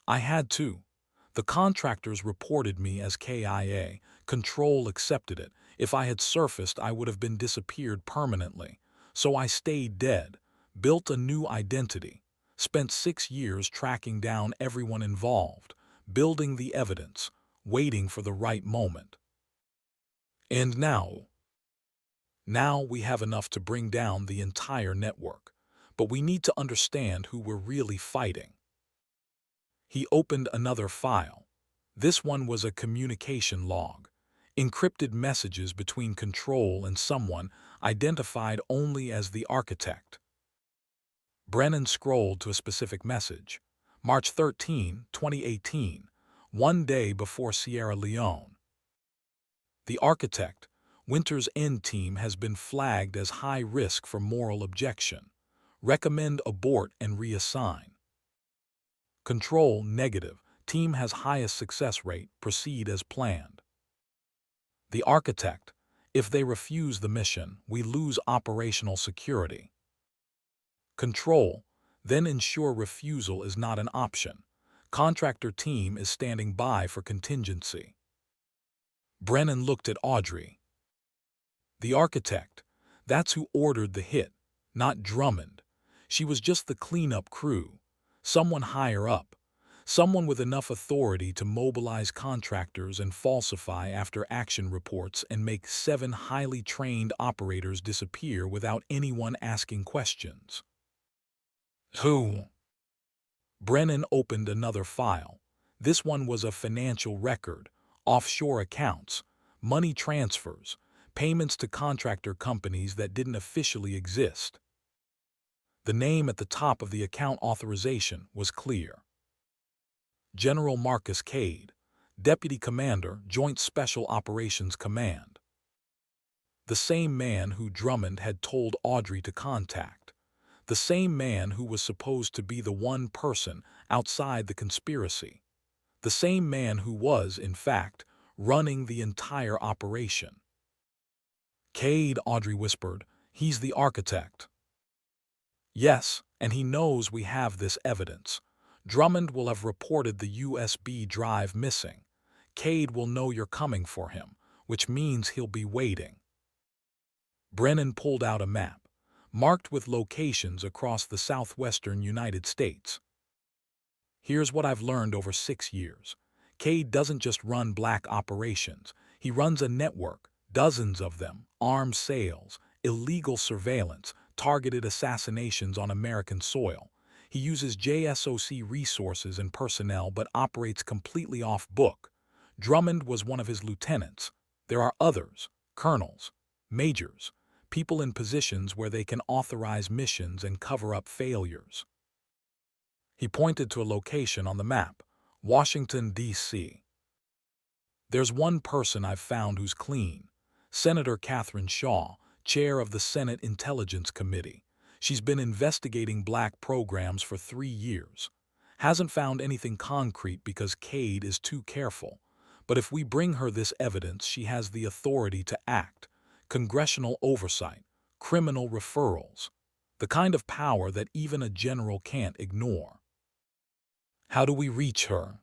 I had to. The contractors reported me as KIA. Control accepted it. If I had surfaced, I would have been disappeared permanently. So I stayed dead, built a new identity, spent 6 years tracking down everyone involved, building the evidence, waiting for the right moment. And now we have enough to bring down the entire network. But we need to understand who we're really fighting. He opened another file. This one was a communication log. Encrypted messages between control and someone identified only as the architect. Brennan scrolled to a specific message. March 13, 2018, 1 day before Sierra Leone. The architect, Winter's End team has been flagged as high risk for moral objection. Recommend abort and reassign. Control negative. Team has highest success rate. Proceed as planned. The Architect. If they refuse the mission, we lose operational security. Control. Then ensure refusal is not an option. Contractor team is standing by for contingency. Brennan looked at Audrey. The Architect. That's who ordered the hit, not Drummond. She was just the cleanup crew. Someone higher up. Someone with enough authority to mobilize contractors and falsify after-action reports and make 7 highly trained operators disappear without anyone asking questions. Who? Brennan opened another file. This one was a financial record, offshore accounts, money transfers, payments to contractor companies that didn't officially exist. The name at the top of the account authorization was clear. General Marcus Cade, Deputy Commander, Joint Special Operations Command. The same man who Drummond had told Audrey to contact. The same man who was supposed to be the one person outside the conspiracy. The same man who was, in fact, running the entire operation. Cade, Audrey whispered, he's the Architect. Yes, and he knows we have this evidence. Drummond will have reported the USB drive missing. Cade will know you're coming for him, which means he'll be waiting. Brennan pulled out a map, marked with locations across the southwestern United States. Here's what I've learned over 6 years. Cade doesn't just run black operations. He runs a network, dozens of them, arms sales, illegal surveillance, targeted assassinations on American soil. He uses JSOC resources and personnel but operates completely off-book. Drummond was one of his lieutenants. There are others, colonels, majors, people in positions where they can authorize missions and cover up failures. He pointed to a location on the map, Washington, D.C. There's one person I've found who's clean. Senator Catherine Shaw, chair of the Senate Intelligence Committee. She's been investigating black programs for 3 years. Hasn't found anything concrete because Cade is too careful. But if we bring her this evidence, she has the authority to act. Congressional oversight, criminal referrals. The kind of power that even a general can't ignore. How do we reach her?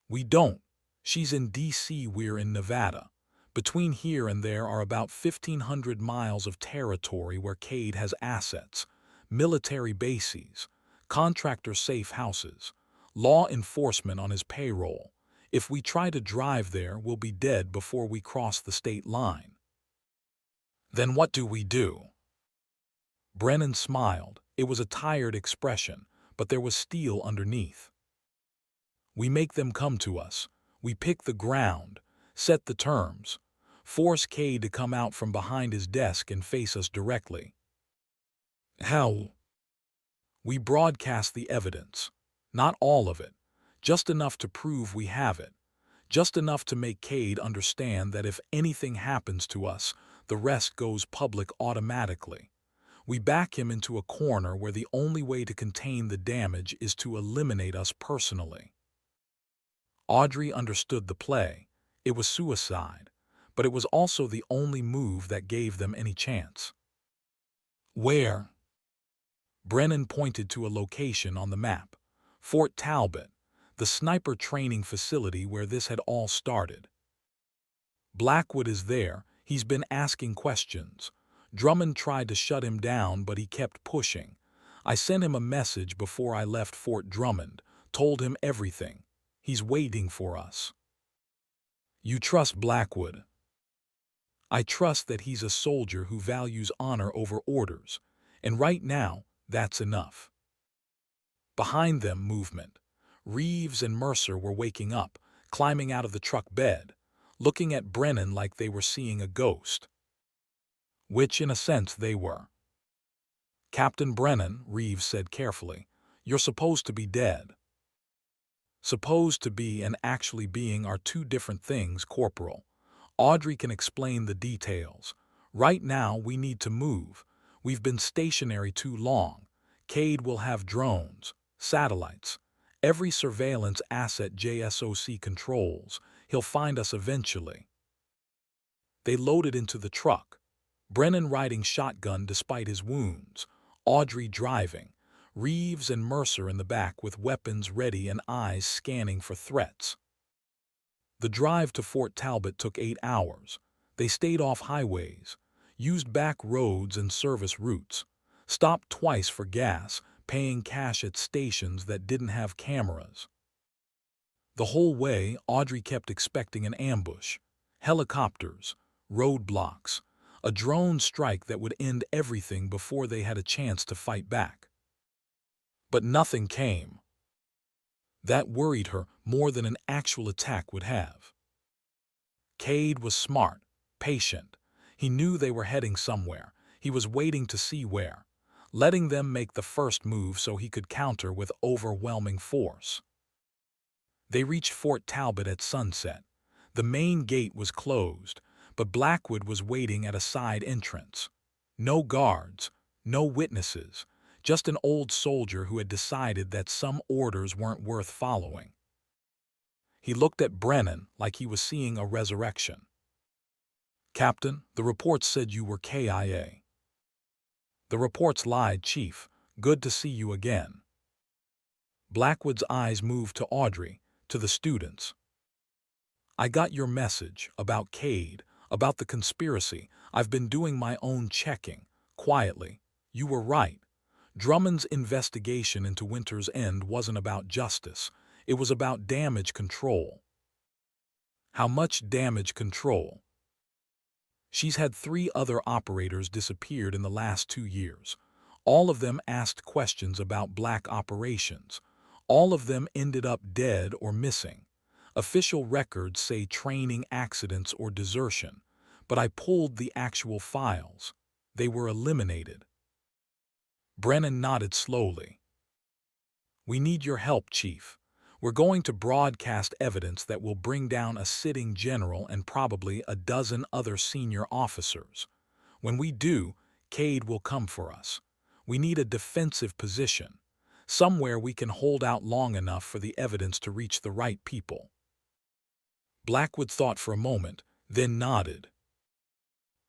We don't. She's in D.C., we're in Nevada. Between here and there are about 1,500 miles of territory where Cade has assets, military bases, contractor safe houses, law enforcement on his payroll. If we try to drive there, we'll be dead before we cross the state line. Then what do we do? Brennan smiled. It was a tired expression, but there was steel underneath. We make them come to us. We pick the ground, set the terms. Force Cade to come out from behind his desk and face us directly. How? We broadcast the evidence. Not all of it. Just enough to prove we have it. Just enough to make Cade understand that if anything happens to us, the rest goes public automatically. We back him into a corner where the only way to contain the damage is to eliminate us personally. Audrey understood the play. It was suicide. But it was also the only move that gave them any chance. Where? Brennan pointed to a location on the map. Fort Talbot, the sniper training facility where this had all started. Blackwood is there. He's been asking questions. Drummond tried to shut him down, but he kept pushing. I sent him a message before I left Fort Drummond, told him everything. He's waiting for us. You trust Blackwood? I trust that he's a soldier who values honor over orders, and right now, that's enough. Behind them, movement. Reeves and Mercer were waking up, climbing out of the truck bed, looking at Brennan like they were seeing a ghost. Which, in a sense, they were. Captain Brennan, Reeves said carefully, you're supposed to be dead. Supposed to be and actually being are 2 different things, Corporal. Audrey can explain the details. Right now, we need to move. We've been stationary too long. Cade will have drones, satellites, every surveillance asset JSOC controls. He'll find us eventually. They loaded into the truck. Brennan riding shotgun despite his wounds. Audrey driving. Reeves and Mercer in the back with weapons ready and eyes scanning for threats. The drive to Fort Talbot took 8 hours. They stayed off highways, used back roads and service routes, stopped twice for gas, paying cash at stations that didn't have cameras. The whole way, Audrey kept expecting an ambush. Helicopters, roadblocks, a drone strike that would end everything before they had a chance to fight back. But nothing came. That worried her more than an actual attack would have. Cade was smart, patient. He knew they were heading somewhere. He was waiting to see where, letting them make the first move so he could counter with overwhelming force. They reached Fort Talbot at sunset. The main gate was closed, but Blackwood was waiting at a side entrance. No guards, no witnesses, just an old soldier who had decided that some orders weren't worth following. He looked at Brennan like he was seeing a resurrection. "Captain, the reports said you were KIA." "The reports lied, Chief. Good to see you again." Blackwood's eyes moved to Audrey, to the students. "I got your message about Cade, about the conspiracy. I've been doing my own checking, quietly. You were right. Drummond's investigation into Winter's End wasn't about justice. It was about damage control." "How much damage control?" "She's had 3 other operators disappeared in the last 2 years. All of them asked questions about black operations. All of them ended up dead or missing. Official records say training accidents or desertion, but I pulled the actual files. They were eliminated." Brennan nodded slowly. "We need your help, Chief. We're going to broadcast evidence that will bring down a sitting general and probably a dozen other senior officers. When we do, Cade will come for us. We need a defensive position, somewhere we can hold out long enough for the evidence to reach the right people." Blackwood thought for a moment, then nodded.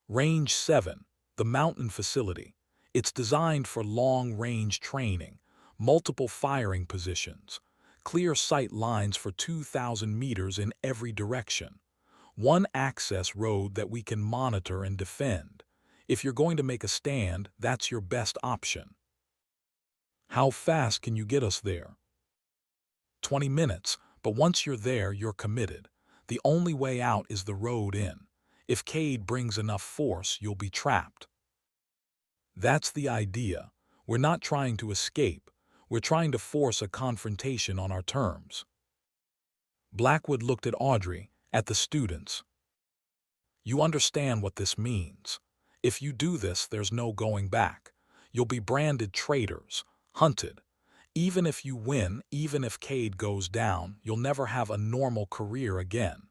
"Range 7, the mountain facility. It's designed for long-range training, multiple firing positions, clear sight lines for 2,000 meters in every direction, one access road that we can monitor and defend. If you're going to make a stand, that's your best option." "How fast can you get us there?" 20 minutes, but once you're there, you're committed. The only way out is the road in. If Cade brings enough force, you'll be trapped." "That's the idea. We're not trying to escape. We're trying to force a confrontation on our terms." Blackwood looked at Audrey, at the students. "You understand what this means. If you do this, there's no going back. You'll be branded traitors, hunted. Even if you win, even if Cade goes down, you'll never have a normal career again."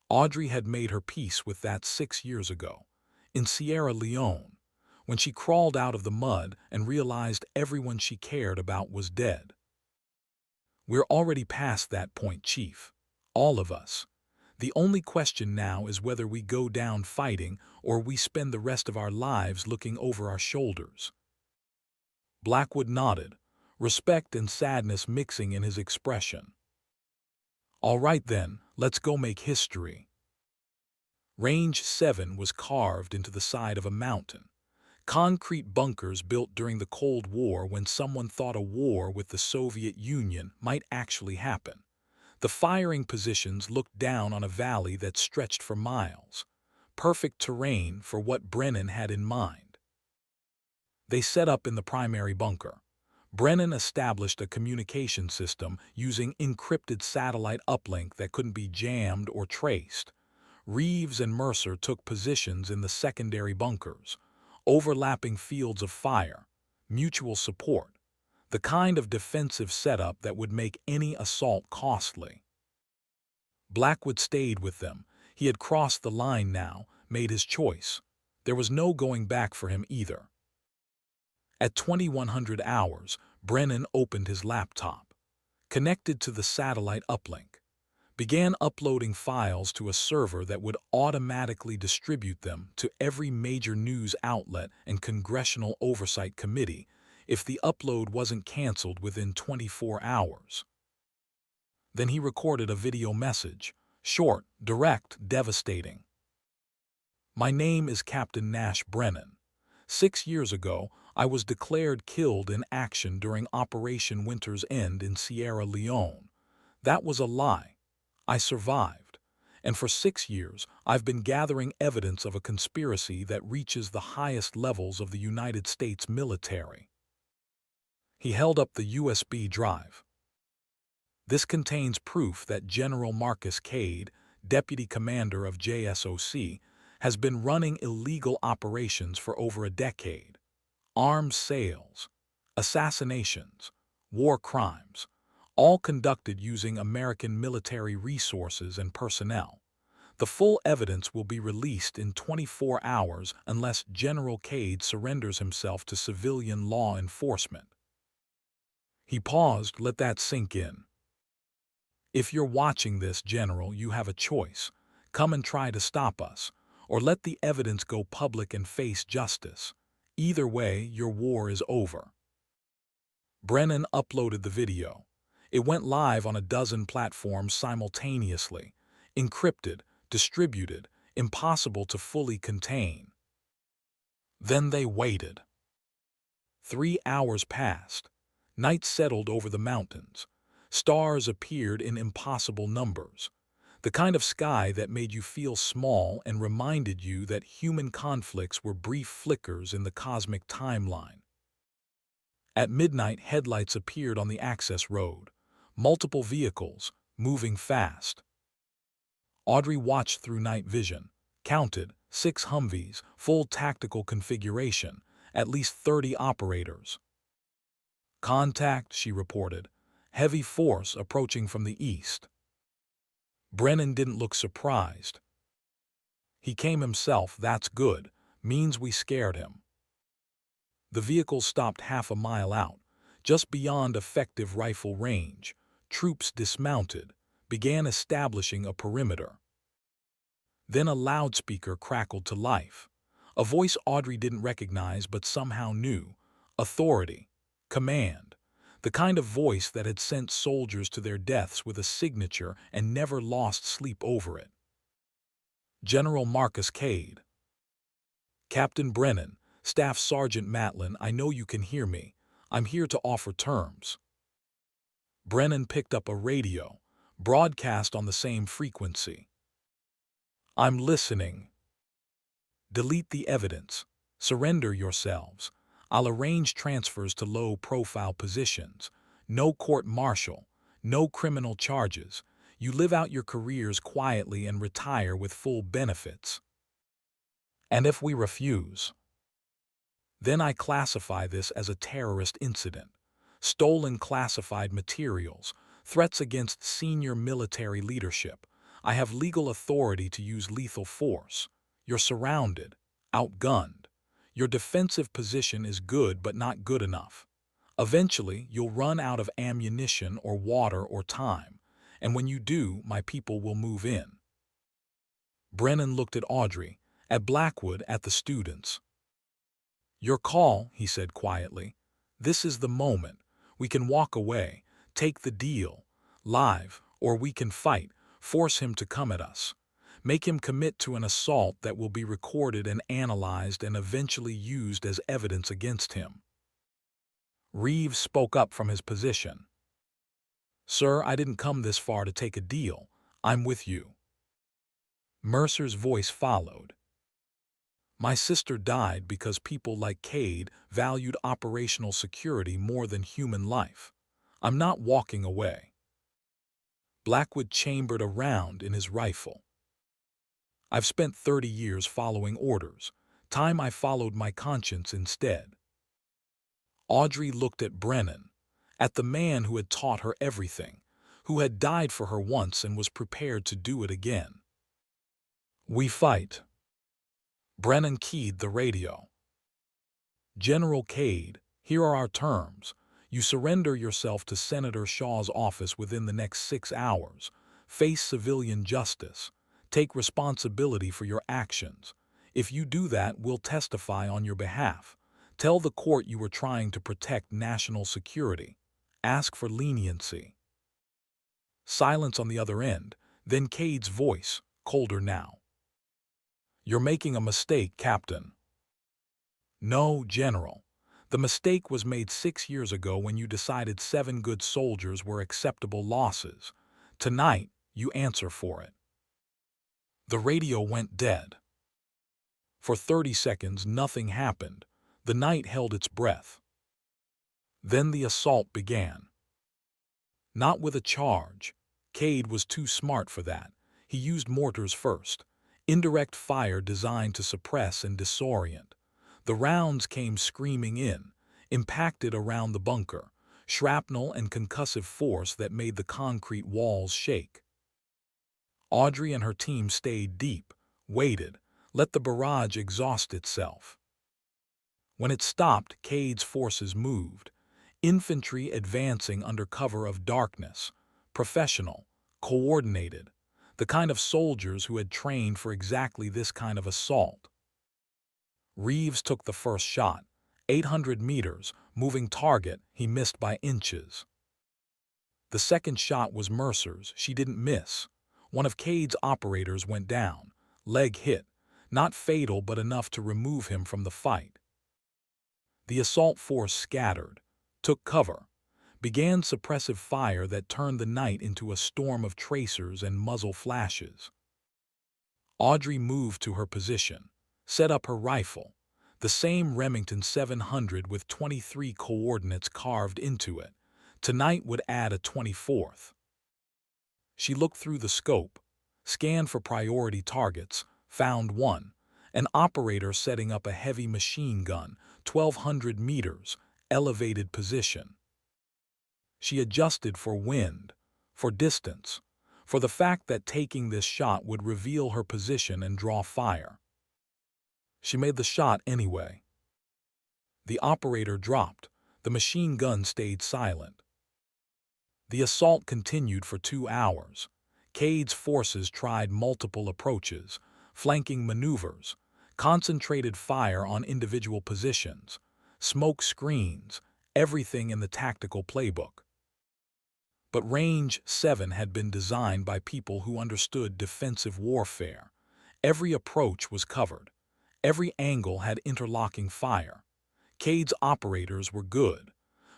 Audrey had made her peace with that 6 years ago, in Sierra Leone, when she crawled out of the mud and realized everyone she cared about was dead. "We're already past that point, Chief. All of us. The only question now is whether we go down fighting or we spend the rest of our lives looking over our shoulders." Blackwood nodded, respect and sadness mixing in his expression. "All right then, let's go make history." Range 7 was carved into the side of a mountain. Concrete bunkers built during the Cold War when someone thought a war with the Soviet Union might actually happen. The firing positions looked down on a valley that stretched for miles. Perfect terrain for what Brennan had in mind. They set up in the primary bunker. Brennan established a communication system using encrypted satellite uplink that couldn't be jammed or traced. Reeves and Mercer took positions in the secondary bunkers, overlapping fields of fire, mutual support, the kind of defensive setup that would make any assault costly. Blackwood stayed with them. He had crossed the line now, made his choice. There was no going back for him either. At 2100 hours, Brennan opened his laptop, connected to the satellite uplink, began uploading files to a server that would automatically distribute them to every major news outlet and congressional oversight committee if the upload wasn't canceled within 24 hours. Then he recorded a video message, short, direct, devastating. My name is Captain Nash Brennan. 6 years ago, I was declared killed in action during Operation Winter's End in Sierra Leone. That was a lie. I survived. And for 6 years, I've been gathering evidence of a conspiracy that reaches the highest levels of the United States military. He held up the USB drive. This contains proof that General Marcus Cade, deputy commander of JSOC, has been running illegal operations for over a decade. Arms sales, assassinations, war crimes, all conducted using American military resources and personnel. The full evidence will be released in 24 hours unless General Cade surrenders himself to civilian law enforcement. He paused, let that sink in. If you're watching this, General, you have a choice. Come and try to stop us, or let the evidence go public and face justice. Either way, your war is over. Brennan uploaded the video. It went live on a dozen platforms simultaneously, encrypted, distributed, impossible to fully contain. Then they waited. 3 hours passed. Night settled over the mountains. Stars appeared in impossible numbers. The kind of sky that made you feel small and reminded you that human conflicts were brief flickers in the cosmic timeline. At midnight, headlights appeared on the access road. Multiple vehicles, moving fast. Audrey watched through night vision, counted 6 Humvees, full tactical configuration, at least 30 operators. Contact, she reported. Heavy force approaching from the east. Brennan didn't look surprised. He came himself, that's good, means we scared him. The vehicle stopped half a mile out, just beyond effective rifle range. Troops dismounted, began establishing a perimeter. Then a loudspeaker crackled to life. A voice Audrey didn't recognize but somehow knew. Authority. Command. The kind of voice that had sent soldiers to their deaths with a signature and never lost sleep over it. General Marcus Cade. Captain Brennan, Staff Sergeant Matlin, I know you can hear me. I'm here to offer terms. Brennan picked up a radio, broadcast on the same frequency. I'm listening. Delete the evidence. Surrender yourselves. I'll arrange transfers to low-profile positions. No court-martial. No criminal charges. You live out your careers quietly and retire with full benefits. And if we refuse? Then I classify this as a terrorist incident. Stolen classified materials. Threats against senior military leadership. I have legal authority to use lethal force. You're surrounded. Outgunned. Your defensive position is good but not good enough. Eventually, you'll run out of ammunition or water or time, and when you do, my people will move in. Brennan looked at Audrey, at Blackwood, at the students. Your call, he said quietly. This is the moment. We can walk away, take the deal, live, or we can fight, force him to come at us. Make him commit to an assault that will be recorded and analyzed and eventually used as evidence against him. Reeves spoke up from his position. Sir, I didn't come this far to take a deal. I'm with you. Mercer's voice followed. My sister died because people like Cade valued operational security more than human life. I'm not walking away. Blackwood chambered a round in his rifle. I've spent 30 years following orders. Time I followed my conscience instead. Audrey looked at Brennan, at the man who had taught her everything, who had died for her once and was prepared to do it again. We fight. Brennan keyed the radio. General Cade, here are our terms. You surrender yourself to Senator Shaw's office within the next 6 hours. Face civilian justice. Take responsibility for your actions. If you do that, we'll testify on your behalf. Tell the court you were trying to protect national security. Ask for leniency. Silence on the other end, then Cade's voice, colder now. You're making a mistake, Captain. No, General. The mistake was made 6 years ago when you decided 7 good soldiers were acceptable losses. Tonight, you answer for it. The radio went dead. For 30 seconds, nothing happened. The night held its breath. Then the assault began. Not with a charge. Cade was too smart for that. He used mortars first. Indirect fire designed to suppress and disorient. The rounds came screaming in, impacted around the bunker, shrapnel and concussive force that made the concrete walls shake. Audrey and her team stayed deep, waited, let the barrage exhaust itself. When it stopped, Cade's forces moved, infantry advancing under cover of darkness, professional, coordinated, the kind of soldiers who had trained for exactly this kind of assault. Reeves took the first shot, 800 meters, moving target, he missed by inches. The second shot was Mercer's, she didn't miss. One of Cade's operators went down, leg hit, not fatal but enough to remove him from the fight. The assault force scattered, took cover, began suppressive fire that turned the night into a storm of tracers and muzzle flashes. Audrey moved to her position, set up her rifle, the same Remington 700 with 23 coordinates carved into it. Tonight would add a 24th. She looked through the scope, scanned for priority targets, found one, an operator setting up a heavy machine gun, 1,200 meters, elevated position. She adjusted for wind, for distance, for the fact that taking this shot would reveal her position and draw fire. She made the shot anyway. The operator dropped. The machine gun stayed silent. The assault continued for 2 hours. Cade's forces tried multiple approaches, flanking maneuvers, concentrated fire on individual positions, smoke screens, everything in the tactical playbook. But Range 7 had been designed by people who understood defensive warfare. Every approach was covered. Every angle had interlocking fire. Cade's operators were good,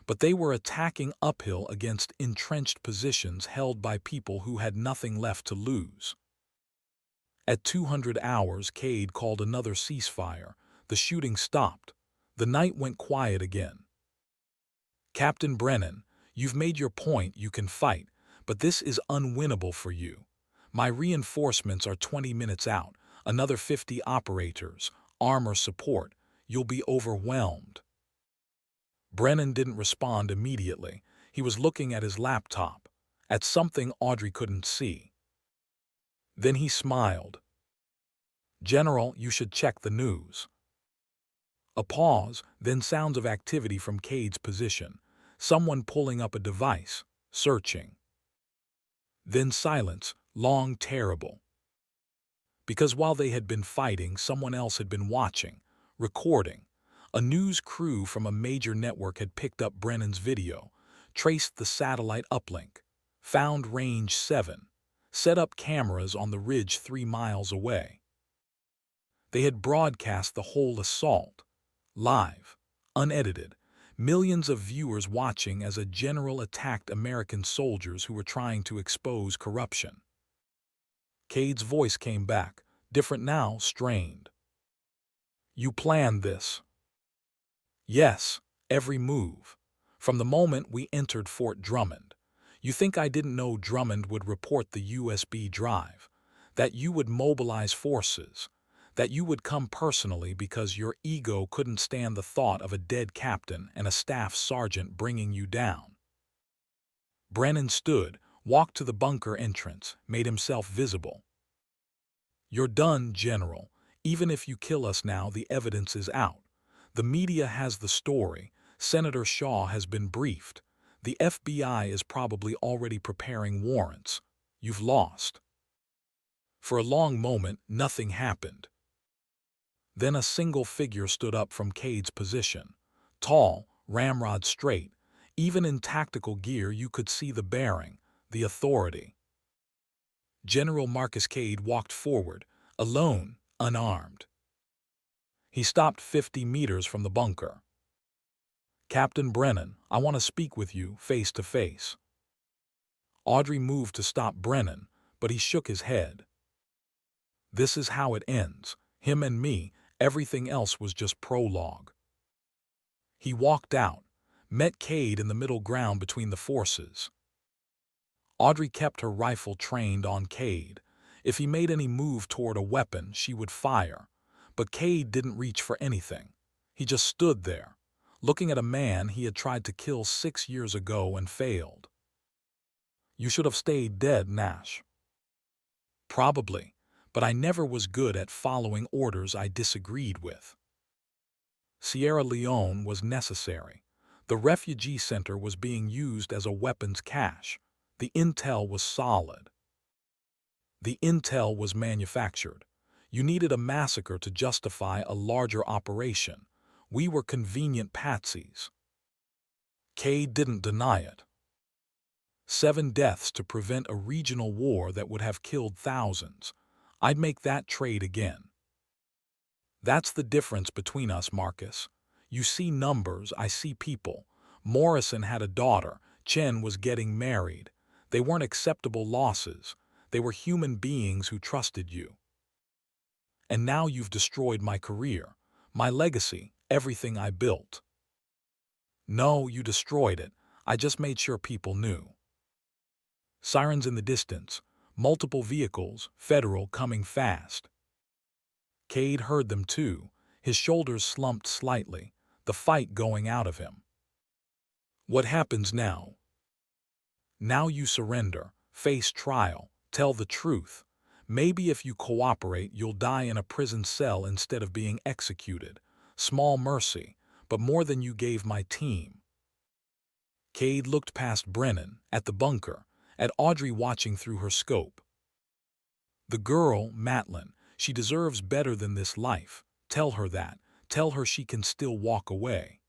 but they were attacking uphill against entrenched positions held by people who had nothing left to lose. At 200 hours, Cade called another ceasefire. The shooting stopped. The night went quiet again. Captain Brennan, you've made your point, you can fight, but this is unwinnable for you. My reinforcements are 20 minutes out, another 50 operators, armor support. You'll be overwhelmed. Brennan didn't respond immediately. He was looking at his laptop, at something Audrey couldn't see. Then he smiled. General, you should check the news. A pause, then sounds of activity from Cade's position. Someone pulling up a device, searching. Then silence, long, terrible. Because while they had been fighting, someone else had been watching, recording. A news crew from a major network had picked up Brennan's video, traced the satellite uplink, found Range 7, set up cameras on the ridge 3 miles away. They had broadcast the whole assault, live, unedited, millions of viewers watching as a general attacked American soldiers who were trying to expose corruption. Cade's voice came back, different now, strained. You planned this. Yes, every move. From the moment we entered Fort Drummond. You think I didn't know Drummond would report the USB drive, that you would mobilize forces, that you would come personally because your ego couldn't stand the thought of a dead captain and a staff sergeant bringing you down. Brennan stood, walked to the bunker entrance, made himself visible. "You're done, General. Even if you kill us now, the evidence is out. The media has the story. Senator Shaw has been briefed. The FBI is probably already preparing warrants. You've lost." For a long moment, nothing happened. Then a single figure stood up from Cade's position. Tall, ramrod straight. Even in tactical gear you could see the bearing, the authority. General Marcus Cade walked forward, alone, unarmed. He stopped 50 meters from the bunker. "Captain Brennan, I want to speak with you, face to face." Audrey moved to stop Brennan, but he shook his head. "This is how it ends. Him and me, everything else was just prologue." He walked out, met Cade in the middle ground between the forces. Audrey kept her rifle trained on Cade. If he made any move toward a weapon, she would fire. But Cade didn't reach for anything. He just stood there, looking at a man he had tried to kill 6 years ago and failed. "You should have stayed dead, Nash." "Probably, but I never was good at following orders I disagreed with." Sierra Leone was necessary. The refugee center was being used as a weapons cache. The intel was solid. The intel was manufactured. You needed a massacre to justify a larger operation. We were convenient patsies. Cade didn't deny it. 7 deaths to prevent a regional war that would have killed thousands. I'd make that trade again. That's the difference between us, Marcus. You see numbers, I see people. Morrison had a daughter. Chen was getting married. They weren't acceptable losses. They were human beings who trusted you. And now you've destroyed my career, my legacy, everything I built. No, you destroyed it. I just made sure people knew. Sirens in the distance, multiple vehicles, Federal coming fast. Cade heard them too, his shoulders slumped slightly, the fight going out of him. What happens now? Now you surrender, face trial, tell the truth. Maybe if you cooperate, you'll die in a prison cell instead of being executed. Small mercy, but more than you gave my team. Cade looked past Brennan, at the bunker, at Audrey watching through her scope. The girl, Matlin, she deserves better than this life. Tell her that. Tell her she can still walk away.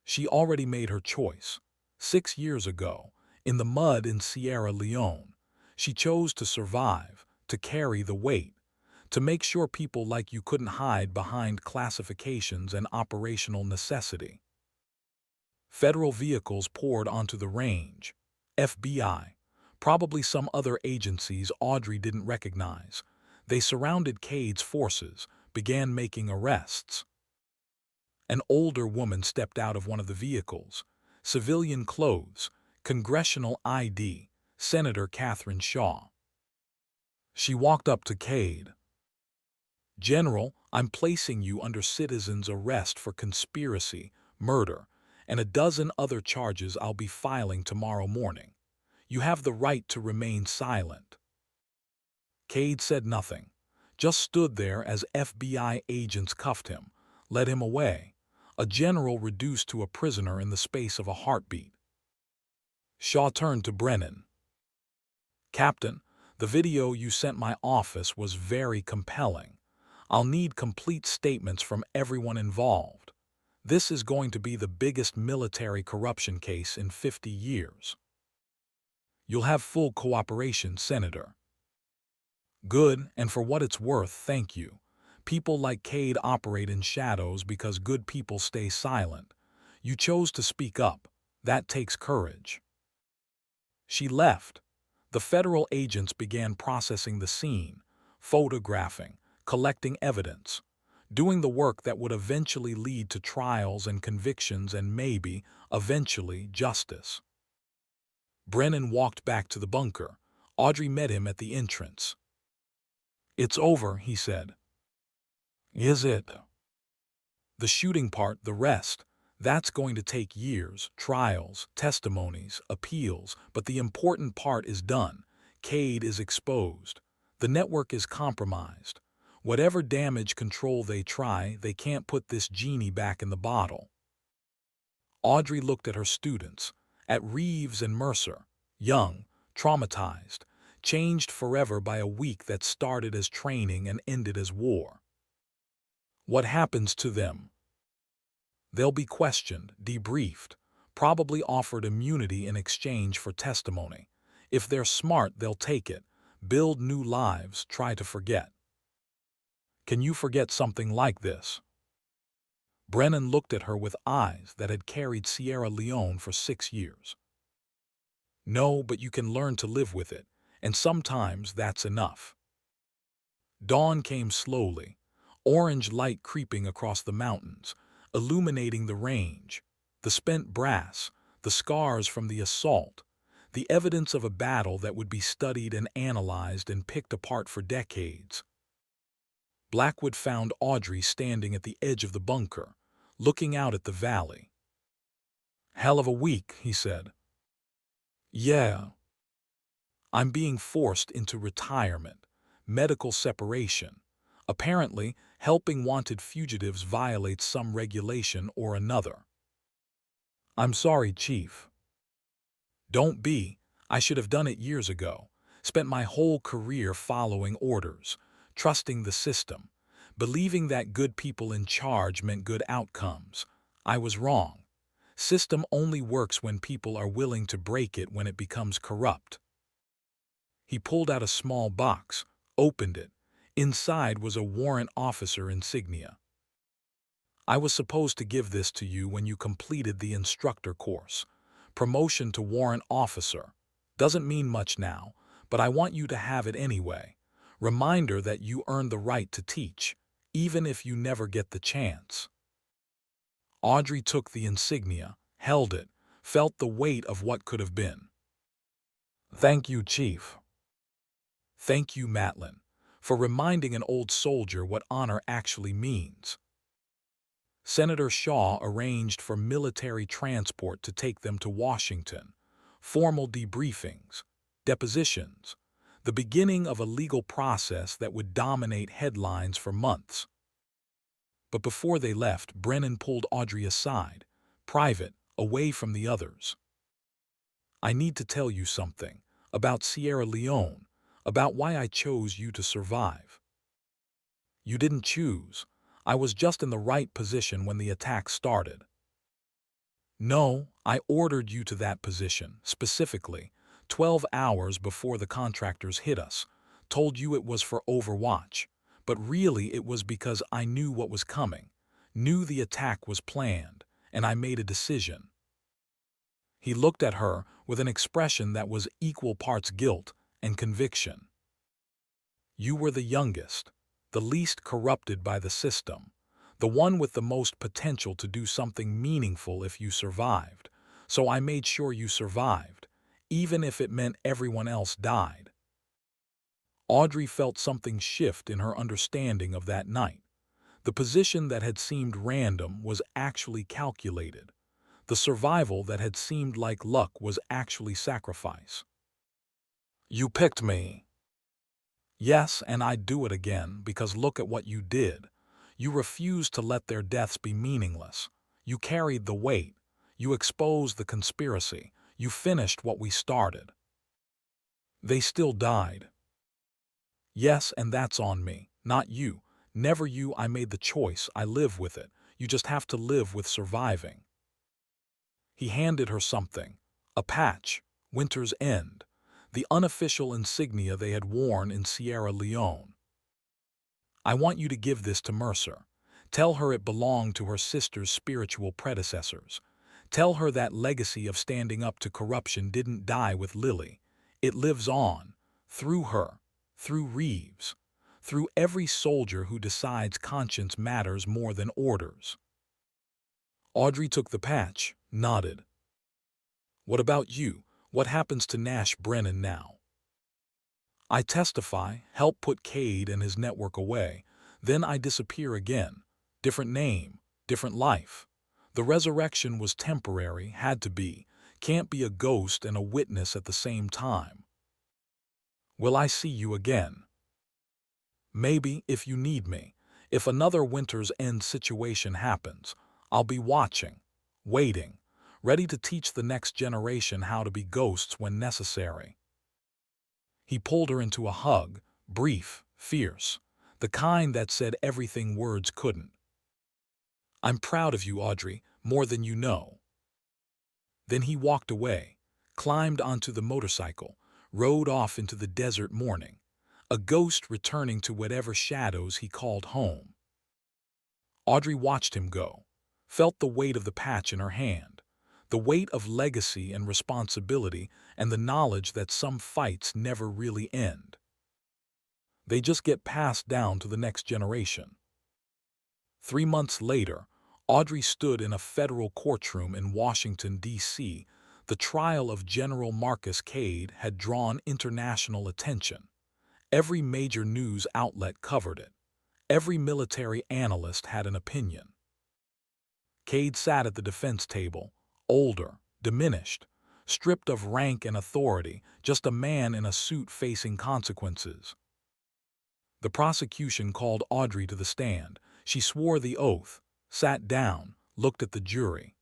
She already made her choice. 6 years ago, in the mud in Sierra Leone, she chose to survive, to carry the weight, to make sure people like you couldn't hide behind classifications and operational necessity. Federal vehicles poured onto the range. FBI, probably some other agencies Audrey didn't recognize. They surrounded Cade's forces, began making arrests. An older woman stepped out of one of the vehicles. Civilian clothes, congressional ID, Senator Catherine Shaw. She walked up to Cade. "General, I'm placing you under citizen's arrest for conspiracy, murder, and a dozen other charges I'll be filing tomorrow morning. You have the right to remain silent." Cade said nothing, just stood there as FBI agents cuffed him, led him away, a general reduced to a prisoner in the space of a heartbeat. Shaw turned to Brennan. "Captain, the video you sent my office was very compelling. I'll need complete statements from everyone involved. This is going to be the biggest military corruption case in 50 years. You'll have full cooperation, Senator." "Good, and for what it's worth, thank you. People like Cade operate in shadows because good people stay silent. You chose to speak up. That takes courage." She left. The federal agents began processing the scene, photographing, collecting evidence, doing the work that would eventually lead to trials and convictions and maybe, eventually, justice. Brennan walked back to the bunker. Audrey met him at the entrance. "It's over," he said. "Is it?" "The shooting part, the rest, that's going to take years, trials, testimonies, appeals, but the important part is done. Cade is exposed. The network is compromised. Whatever damage control they try, they can't put this genie back in the bottle. Audrey looked at her students, at Reeves and Mercer, young, traumatized, changed forever by a week that started as training and ended as war. What happens to them? They'll be questioned, debriefed, probably offered immunity in exchange for testimony. If they're smart, they'll take it, build new lives, try to forget. Can you forget something like this? Brennan looked at her with eyes that had carried Sierra Leone for 6 years. No, but you can learn to live with it, and sometimes that's enough. Dawn came slowly, orange light creeping across the mountains, illuminating the range, the spent brass, the scars from the assault, the evidence of a battle that would be studied and analyzed and picked apart for decades. Blackwood found Audrey standing at the edge of the bunker, looking out at the valley. "Hell of a week," he said. "Yeah. I'm being forced into retirement, medical separation. Apparently, helping wanted fugitives violates some regulation or another." "I'm sorry, Chief." "Don't be. I should have done it years ago. Spent my whole career following orders, trusting the system, believing that good people in charge meant good outcomes. I was wrong. System only works when people are willing to break it when it becomes corrupt." He pulled out a small box, opened it. Inside was a warrant officer insignia. "I was supposed to give this to you when you completed the instructor course. Promotion to warrant officer. Doesn't mean much now, but I want you to have it anyway. Reminder that you earned the right to teach, even if you never get the chance." Audrey took the insignia, held it, felt the weight of what could have been. "Thank you, Chief." "Thank you, Matlin, for reminding an old soldier what honor actually means." Senator Shaw arranged for military transport to take them to Washington, formal debriefings, depositions, the beginning of a legal process that would dominate headlines for months. But before they left, Brennan pulled Audrey aside, private, away from the others. "I need to tell you something, about Sierra Leone, about why I chose you to survive." "You didn't choose. I was just in the right position when the attack started." "No, I ordered you to that position, specifically, 12 hours before the contractors hit us, told you it was for Overwatch, but really it was because I knew what was coming, knew the attack was planned, and I made a decision." He looked at her with an expression that was equal parts guilt and conviction. "You were the youngest, the least corrupted by the system, the one with the most potential to do something meaningful if you survived, so I made sure you survived, even if it meant everyone else died." Audrey felt something shift in her understanding of that night. The position that had seemed random was actually calculated. The survival that had seemed like luck was actually sacrifice. "You picked me." "Yes, and I'd do it again, because look at what you did. You refused to let their deaths be meaningless. You carried the weight. You exposed the conspiracy. You finished what we started." "They still died." "Yes, and that's on me, not you. Never you. I made the choice. I live with it. You just have to live with surviving." He handed her something, a patch, Winter's End, the unofficial insignia they had worn in Sierra Leone. "I want you to give this to Mercer. Tell her it belonged to her sister's spiritual predecessors. Tell her that legacy of standing up to corruption didn't die with Lily. It lives on, through her, through Reeves, through every soldier who decides conscience matters more than orders." Audrey took the patch, nodded. "What about you? What happens to Nash Brennan now?" "I testify, help put Cade and his network away, then I disappear again. Different name, different life. The resurrection was temporary, had to be. Can't be a ghost and a witness at the same time." "Will I see you again?" Maybe if you need me. If another winter's end situation happens, I'll be watching, waiting, ready to teach the next generation how to be ghosts when necessary." He pulled her into a hug, brief, fierce, the kind that said everything words couldn't. "I'm proud of you, Audrey, more than you know." Then he walked away, climbed onto the motorcycle, rode off into the desert morning, a ghost returning to whatever shadows he called home. Audrey watched him go, felt the weight of the patch in her hand, the weight of legacy and responsibility, and the knowledge that some fights never really end. They just get passed down to the next generation. 3 months later, Audrey stood in a federal courtroom in Washington, D.C. The trial of General Marcus Cade had drawn international attention. Every major news outlet covered it. Every military analyst had an opinion. Cade sat at the defense table, older, diminished, stripped of rank and authority, just a man in a suit facing consequences. The prosecution called Audrey to the stand. She swore the oath, sat down, looked at the jury.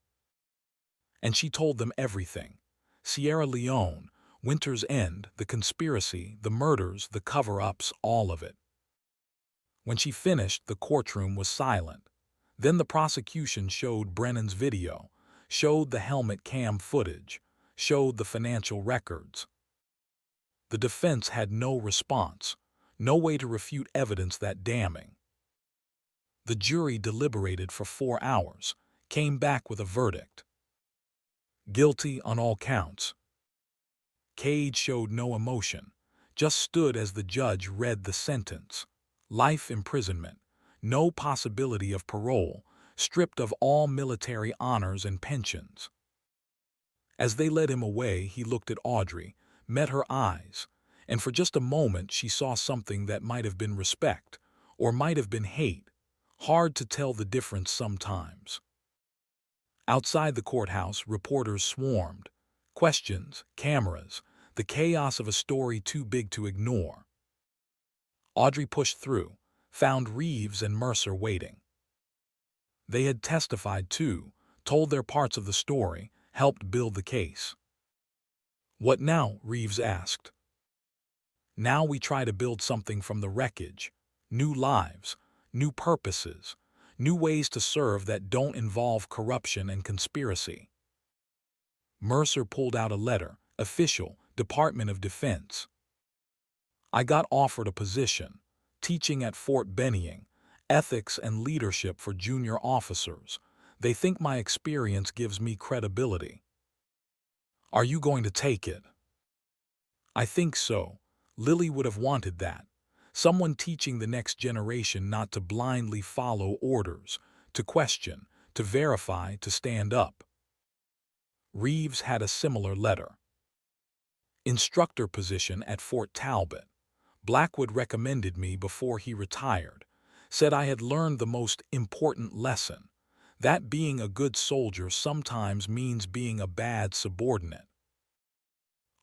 And she told them everything. Sierra Leone, Winter's End, the conspiracy, the murders, the cover-ups, all of it. When she finished, the courtroom was silent. Then the prosecution showed Brennan's video, showed the helmet cam footage, showed the financial records. The defense had no response, no way to refute evidence that damning. The jury deliberated for 4 hours, came back with a verdict. Guilty on all counts. Cade showed no emotion, just stood as the judge read the sentence. Life imprisonment, no possibility of parole, stripped of all military honors and pensions. As they led him away, he looked at Audrey, met her eyes, and for just a moment she saw something that might have been respect, or might have been hate. Hard to tell the difference sometimes. Outside the courthouse, reporters swarmed. Questions, cameras, the chaos of a story too big to ignore. Audrey pushed through, found Reeves and Mercer waiting. They had testified too, told their parts of the story, helped build the case. "What now?" Reeves asked. "Now we try to build something from the wreckage. New lives, new purposes, new ways to serve that don't involve corruption and conspiracy." Mercer pulled out a letter, official, Department of Defense. "I got offered a position, teaching at Fort Benning, ethics and leadership for junior officers. They think my experience gives me credibility." "Are you going to take it?" "I think so. Lily would have wanted that. Someone teaching the next generation not to blindly follow orders, to question, to verify, to stand up." Reeves had a similar letter. Instructor position at Fort Talbot. Blackwood recommended me before he retired, said I had learned the most important lesson, that being a good soldier sometimes means being a bad subordinate.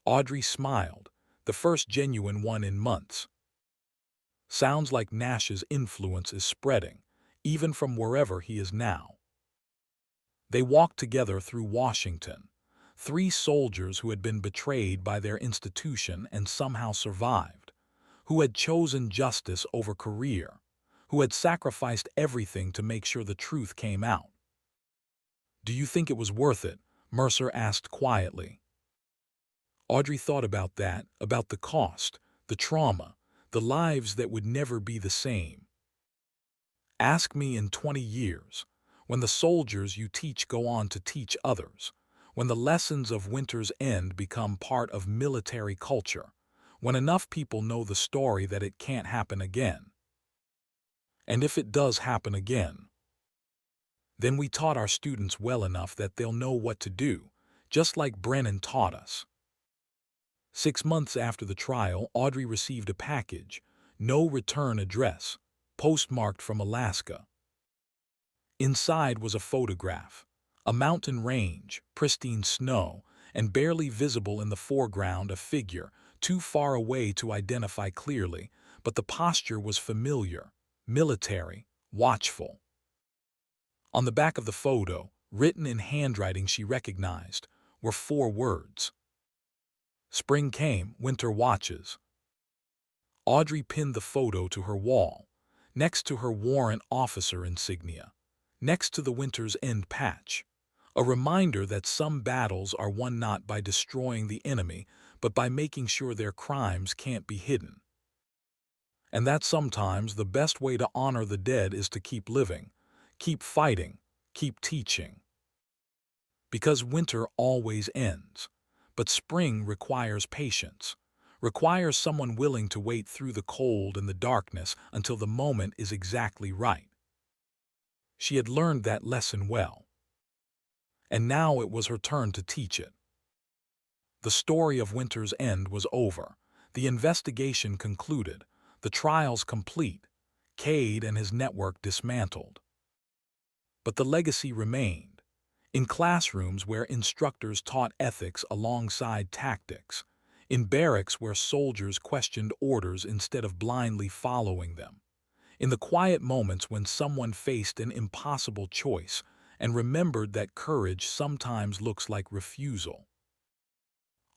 Audrey smiled, the first genuine one in months. Sounds like Nash's influence is spreading, even from wherever he is now. They walked together through Washington, 3 soldiers who had been betrayed by their institution and somehow survived, who had chosen justice over career, who had sacrificed everything to make sure the truth came out. "Do you think it was worth it?" Mercer asked quietly. Audrey thought about that, about the cost, the trauma, the lives that would never be the same. "Ask me in 20 years, when the soldiers you teach go on to teach others, when the lessons of Winter's End become part of military culture, when enough people know the story that it can't happen again. And if it does happen again, then we taught our students well enough that they'll know what to do, just like Brennan taught us." 6 months after the trial, Audrey received a package, no return address, postmarked from Alaska. Inside was a photograph, a mountain range, pristine snow, and barely visible in the foreground a figure, too far away to identify clearly, but the posture was familiar, military, watchful. On the back of the photo, written in handwriting she recognized, were 4 words. Spring came, winter watches. Audrey pinned the photo to her wall, next to her warrant officer insignia, next to the winter's end patch, a reminder that some battles are won not by destroying the enemy, but by making sure their crimes can't be hidden. And that sometimes the best way to honor the dead is to keep living, keep fighting, keep teaching. Because winter always ends, but spring requires patience, requires someone willing to wait through the cold and the darkness until the moment is exactly right. She had learned that lesson well, and now it was her turn to teach it. The story of winter's end was over, the investigation concluded, the trials complete, Cade and his network dismantled. But the legacy remained. In classrooms where instructors taught ethics alongside tactics, in barracks where soldiers questioned orders instead of blindly following them, in the quiet moments when someone faced an impossible choice and remembered that courage sometimes looks like refusal.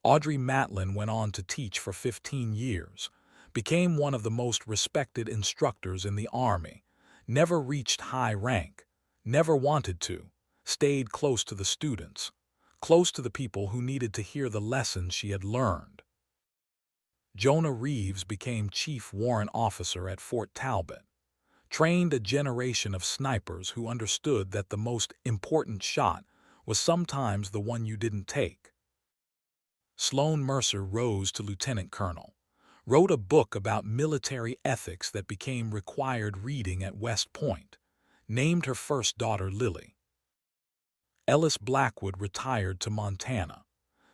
Audrey Matlin went on to teach for 15 years, became one of the most respected instructors in the Army, never reached high rank, never wanted to, stayed close to the students, close to the people who needed to hear the lessons she had learned. Jonah Reeves became chief warrant officer at Fort Talbot, trained a generation of snipers who understood that the most important shot was sometimes the one you didn't take. Sloan Mercer rose to lieutenant colonel, wrote a book about military ethics that became required reading at West Point, named her first daughter Lily. Ellis Blackwood retired to Montana,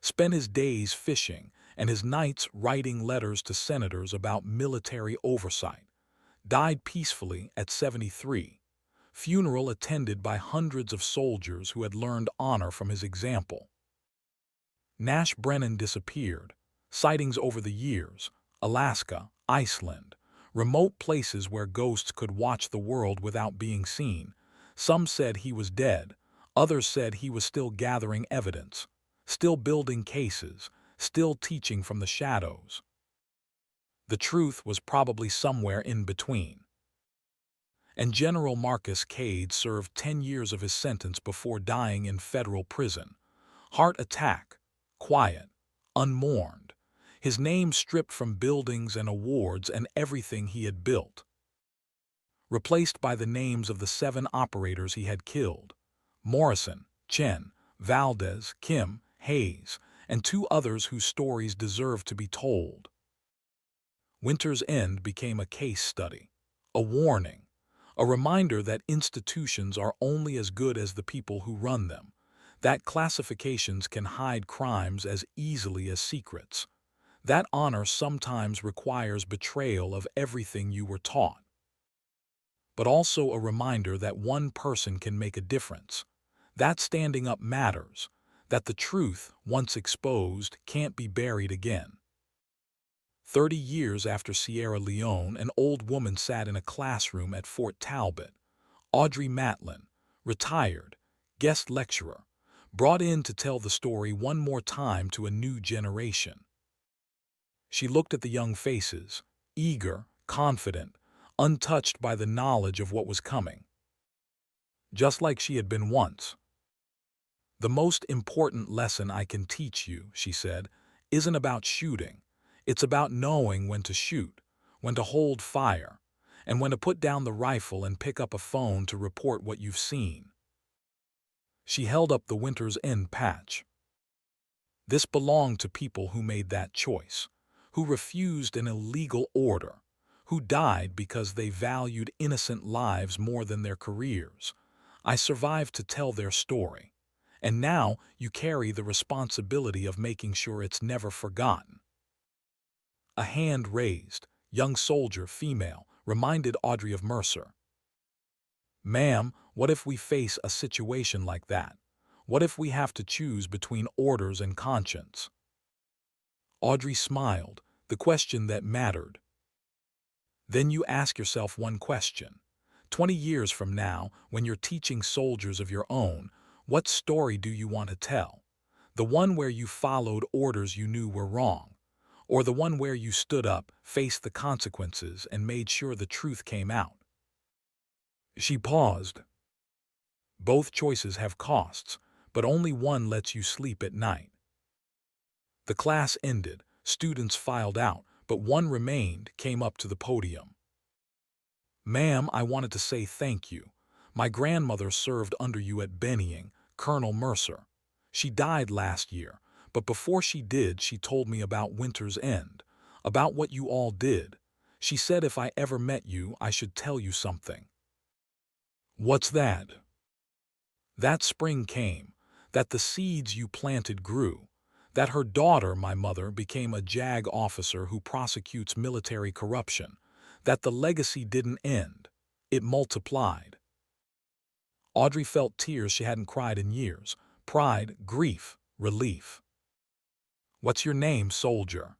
spent his days fishing and his nights writing letters to senators about military oversight, died peacefully at 73, funeral attended by hundreds of soldiers who had learned honor from his example. Nash Brennan disappeared, sightings over the years, Alaska, Iceland, remote places where ghosts could watch the world without being seen. Some said he was dead, others said he was still gathering evidence, still building cases, still teaching from the shadows. The truth was probably somewhere in between. And General Marcus Cade served 10 years of his sentence before dying in federal prison. Heart attack, quiet, unmourned, his name stripped from buildings and awards and everything he had built. Replaced by the names of the 7 operators he had killed: Morrison, Chen, Valdez, Kim, Hayes, and 2 others whose stories deserve to be told. Winter's End became a case study, a warning, a reminder that institutions are only as good as the people who run them, that classifications can hide crimes as easily as secrets, that honor sometimes requires betrayal of everything you were taught. But also a reminder that one person can make a difference, that standing up matters, that the truth, once exposed, can't be buried again. 30 years after Sierra Leone, an old woman sat in a classroom at Fort Talbot. Audrey Matlin, retired, guest lecturer, brought in to tell the story one more time to a new generation. She looked at the young faces, eager, confident, untouched by the knowledge of what was coming. Just like she had been once. "The most important lesson I can teach you," she said, "isn't about shooting. It's about knowing when to shoot, when to hold fire, and when to put down the rifle and pick up a phone to report what you've seen." She held up the Winter's End patch. This belonged to people who made that choice, who refused an illegal order, who died because they valued innocent lives more than their careers. I survived to tell their story, and now you carry the responsibility of making sure it's never forgotten. A hand raised, young soldier, female, reminded Audrey of Mercer. "Ma'am, what if we face a situation like that? What if we have to choose between orders and conscience?" Audrey smiled, the question that mattered. Then you ask yourself one question. 20 years from now, when you're teaching soldiers of your own, what story do you want to tell? The one where you followed orders you knew were wrong, or the one where you stood up, faced the consequences, and made sure the truth came out? She paused. Both choices have costs, but only one lets you sleep at night. The class ended, students filed out, but one remained, came up to the podium. "Ma'am, I wanted to say thank you. My grandmother served under you at Bennying, Colonel Mercer. She died last year, but before she did, she told me about Winter's End, about what you all did. She said if I ever met you, I should tell you something." "What's that?" "That spring came, that the seeds you planted grew, that her daughter, my mother, became a JAG officer who prosecutes military corruption, that the legacy didn't end, it multiplied." Audrey felt tears she hadn't cried in years. Pride, grief, relief. "What's your name, soldier?"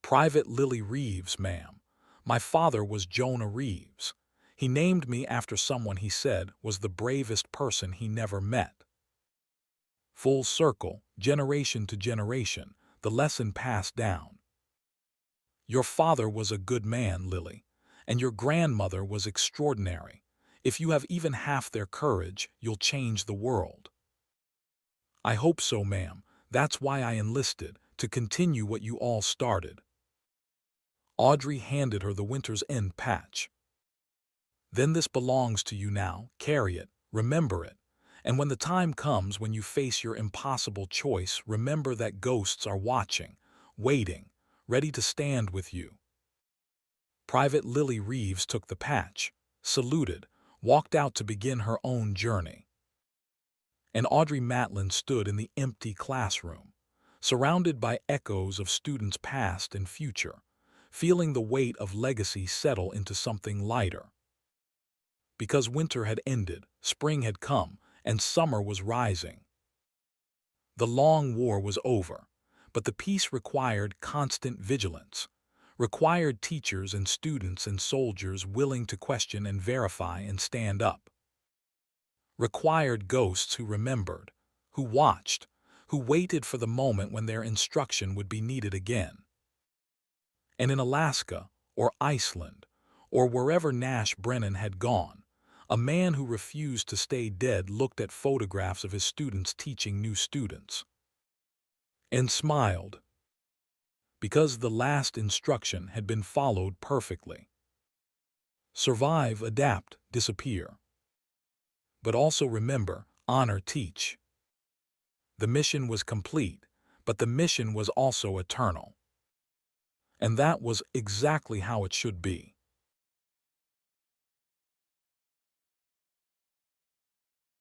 "Private Lily Reeves, ma'am. My father was Jonah Reeves. He named me after someone he said was the bravest person he never met." Full circle, generation to generation, the lesson passed down. Your father was a good man, Lily, and your grandmother was extraordinary. If you have even half their courage, you'll change the world. "I hope so, ma'am. That's why I enlisted, to continue what you all started." Audrey handed her the Winter's End patch. "Then this belongs to you now. Carry it, remember it. And when the time comes when you face your impossible choice, remember that ghosts are watching, waiting, ready to stand with you." Private Lily Reeves took the patch, saluted, walked out to begin her own journey. And Audrey Matlin stood in the empty classroom, surrounded by echoes of students past and future, feeling the weight of legacy settle into something lighter. Because winter had ended, spring had come, and summer was rising. The long war was over, but the peace required constant vigilance, required teachers and students and soldiers willing to question and verify and stand up, required ghosts who remembered, who watched, who waited for the moment when their instruction would be needed again. And in Alaska, or Iceland, or wherever Nash Brennan had gone, a man who refused to stay dead looked at photographs of his students teaching new students and smiled, because the last instruction had been followed perfectly. Survive, adapt, disappear. But also remember, honor, teach. The mission was complete, but the mission was also eternal. And that was exactly how it should be.